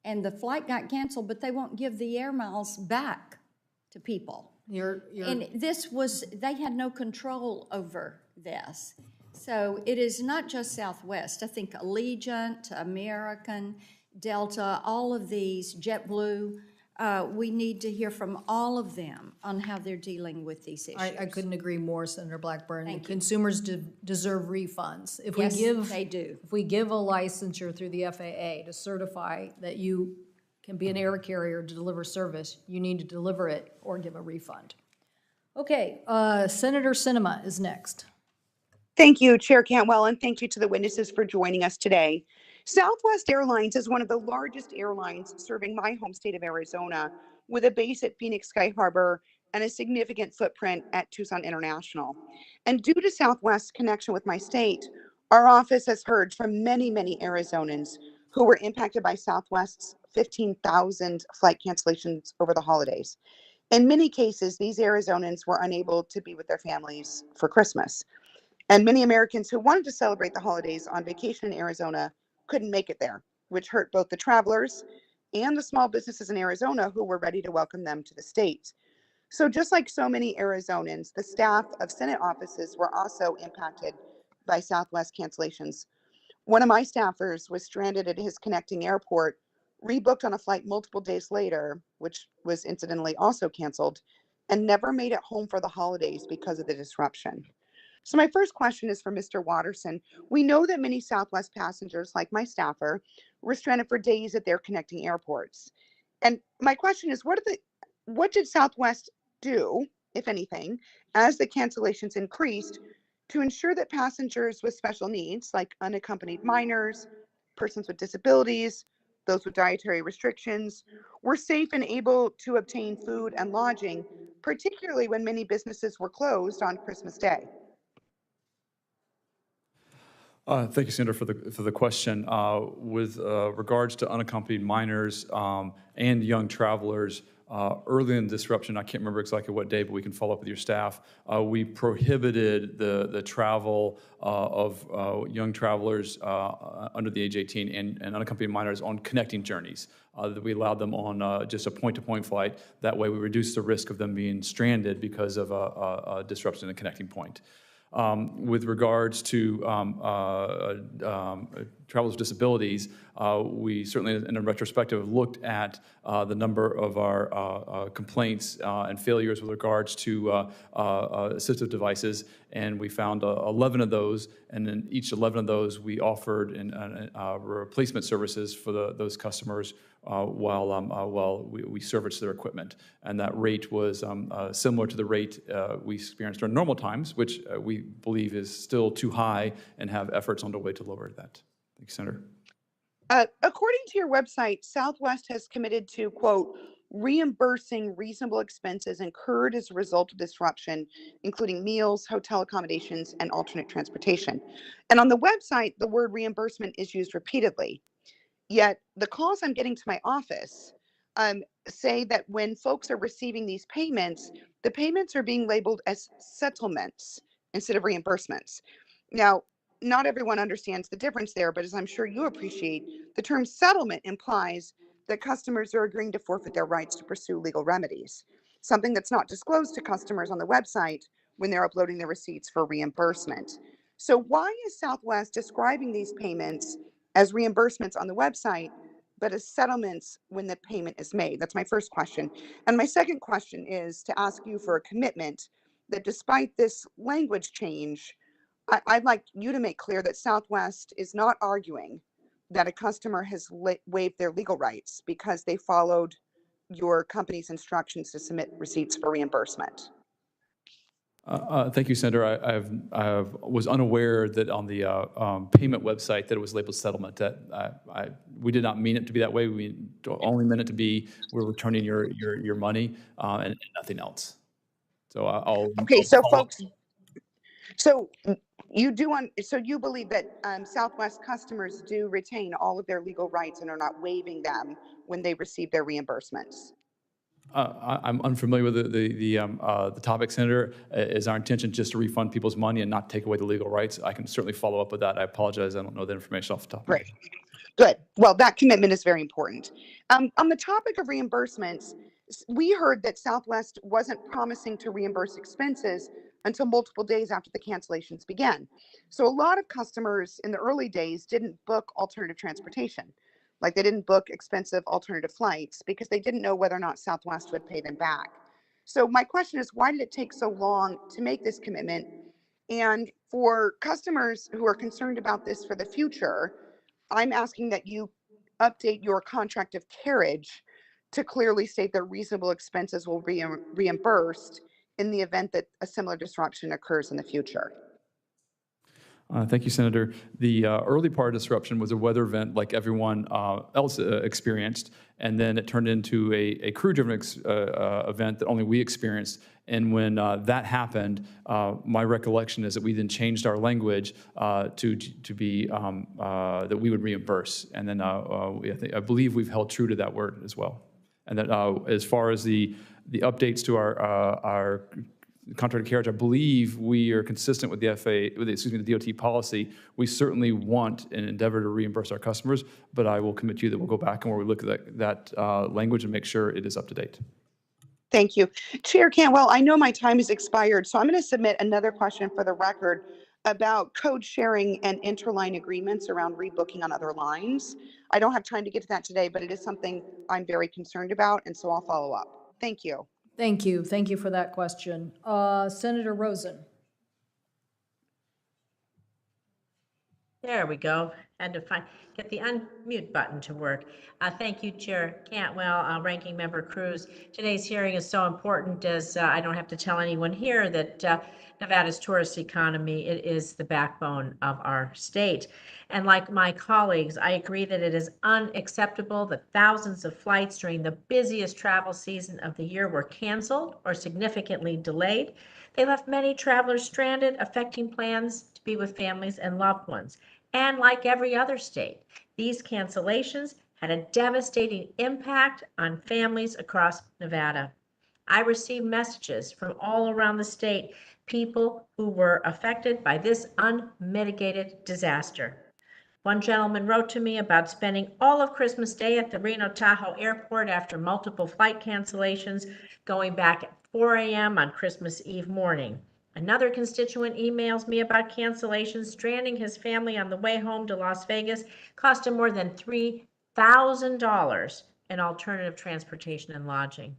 and the flight got canceled, but they won't give the air miles back to people. And this was, they had no control over this. So it is not just Southwest. I think Allegiant, American, Delta, all of these, JetBlue, we need to hear from all of them on how they're dealing with these issues. I couldn't agree more, Senator Blackburn. Thank you. Consumers deserve refunds. If Yes, we give, they do. If we give a licensure through the FAA to certify that you can be an air carrier to deliver service, you need to deliver it or give a refund. Okay, Senator Sinema is next. Thank you, Chair Cantwell, and thank you to the witnesses for joining us today. Southwest Airlines is one of the largest airlines serving my home state of Arizona, with a base at Phoenix Sky Harbor and a significant footprint at Tucson International. And due to Southwest's connection with my state, our office has heard from many, many Arizonans who were impacted by Southwest's 15,000 flight cancellations over the holidays. In many cases, these Arizonans were unable to be with their families for Christmas. And many Americans who wanted to celebrate the holidays on vacation in Arizona couldn't make it there, which hurt both the travelers and the small businesses in Arizona who were ready to welcome them to the state. So just like so many Arizonans, the staff of Senate offices were also impacted by Southwest cancellations. One of my staffers was stranded at his connecting airport, rebooked on a flight multiple days later, which was incidentally also canceled, and never made it home for the holidays because of the disruption. So my first question is for Mr. Watterson. We know that many Southwest passengers, like my staffer, were stranded for days at their connecting airports. And my question is, what did Southwest do, if anything, as the cancellations increased to ensure that passengers with special needs, like unaccompanied minors, persons with disabilities, those with dietary restrictions, were safe and able to obtain food and lodging, particularly when many businesses were closed on Christmas Day? Thank you, Senator, for the question. With regards to unaccompanied minors and young travelers, early in the disruption, I can't remember exactly what day, but we can follow up with your staff, we prohibited the travel of young travelers under the age 18 and unaccompanied minors on connecting journeys. That we allowed them on just a point-to-point flight. That way we reduced the risk of them being stranded because of a disruption in the connecting point. With regards to travelers with disabilities, we certainly, in a retrospective, looked at the number of our complaints and failures with regards to assistive devices, and we found 11 of those, and in each 11 of those, we offered replacement services for those customers while we serviced their equipment. And that rate was similar to the rate we experienced during normal times, which we believe is still too high and have efforts underway to lower that. Thank you, Senator. According to your website, Southwest has committed to, quote, reimbursing reasonable expenses incurred as a result of disruption, including meals, hotel accommodations, and alternate transportation. And on the website, the word reimbursement is used repeatedly. Yet the calls I'm getting to my office say that when folks are receiving these payments, the payments are being labeled as settlements instead of reimbursements. Now, not everyone understands the difference there, but as I'm sure you appreciate, the term settlement implies that customers are agreeing to forfeit their rights to pursue legal remedies, something that's not disclosed to customers on the website when they're uploading their receipts for reimbursement. So why is Southwest describing these payments as reimbursements on the website, but as settlements when the payment is made? That's my first question. And my second question is to ask you for a commitment that despite this language change, I'd like you to make clear that Southwest is not arguing that a customer has waived their legal rights because they followed your company's instructions to submit receipts for reimbursement. Thank you, Senator. I was unaware that on the payment website that it was labeled settlement. That we did not mean it to be that way. We only meant it to be we're returning your money and nothing else. So okay. So folks, so So you believe that Southwest customers do retain all of their legal rights and are not waiving them when they receive their reimbursements? I'm unfamiliar with the topic, Senator. Is our intention just to refund people's money and not take away the legal rights? I can certainly follow up with that. I apologize. I don't know the information off the top of my head. Good. Well, that commitment is very important. On the topic of reimbursements, we heard that Southwest wasn't promising to reimburse expenses until multiple days after the cancellations began. So a lot of customers in the early days didn't book alternative transportation. Like they didn't book expensive alternative flights because they didn't know whether or not Southwest would pay them back. So my question is, why did it take so long to make this commitment? And for customers who are concerned about this for the future, I'm asking that you update your contract of carriage to clearly state that reasonable expenses will be reimbursed in the event that a similar disruption occurs in the future. Thank you, Senator. The early part of disruption was a weather event like everyone else experienced, and then it turned into a crew-driven event that only we experienced. And when that happened, my recollection is that we then changed our language to be that we would reimburse. And then I believe we've held true to that word as well. And that as far as the updates to our contract of carriage, I believe we are consistent with the the DOT policy. We certainly want and endeavor to reimburse our customers, but I will commit to you that we'll go back and we'll look at that language and make sure it is up to date. Thank you. Chair Cantwell, I know my time has expired, so I'm going to submit another question for the record about code sharing and interline agreements around rebooking on other lines. I don't have time to get to that today, but it is something I'm very concerned about, and so I'll follow up. Thank you. Thank you. Thank you for that question. Senator Rosen. There we go. Had to get the unmute button to work. Thank you, Chair Cantwell, Ranking Member Cruz. Today's hearing is so important as I don't have to tell anyone here that Nevada's tourist economy, it is the backbone of our state. And like my colleagues, I agree that it is unacceptable that thousands of flights during the busiest travel season of the year were canceled or significantly delayed. They left many travelers stranded, affecting plans to be with families and loved ones. And like every other state, these cancellations had a devastating impact on families across Nevada. I received messages from all around the state, people who were affected by this unmitigated disaster. One gentleman wrote to me about spending all of Christmas Day at the Reno Tahoe Airport after multiple flight cancellations, going back at 4 a.m. on Christmas Eve morning. Another constituent emails me about cancellations, stranding his family on the way home to Las Vegas, cost him more than $3,000 in alternative transportation and lodging.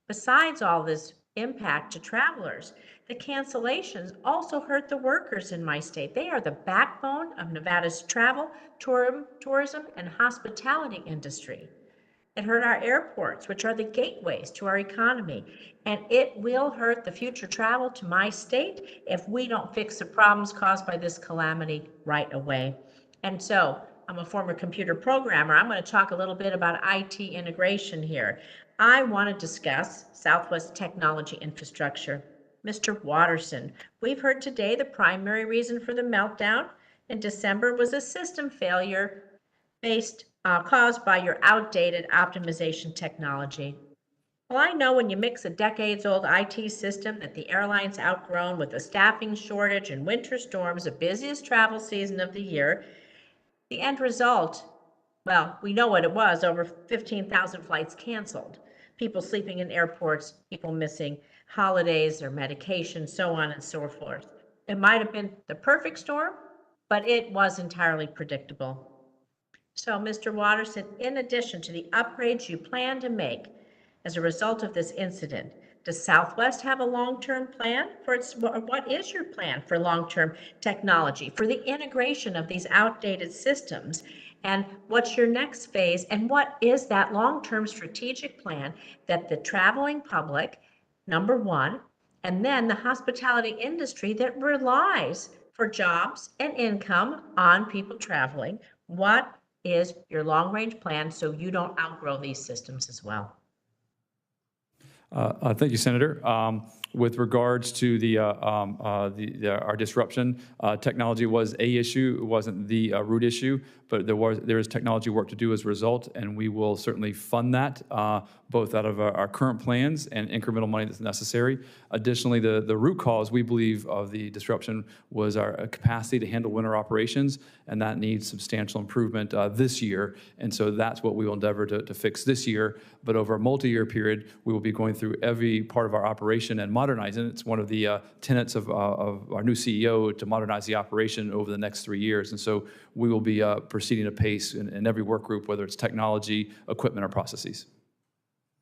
Besides all this impact to travelers, the cancellations also hurt the workers in my state. They are the backbone of Nevada's travel, tourism, and hospitality industry. It hurt our airports, which are the gateways to our economy, and it will hurt the future travel to my state if we don't fix the problems caused by this calamity right away. And so, I'm a former computer programmer. I'm going to talk a little bit about IT integration here. I want to discuss Southwest technology infrastructure. Mr. Watterson, we've heard today the primary reason for the meltdown in December was a system failure caused by your outdated optimization technology. Well, I know when you mix a decades-old IT system that the airline's outgrown with a staffing shortage and winter storms, the busiest travel season of the year, the end result, well, we know what it was, over 15,000 flights canceled. People sleeping in airports, people missing holidays or medication, so on and so forth. It might have been the perfect storm, but it was entirely predictable. So, Mr. Watterson, in addition to the upgrades you plan to make as a result of this incident, does Southwest have a long-term plan for what is your plan for long-term technology, for the integration of these outdated systems? And what's your next phase? And what is that long-term strategic plan that the traveling public, number one, and then the hospitality industry that relies for jobs and income on people traveling? What is your long-range plan so you don't outgrow these systems as well? Thank you, Senator. With regards to our disruption, technology was a issue. It wasn't the root issue, but there is technology work to do as a result, and we will certainly fund that, both out of our current plans and incremental money that's necessary. Additionally, the root cause, we believe, of the disruption was our capacity to handle winter operations, and that needs substantial improvement this year. And so that's what we will endeavor to fix this year. But over a multi-year period, we will be going through every part of our operation and modernizing it. It's one of the tenets of our new CEO to modernize the operation over the next 3 years. And so we will be proceeding apace in every work group, whether it's technology, equipment, or processes.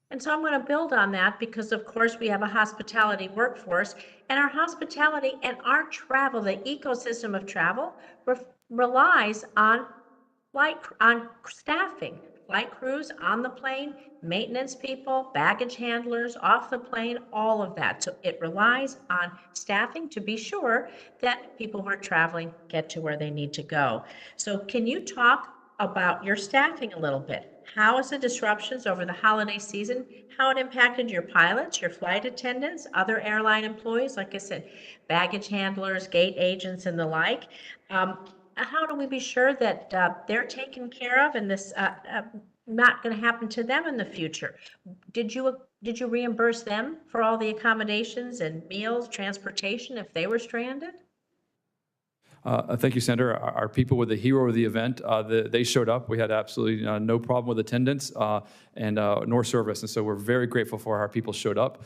And so I'm going to build on that because, of course, we have a hospitality workforce, and our hospitality and our travel, the ecosystem of travel, relies on staffing, flight crews on the plane, maintenance people, baggage handlers off the plane, all of that. So it relies on staffing to be sure that people who are traveling get to where they need to go. So can you talk about your staffing a little bit? How is the disruptions over the holiday season, how it impacted your pilots, your flight attendants, other airline employees, like I said, baggage handlers, gate agents, and the like? How do we be sure that they're taken care of and this not going to happen to them in the future? Did you reimburse them for all the accommodations and meals, transportation if they were stranded? Thank you, Senator. Our people were the hero of the event. They showed up. We had absolutely no problem with attendance nor service, and so we're very grateful for our people showed up.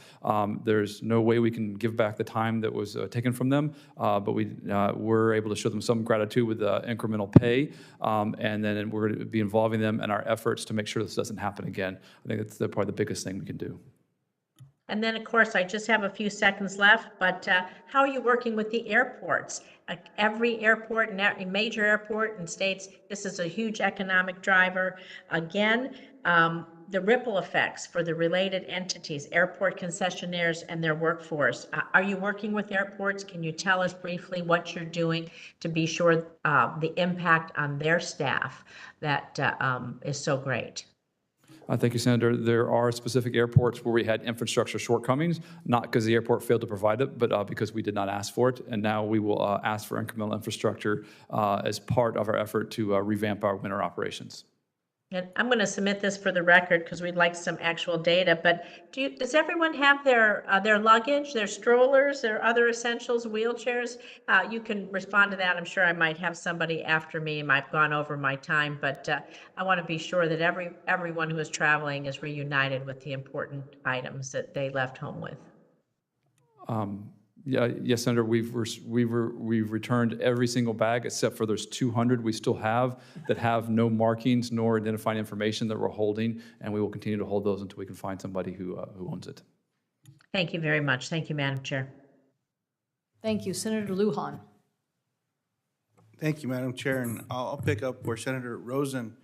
There's no way we can give back the time that was taken from them, but we were able to show them some gratitude with incremental pay, and then we're going to be involving them in our efforts to make sure this doesn't happen again. I think that's probably the biggest thing we can do. And then, of course, I just have a few seconds left, but how are you working with the airports? Every airport, and every major airport in states, this is a huge economic driver. Again, the ripple effects for the related entities, airport concessionaires and their workforce. Are you working with airports? Can you tell us briefly what you're doing to be sure the impact on their staff that is so great? Thank you, Senator. There are specific airports where we had infrastructure shortcomings, not because the airport failed to provide it, but because we did not ask for it. And now we will ask for incremental infrastructure as part of our effort to revamp our winter operations. And I'm going to submit this for the record because we'd like some actual data, but does everyone have their luggage, their strollers, their other essentials, wheelchairs? You can respond to that. I'm sure I might have somebody after me. I've gone over my time, but I want to be sure that everyone who is traveling is reunited with the important items that they left home with. Yes, Senator, we've returned every single bag except for there's 200 we still have that have no markings nor identifying information that we're holding, and we will continue to hold those until we can find somebody who owns it. Thank you very much. Thank you, Madam Chair. Thank you. Senator Lujan. Thank you, Madam Chair, and I'll pick up where Senator Rosen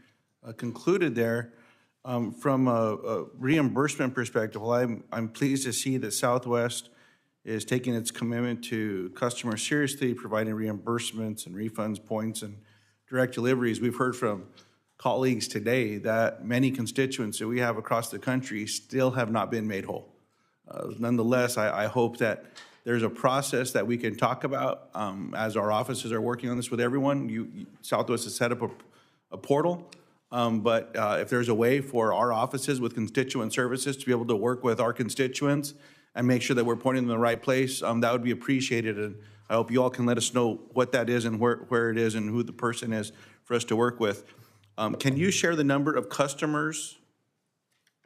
concluded there. From a reimbursement perspective, well, I'm pleased to see that Southwest is taking its commitment to customers seriously, providing reimbursements and refunds, points, and direct deliveries. We've heard from colleagues today that many constituents that we have across the country still have not been made whole. Nonetheless, I hope that there's a process that we can talk about as our offices are working on this with everyone. Southwest has set up a portal, but if there's a way for our offices with constituent services to be able to work with our constituents and make sure that we're pointing them in the right place, that would be appreciated. And I hope you all can let us know what that is and where it is and who the person is for us to work with. Can you share the number of customers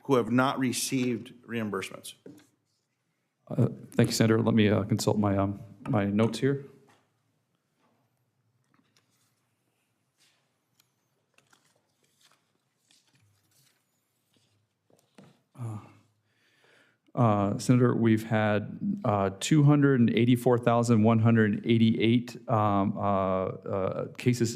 who have not received reimbursements? Thank you, Senator. Let me consult my, my notes here. Senator, we've had 284,188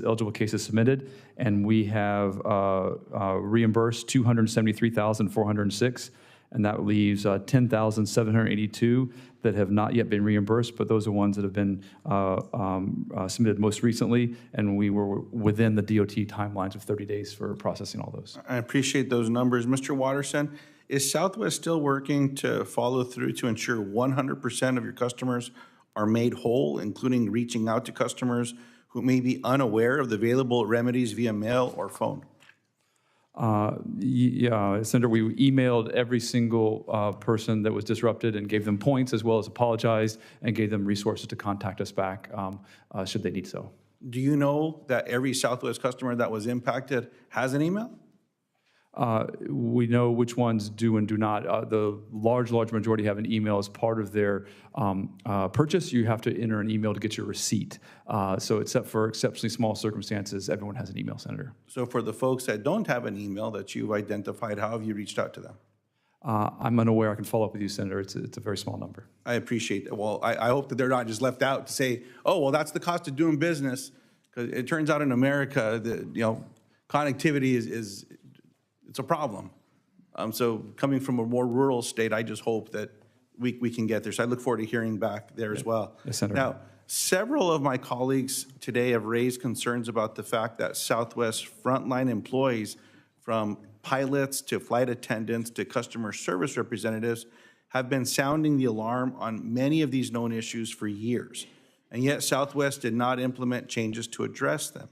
eligible cases submitted, and we have reimbursed 273,406, and that leaves 10,782 that have not yet been reimbursed, but those are ones that have been submitted most recently, and we were within the DOT timelines of 30 days for processing all those. I appreciate those numbers. Mr. Watterson, Is Southwest still working to follow through to ensure 100% of your customers are made whole, including reaching out to customers who may be unaware of the available remedies via mail or phone? Yeah, Senator, we emailed every single person that was disrupted and gave them points, as well as apologized and gave them resources to contact us back should they need so. Do you know that every Southwest customer that was impacted has an email? We know which ones do and do not. The large majority have an email as part of their purchase. You have to enter an email to get your receipt. So except for exceptionally small circumstances, everyone has an email, Senator. So for the folks that don't have an email that you've identified, how have you reached out to them? I'm unaware. I can follow up with you, Senator. It's a very small number. I appreciate that. Well, I hope that they're not just left out to say, oh, well, that's the cost of doing business. Because it turns out in America that, connectivity is it's a problem. So coming from a more rural state, I just hope that we can get there. So I look forward to hearing back there as well. Yes, Senator. Now, several of my colleagues today have raised concerns about the fact that Southwest frontline employees, from pilots to flight attendants to customer service representatives, have been sounding the alarm on many of these known issues for years. And yet Southwest did not implement changes to address them.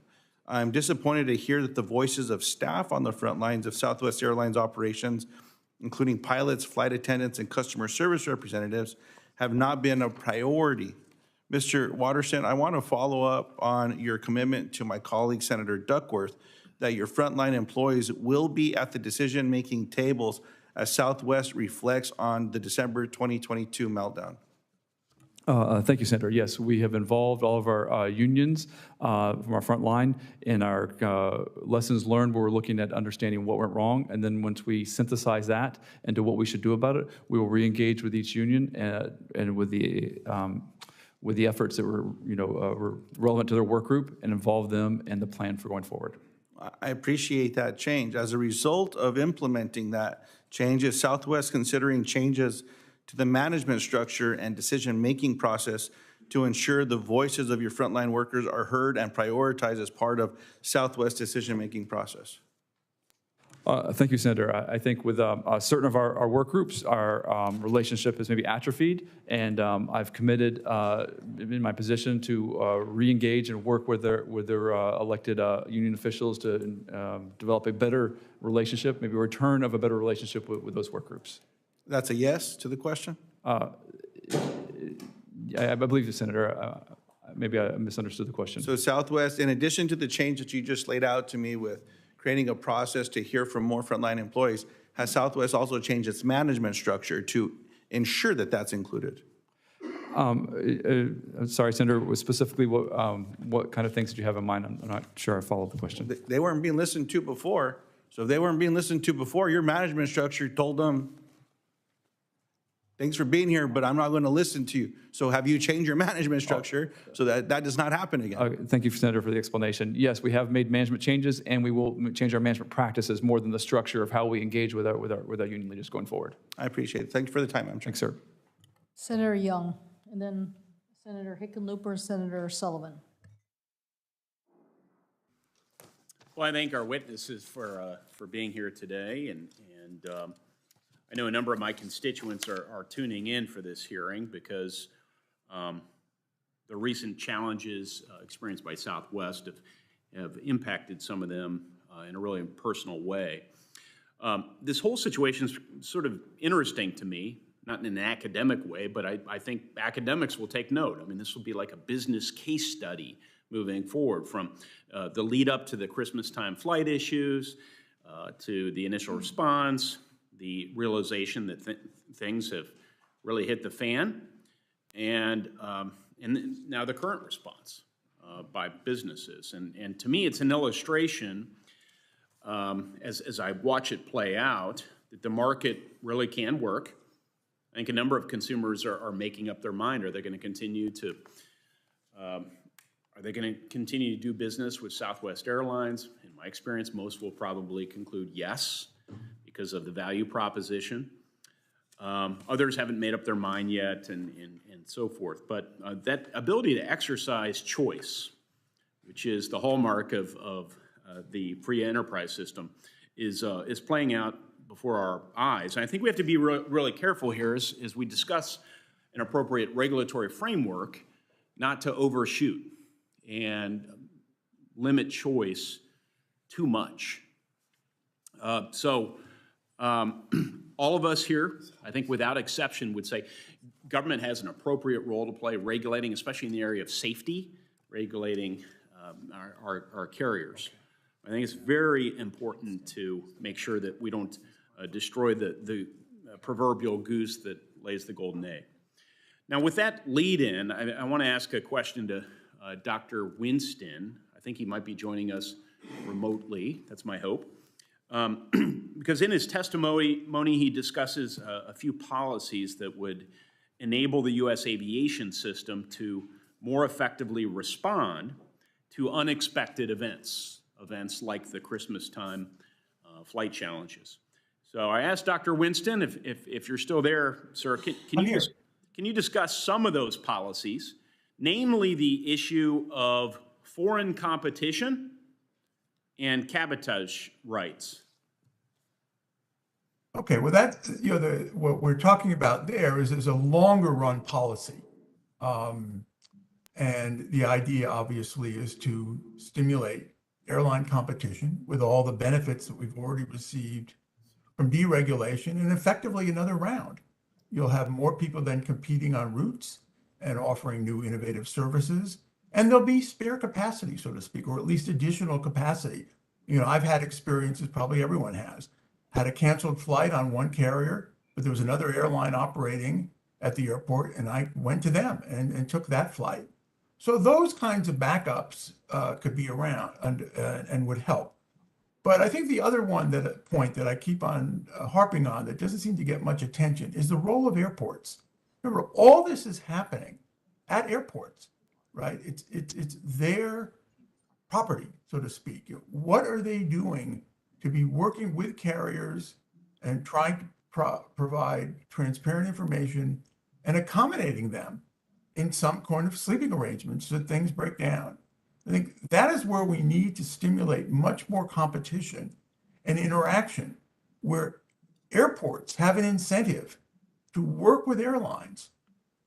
I'm disappointed to hear that the voices of staff on the front lines of Southwest Airlines operations, including pilots, flight attendants, and customer service representatives, have not been a priority. Mr. Watterson, I want to follow up on your commitment to my colleague, Senator Duckworth, that your frontline employees will be at the decision-making tables as Southwest reflects on the December 2022 meltdown. Thank you, Senator. Yes, we have involved all of our unions from our front line in our lessons learned, where we're looking at understanding what went wrong. And then once we synthesize that into what we should do about it, we will re-engage with each union and with the efforts that were relevant to their work group and involve them in the plan for going forward. I appreciate that change. As a result of implementing that change, is Southwest considering changes to the management structure and decision-making process to ensure the voices of your frontline workers are heard and prioritized as part of Southwest decision-making process? Thank you, Senator. I think with certain of our work groups, our relationship has maybe atrophied, and I've committed in my position to re-engage and work with their elected union officials to develop a better relationship, maybe a return of a better relationship with those work groups. That's a yes to the question? I believe you, Senator. Maybe I misunderstood the question. So Southwest, in addition to the change that you just laid out to me with creating a process to hear from more frontline employees, has Southwest also changed its management structure to ensure that that's included? Sorry, Senator, specifically what kind of things did you have in mind? I'm not sure I followed the question. They weren't being listened to before. So if they weren't being listened to before, your management structure told them, thanks for being here, but I'm not going to listen to you. So have you changed your management structure so that that does not happen again? Thank you, Senator, for the explanation. Yes, we have made management changes, and we will change our management practices more than the structure of how we engage with our union leaders going forward. I appreciate it. Thank you for the time, Madam Chair. Thanks, sir. Senator Young, and then Senator Hickenlooper, Senator Sullivan. Well, I thank our witnesses for being here today, and I know a number of my constituents are tuning in for this hearing because the recent challenges experienced by Southwest have impacted some of them in a really personal way. This whole situation is sort of interesting to me, not in an academic way, but I think academics will take note. I mean, this will be like a business case study moving forward, from the lead up to the Christmas time flight issues, to the initial response, the realization that things have really hit the fan, and now the current response by businesses. And to me, it's an illustration, as I watch it play out, that the market really can work. I think a number of consumers are making up their mind. Are they going to continue to do business with Southwest Airlines? In my experience, most will probably conclude yes, because of the value proposition. Others haven't made up their mind yet, and so forth. But that ability to exercise choice, which is the hallmark of the free enterprise system, is playing out before our eyes. And I think we have to be really careful here as we discuss an appropriate regulatory framework, not to overshoot and limit choice too much. All of us here, I think without exception, would say government has an appropriate role to play regulating, especially in the area of safety, regulating our carriers. I think it's very important to make sure that we don't destroy the proverbial goose that lays the golden egg. Now, with that lead in, I want to ask a question to Dr. Winston. I think he might be joining us remotely. That's my hope. Because in his testimony, he discusses a few policies that would enable the U.S. aviation system to more effectively respond to unexpected events like the Christmas time flight challenges. So I asked Dr. Winston, if you're still there, sir, can you discuss some of those policies, namely the issue of foreign competition and cabotage rights? Okay, well, that, what we're talking about there is a longer run policy. And the idea obviously is to stimulate airline competition with all the benefits that we've already received from deregulation, and effectively another round. You'll have more people then competing on routes and offering new innovative services, and there'll be spare capacity, so to speak, or at least additional capacity. I've had experiences, probably everyone has, had a canceled flight on one carrier, but there was another airline operating at the airport, and I went to them and took that flight. So those kinds of backups could be around and would help. But I think the other point that I keep on harping on that doesn't seem to get much attention is the role of airports. Remember, all this is happening at airports, right? It's their property, so to speak. What are they doing to be working with carriers and trying to provide transparent information and accommodating them in some kind of sleeping arrangements so that things break down? I think that is where we need to stimulate much more competition and interaction, where airports have an incentive to work with airlines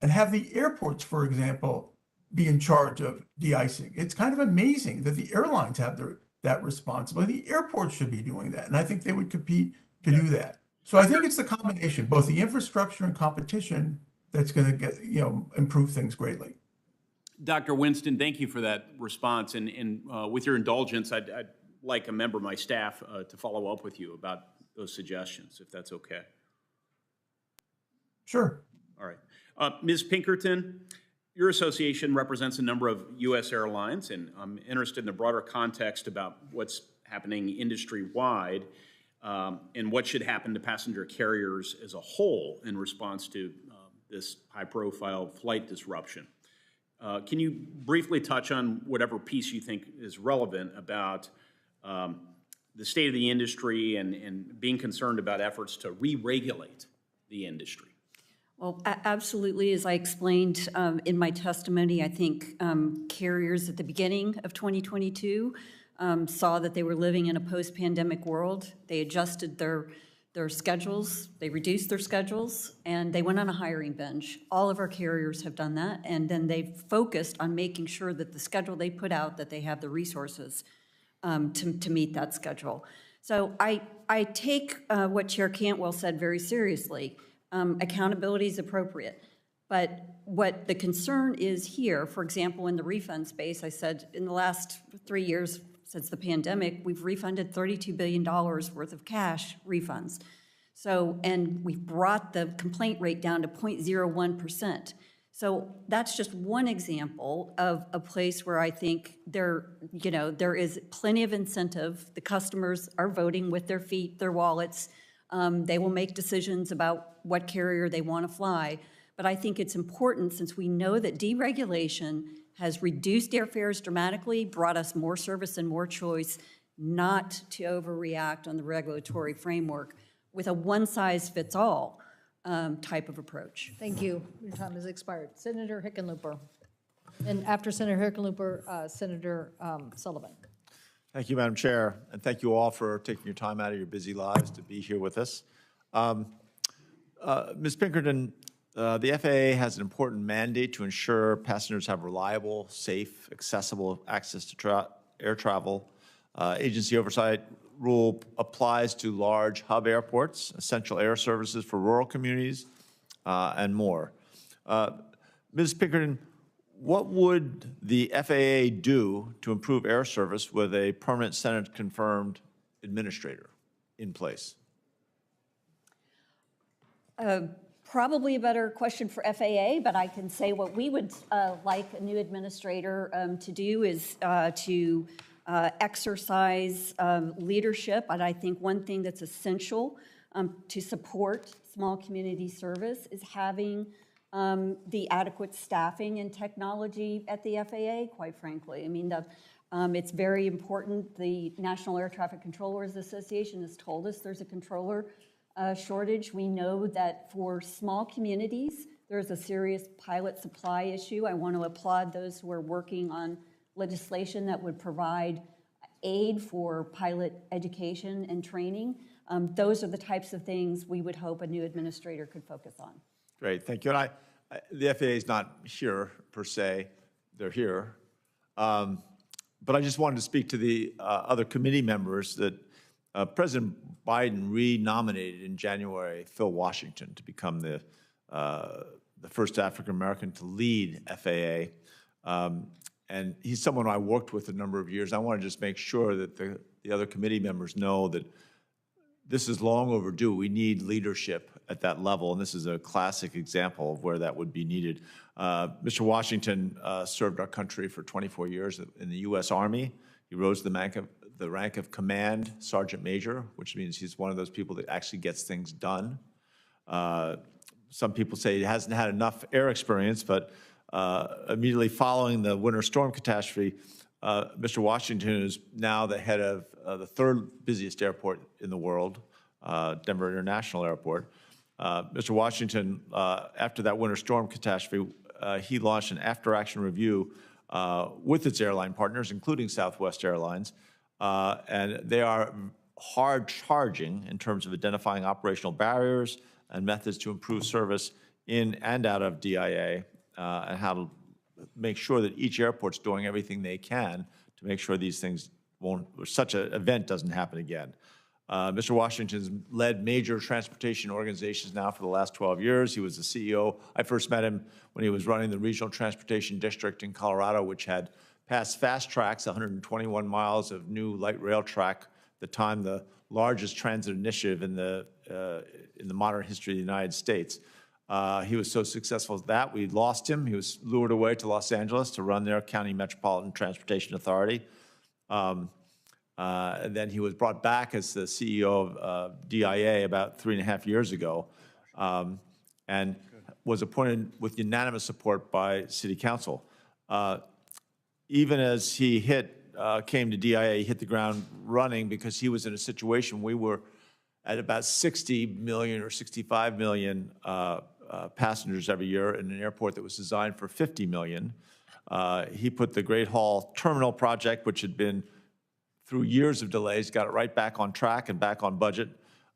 and have the airports, for example, be in charge of de-icing. It's kind of amazing that the airlines have that responsibility. The airports should be doing that, and I think they would compete to do that. So I think it's the combination, both the infrastructure and competition, that's going to get improve things greatly. Dr. Winston, thank you for that response. And with your indulgence, I'd like a member of my staff to follow up with you about those suggestions, if that's okay. Sure. All right. Ms. Pinkerton, your association represents a number of U.S. airlines, and I'm interested in the broader context about what's happening industry-wide and what should happen to passenger carriers as a whole in response to this high-profile flight disruption. Can you briefly touch on whatever piece you think is relevant about the state of the industry and being concerned about efforts to re-regulate the industry? Well, absolutely. As I explained in my testimony, I think carriers at the beginning of 2022 saw that they were living in a post-pandemic world. They adjusted their schedules, they reduced their schedules, and they went on a hiring binge. All of our carriers have done that, and then they've focused on making sure that the schedule they put out, that they have the resources to meet that schedule. So I take what Chair Cantwell said very seriously. Accountability is appropriate, but what the concern is here, for example, in the refund space, I said in the last 3 years, since the pandemic, we've refunded $32 billion worth of cash refunds. So, and we've brought the complaint rate down to 0.01%. So that's just one example of a place where I think there is plenty of incentive. The customers are voting with their feet, their wallets. They will make decisions about what carrier they want to fly. But I think it's important, since we know that deregulation has reduced airfares dramatically, brought us more service and more choice, not to overreact on the regulatory framework with a one-size-fits-all type of approach. Thank you. Your time has expired. Senator Hickenlooper. And after Senator Hickenlooper, Senator Sullivan. Thank you, Madam Chair, and thank you all for taking your time out of your busy lives to be here with us. Ms. Pinkerton, the FAA has an important mandate to ensure passengers have reliable, safe, accessible access to air travel. Agency oversight rule applies to large hub airports, essential air services for rural communities, and more. Ms. Pinkerton, what would the FAA do to improve air service with a permanent Senate-confirmed administrator in place? Probably a better question for FAA, but I can say what we would like a new administrator to do is to exercise leadership. And I think one thing that's essential to support small community service is having the adequate staffing and technology at the FAA, quite frankly. I mean, it's very important. The National Air Traffic Controllers Association has told us there's a controller shortage. We know that for small communities, there's a serious pilot supply issue. I want to applaud those who are working on legislation that would provide aid for pilot education and training. Those are the types of things we would hope a new administrator could focus on. Great, thank you. And the FAA is not here, per se. They're here. But I just wanted to speak to the other committee members that President Biden re-nominated in January Phil Washington to become the first African-American to lead FAA. And he's someone I worked with a number of years. I want to just make sure that the other committee members know that this is long overdue. We need leadership at that level, and this is a classic example of where that would be needed. Mr. Washington served our country for 24 years in the U.S. Army. He rose to the rank of command sergeant major, which means he's one of those people that actually gets things done. Some people say he hasn't had enough air experience, but immediately following the winter storm catastrophe, Mr. Washington is now the head of the third busiest airport in the world, Denver International Airport. Mr. Washington, after that winter storm catastrophe, he launched an after-action review with its airline partners, including Southwest Airlines, and they are hard charging in terms of identifying operational barriers and methods to improve service in and out of DIA, and how to make sure that each airport's doing everything they can to make sure these things won't, or such an event doesn't happen again. Mr. Washington's led major transportation organizations now for the last 12 years. He was the CEO. I first met him when he was running the Regional Transportation District in Colorado, which had passed fast tracks, 121 miles of new light rail track, at the time the largest transit initiative in the modern history of the United States. He was so successful at that, we lost him. He was lured away to Los Angeles to run their County Metropolitan Transportation Authority. And then he was brought back as the CEO of DIA about 3.5 years ago, and was appointed with unanimous support by City Council. Even as he came to DIA, he hit the ground running because he was in a situation we were at about 60 million or 65 million passengers every year in an airport that was designed for 50 million. He put the Great Hall Terminal project, which had been through years of delays, got it right back on track and back on budget.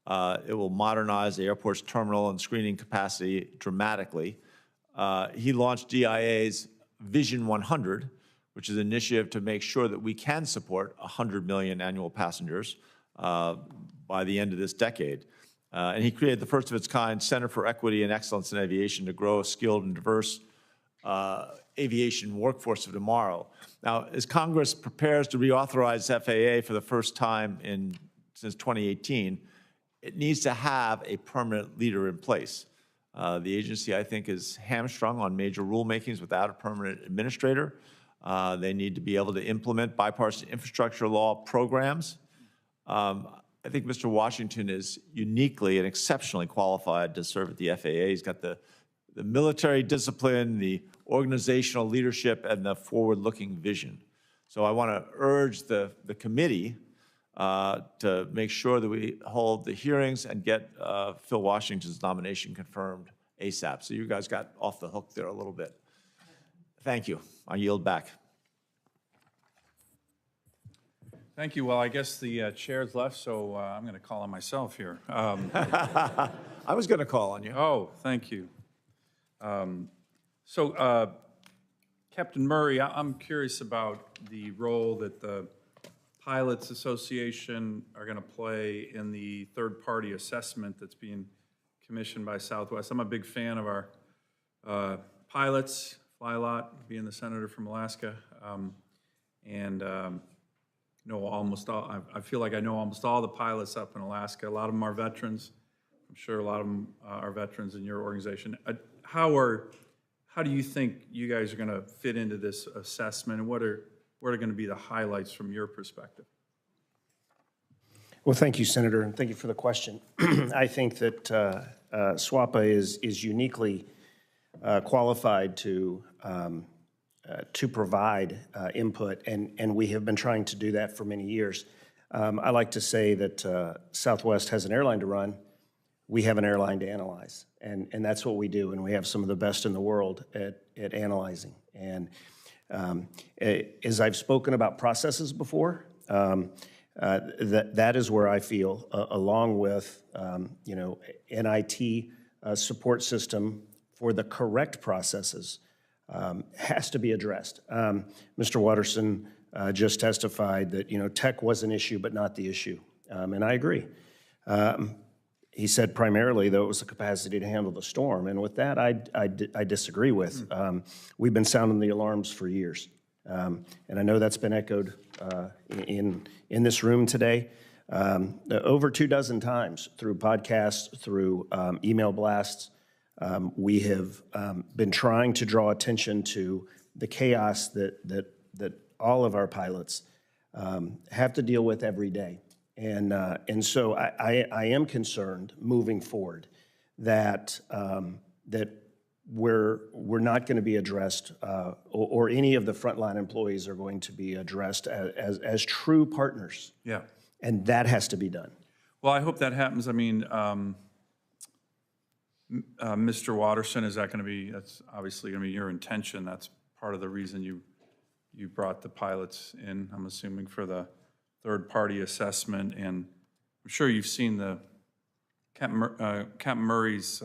It will modernize the airport's terminal and screening capacity dramatically. He launched DIA's Vision 100, which is an initiative to make sure that we can support 100 million annual passengers by the end of this decade. And he created the first of its kind Center for Equity and Excellence in Aviation to grow a skilled and diverse aviation workforce of tomorrow. Now, as Congress prepares to reauthorize FAA for the first time since 2018, it needs to have a permanent leader in place. The agency, I think, is hamstrung on major rulemakings without a permanent administrator. They need to be able to implement bipartisan infrastructure law programs. I think Mr. Washington is uniquely and exceptionally qualified to serve at the FAA. He's got the military discipline, the organizational leadership, and the forward-looking vision. So I want to urge the committee to make sure that we hold the hearings and get Phil Washington's nomination confirmed ASAP. So you guys got off the hook there a little bit. Thank you. I yield back. Thank you. Well, I guess the chair's left, so I'm going to call on myself here. I was going to call on you. Oh, thank you. So, Captain Murray, I'm curious about the role that the Pilots Association are going to play in the third-party assessment that's being commissioned by Southwest. I'm a big fan of our pilots, fly a lot, being the senator from Alaska, and know almost all. I feel like I know almost all the pilots up in Alaska. A lot of them are veterans. I'm sure a lot of them are veterans in your organization. How do you think you guys are going to fit into this assessment, and what are going to be the highlights from your perspective? Well, thank you, Senator, and thank you for the question. I think that SWAPA is uniquely qualified to provide input, and we have been trying to do that for many years. I like to say that Southwest has an airline to run. We have an airline to analyze, and that's what we do, and we have some of the best in the world at analyzing. And as I've spoken about processes before, that is where I feel, along with NIT support system for the correct processes, has to be addressed. Mr. Watterson just testified that tech was an issue, but not the issue, and I agree. He said primarily, though, it was the capacity to handle the storm, and with that, I disagree with. We've been sounding the alarms for years, and I know that's been echoed in this room today over 24 times through podcasts, through email blasts. We have been trying to draw attention to the chaos that all of our pilots have to deal with every day. And so I am concerned moving forward that we're not going to be addressed, or any of the frontline employees are going to be addressed as true partners. Yeah. And that has to be done. Well, I hope that happens. I mean, Mr. Watterson, is that going to be? That's obviously going to be your intention. That's part of the reason you brought the pilots in, I'm assuming, for the third-party assessment. And I'm sure you've seen the Captain Murray's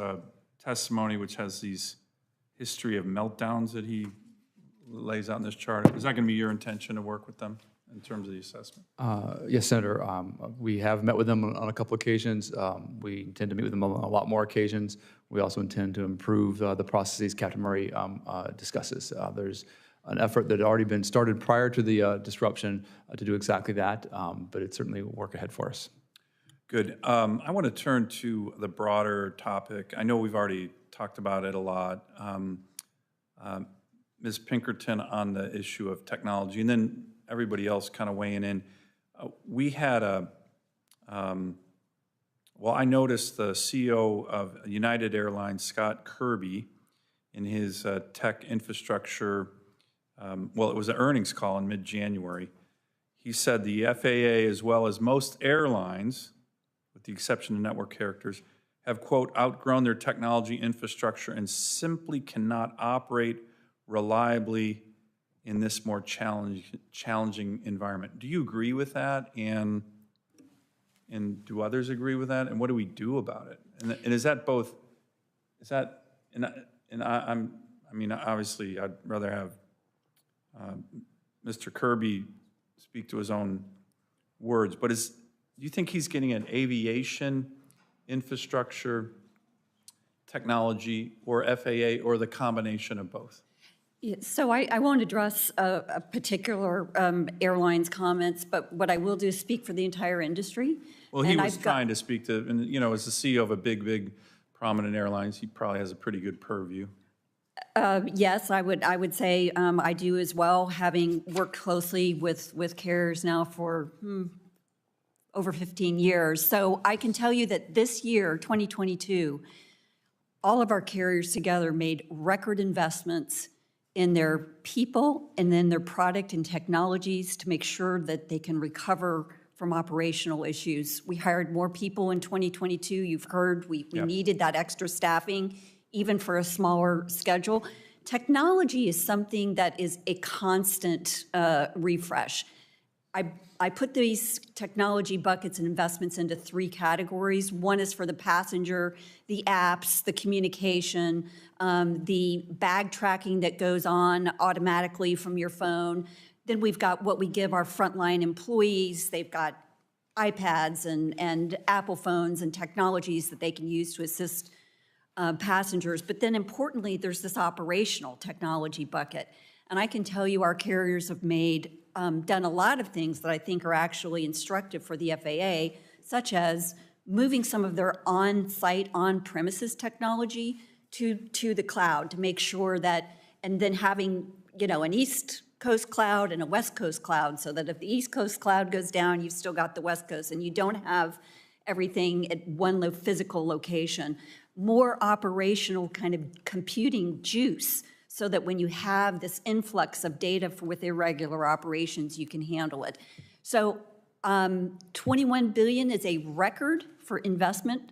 testimony, which has these history of meltdowns that he lays out in this chart. Is that going to be your intention to work with them in terms of the assessment? Yes, Senator. We have met with them on a couple occasions. We intend to meet with them on a lot more occasions. We also intend to improve the processes Captain Murray discusses. There's an effort that had already been started prior to the disruption to do exactly that, but it's certainly work ahead for us. Good. I want to turn to the broader topic. I know we've already talked about it a lot. Ms. Pinkerton on the issue of technology, and then everybody else kind of weighing in. We had I noticed the CEO of United Airlines, Scott Kirby, in his tech infrastructure, it was an earnings call in mid-January. He said the FAA, as well as most airlines, with the exception of network carriers, have, quote, outgrown their technology infrastructure and simply cannot operate reliably in this more challenging environment. Do you agree with that? And do others agree with that? And what do we do about it? And is that both? Is that? Obviously, I'd rather have Mr. Kirby speak to his own words. But do you think he's getting an aviation infrastructure, technology, or FAA, or the combination of both? So I won't address a particular airline's comments, but what I will do is speak for the entire industry. Well, he was trying to speak to, and as the CEO of a big prominent airlines, he probably has a pretty good purview. Yes, I would say I do as well, having worked closely with carriers now for over 15 years. So I can tell you that this year, 2022, all of our carriers together made record investments in their people and then their product and technologies to make sure that they can recover from operational issues. We hired more people in 2022. You've heard we needed that extra staffing, even for a smaller schedule. Technology is something that is a constant refresh. I put these technology buckets and investments into 3 categories. One is for the passenger, the apps, the communication, the bag tracking that goes on automatically from your phone. Then we've got what we give our frontline employees. They've got iPads and Apple phones and technologies that they can use to assist passengers. But then importantly, there's this operational technology bucket. And I can tell you our carriers have done a lot of things that I think are actually instructive for the FAA, such as moving some of their on-site, on-premises technology to the cloud to make sure that, and then having, an East Coast cloud and a West Coast cloud, so that if the East Coast cloud goes down, you've still got the West Coast, and you don't have everything at one physical location. More operational kind of computing juice, so that when you have this influx of data with irregular operations, you can handle it. So $21 billion is a record for investment,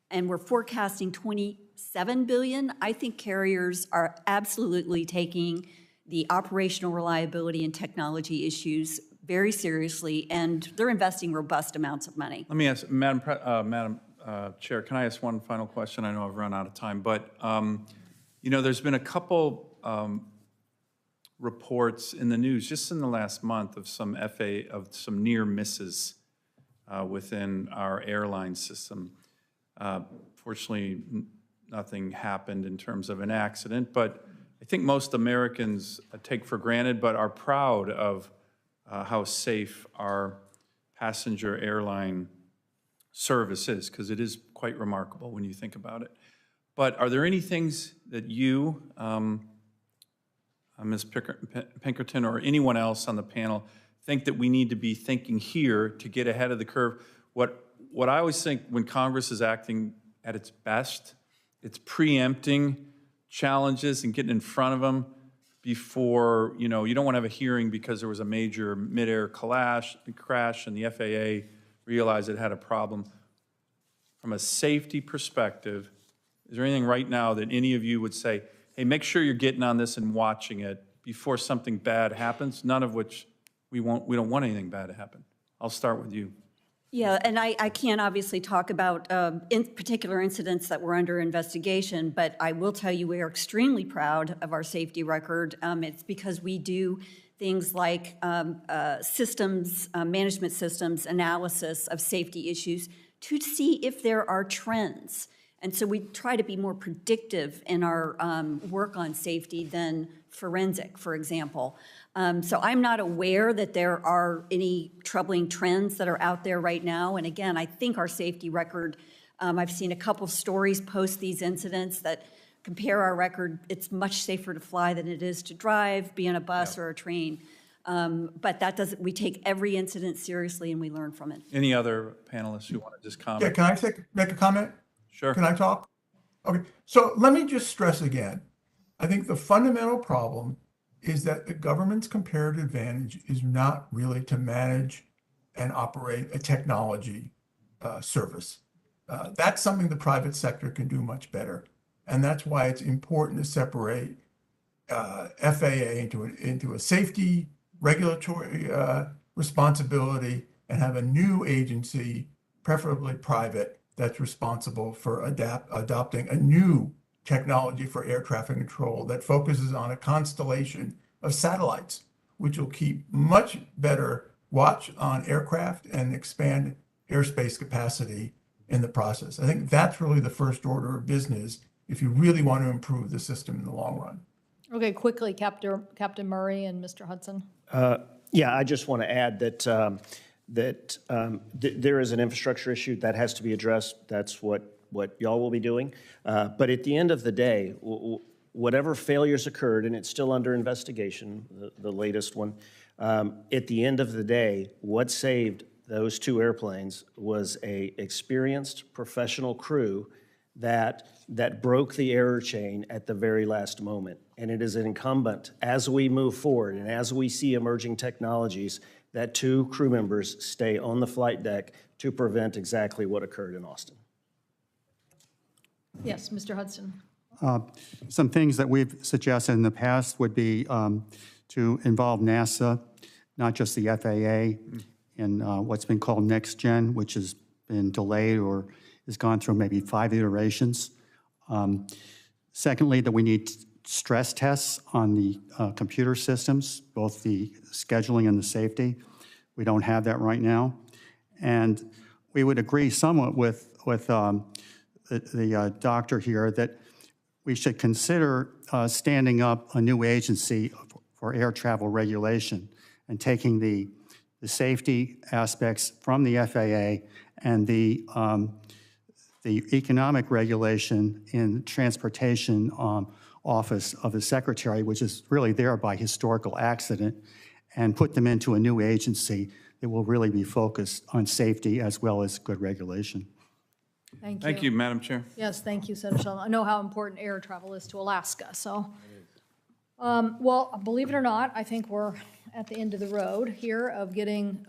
and we're forecasting $27 billion. I think carriers are absolutely taking the operational reliability and technology issues very seriously, and they're investing robust amounts of money. Let me ask, Madam Chair, can I ask one final question? I know I've run out of time, but there's been a couple reports in the news just in the last month of some near misses within our airline system. Fortunately, nothing happened in terms of an accident, but I think most Americans take for granted but are proud of how safe our passenger airline service is, because it is quite remarkable when you think about it. But are there any things that you, Ms. Pinkerton, or anyone else on the panel think that we need to be thinking here to get ahead of the curve? What I always think when Congress is acting at its best, it's preempting challenges and getting in front of them before, you don't want to have a hearing because there was a major midair crash and the FAA realized it had a problem. From a safety perspective, is there anything right now that any of you would say, hey, make sure you're getting on this and watching it before something bad happens, none of which we don't want anything bad to happen? I'll start with you. Yeah, and I can't obviously talk about particular incidents that were under investigation, but I will tell you we are extremely proud of our safety record. It's because we do things like systems, management systems, analysis of safety issues to see if there are trends. And so we try to be more predictive in our work on safety than forensic, for example. So I'm not aware that there are any troubling trends that are out there right now. And again, I think our safety record, I've seen a couple stories post these incidents that compare our record. It's much safer to fly than it is to drive, be on a bus or a train. But that doesn't, we take every incident seriously and we learn from it. Any other panelists who want to just comment? Yeah, can I make a comment? Sure. Can I talk? Okay, so let me just stress again. I think the fundamental problem is that the government's comparative advantage is not really to manage and operate a technology service. That's something the private sector can do much better. And that's why it's important to separate FAA into a safety regulatory responsibility and have a new agency, preferably private, that's responsible for adopting a new technology for air traffic control that focuses on a constellation of satellites, which will keep much better watch on aircraft and expand airspace capacity in the process. I think that's really the first order of business if you really want to improve the system in the long run. Okay, quickly, Captain Murray and Mr. Hudson. Yeah, I just want to add that there is an infrastructure issue that has to be addressed. That's what y'all will be doing. But at the end of the day, whatever failures occurred, and it's still under investigation, the latest one, at the end of the day, what saved those 2 airplanes was a experienced professional crew that broke the error chain at the very last moment. And it is incumbent, as we move forward and as we see emerging technologies, that 2 crew members stay on the flight deck to prevent exactly what occurred in Austin. Yes, Mr. Hudson. Some things that we've suggested in the past would be to involve NASA not just the FAA and what's been called Next Gen, which has been delayed or has gone through maybe 5 iterations. Secondly, that we need stress tests on the computer systems, both the scheduling and the safety. We don't have that right now. And we would agree somewhat with the doctor here that we should consider standing up a new agency for air travel regulation and taking the safety aspects from the FAA and the economic regulation in transportation office of the secretary, which is really there by historical accident, and put them into a new agency that will really be focused on safety as well as good regulation. Thank you. Thank you, Madam Chair. Yes, thank you, Senator Sheldon. I know how important air travel is to Alaska, so. Well, believe it or not, I think we're at the end of the road here of getting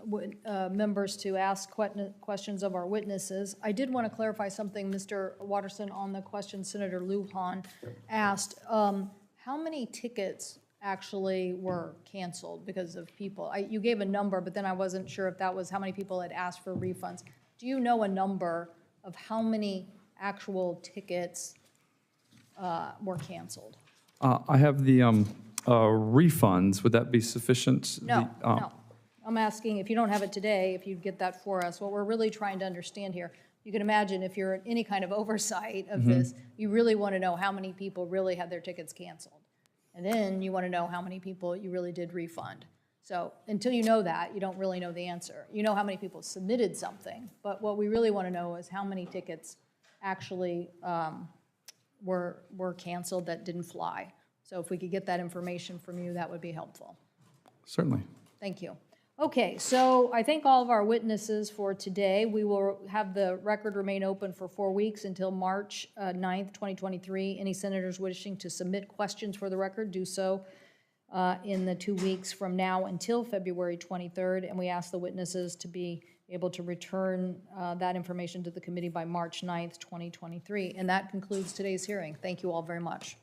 members to ask questions of our witnesses. I did want to clarify something, Mr. Watterson, on the question Senator Lujan asked. How many tickets actually were canceled because of people? You gave a number, but then I wasn't sure if that was how many people had asked for refunds. Do you know a number of how many actual tickets were canceled? I have the refunds. Would that be sufficient? No, no. I'm asking, if you don't have it today, if you'd get that for us. What we're really trying to understand here, you can imagine if you're in any kind of oversight of this, you really want to know how many people really had their tickets canceled. And then you want to know how many people you really did refund. So until you know that, you don't really know the answer. You know how many people submitted something, but what we really want to know is how many tickets actually were canceled that didn't fly. So if we could get that information from you, that would be helpful. Certainly. Thank you. Okay, so I thank all of our witnesses for today. We will have the record remain open for 4 weeks until March 9th, 2023. Any senators wishing to submit questions for the record, do so in the 2 weeks from now until February 23rd, and we ask the witnesses to be able to return that information to the committee by March 9th, 2023. And that concludes today's hearing. Thank you all very much.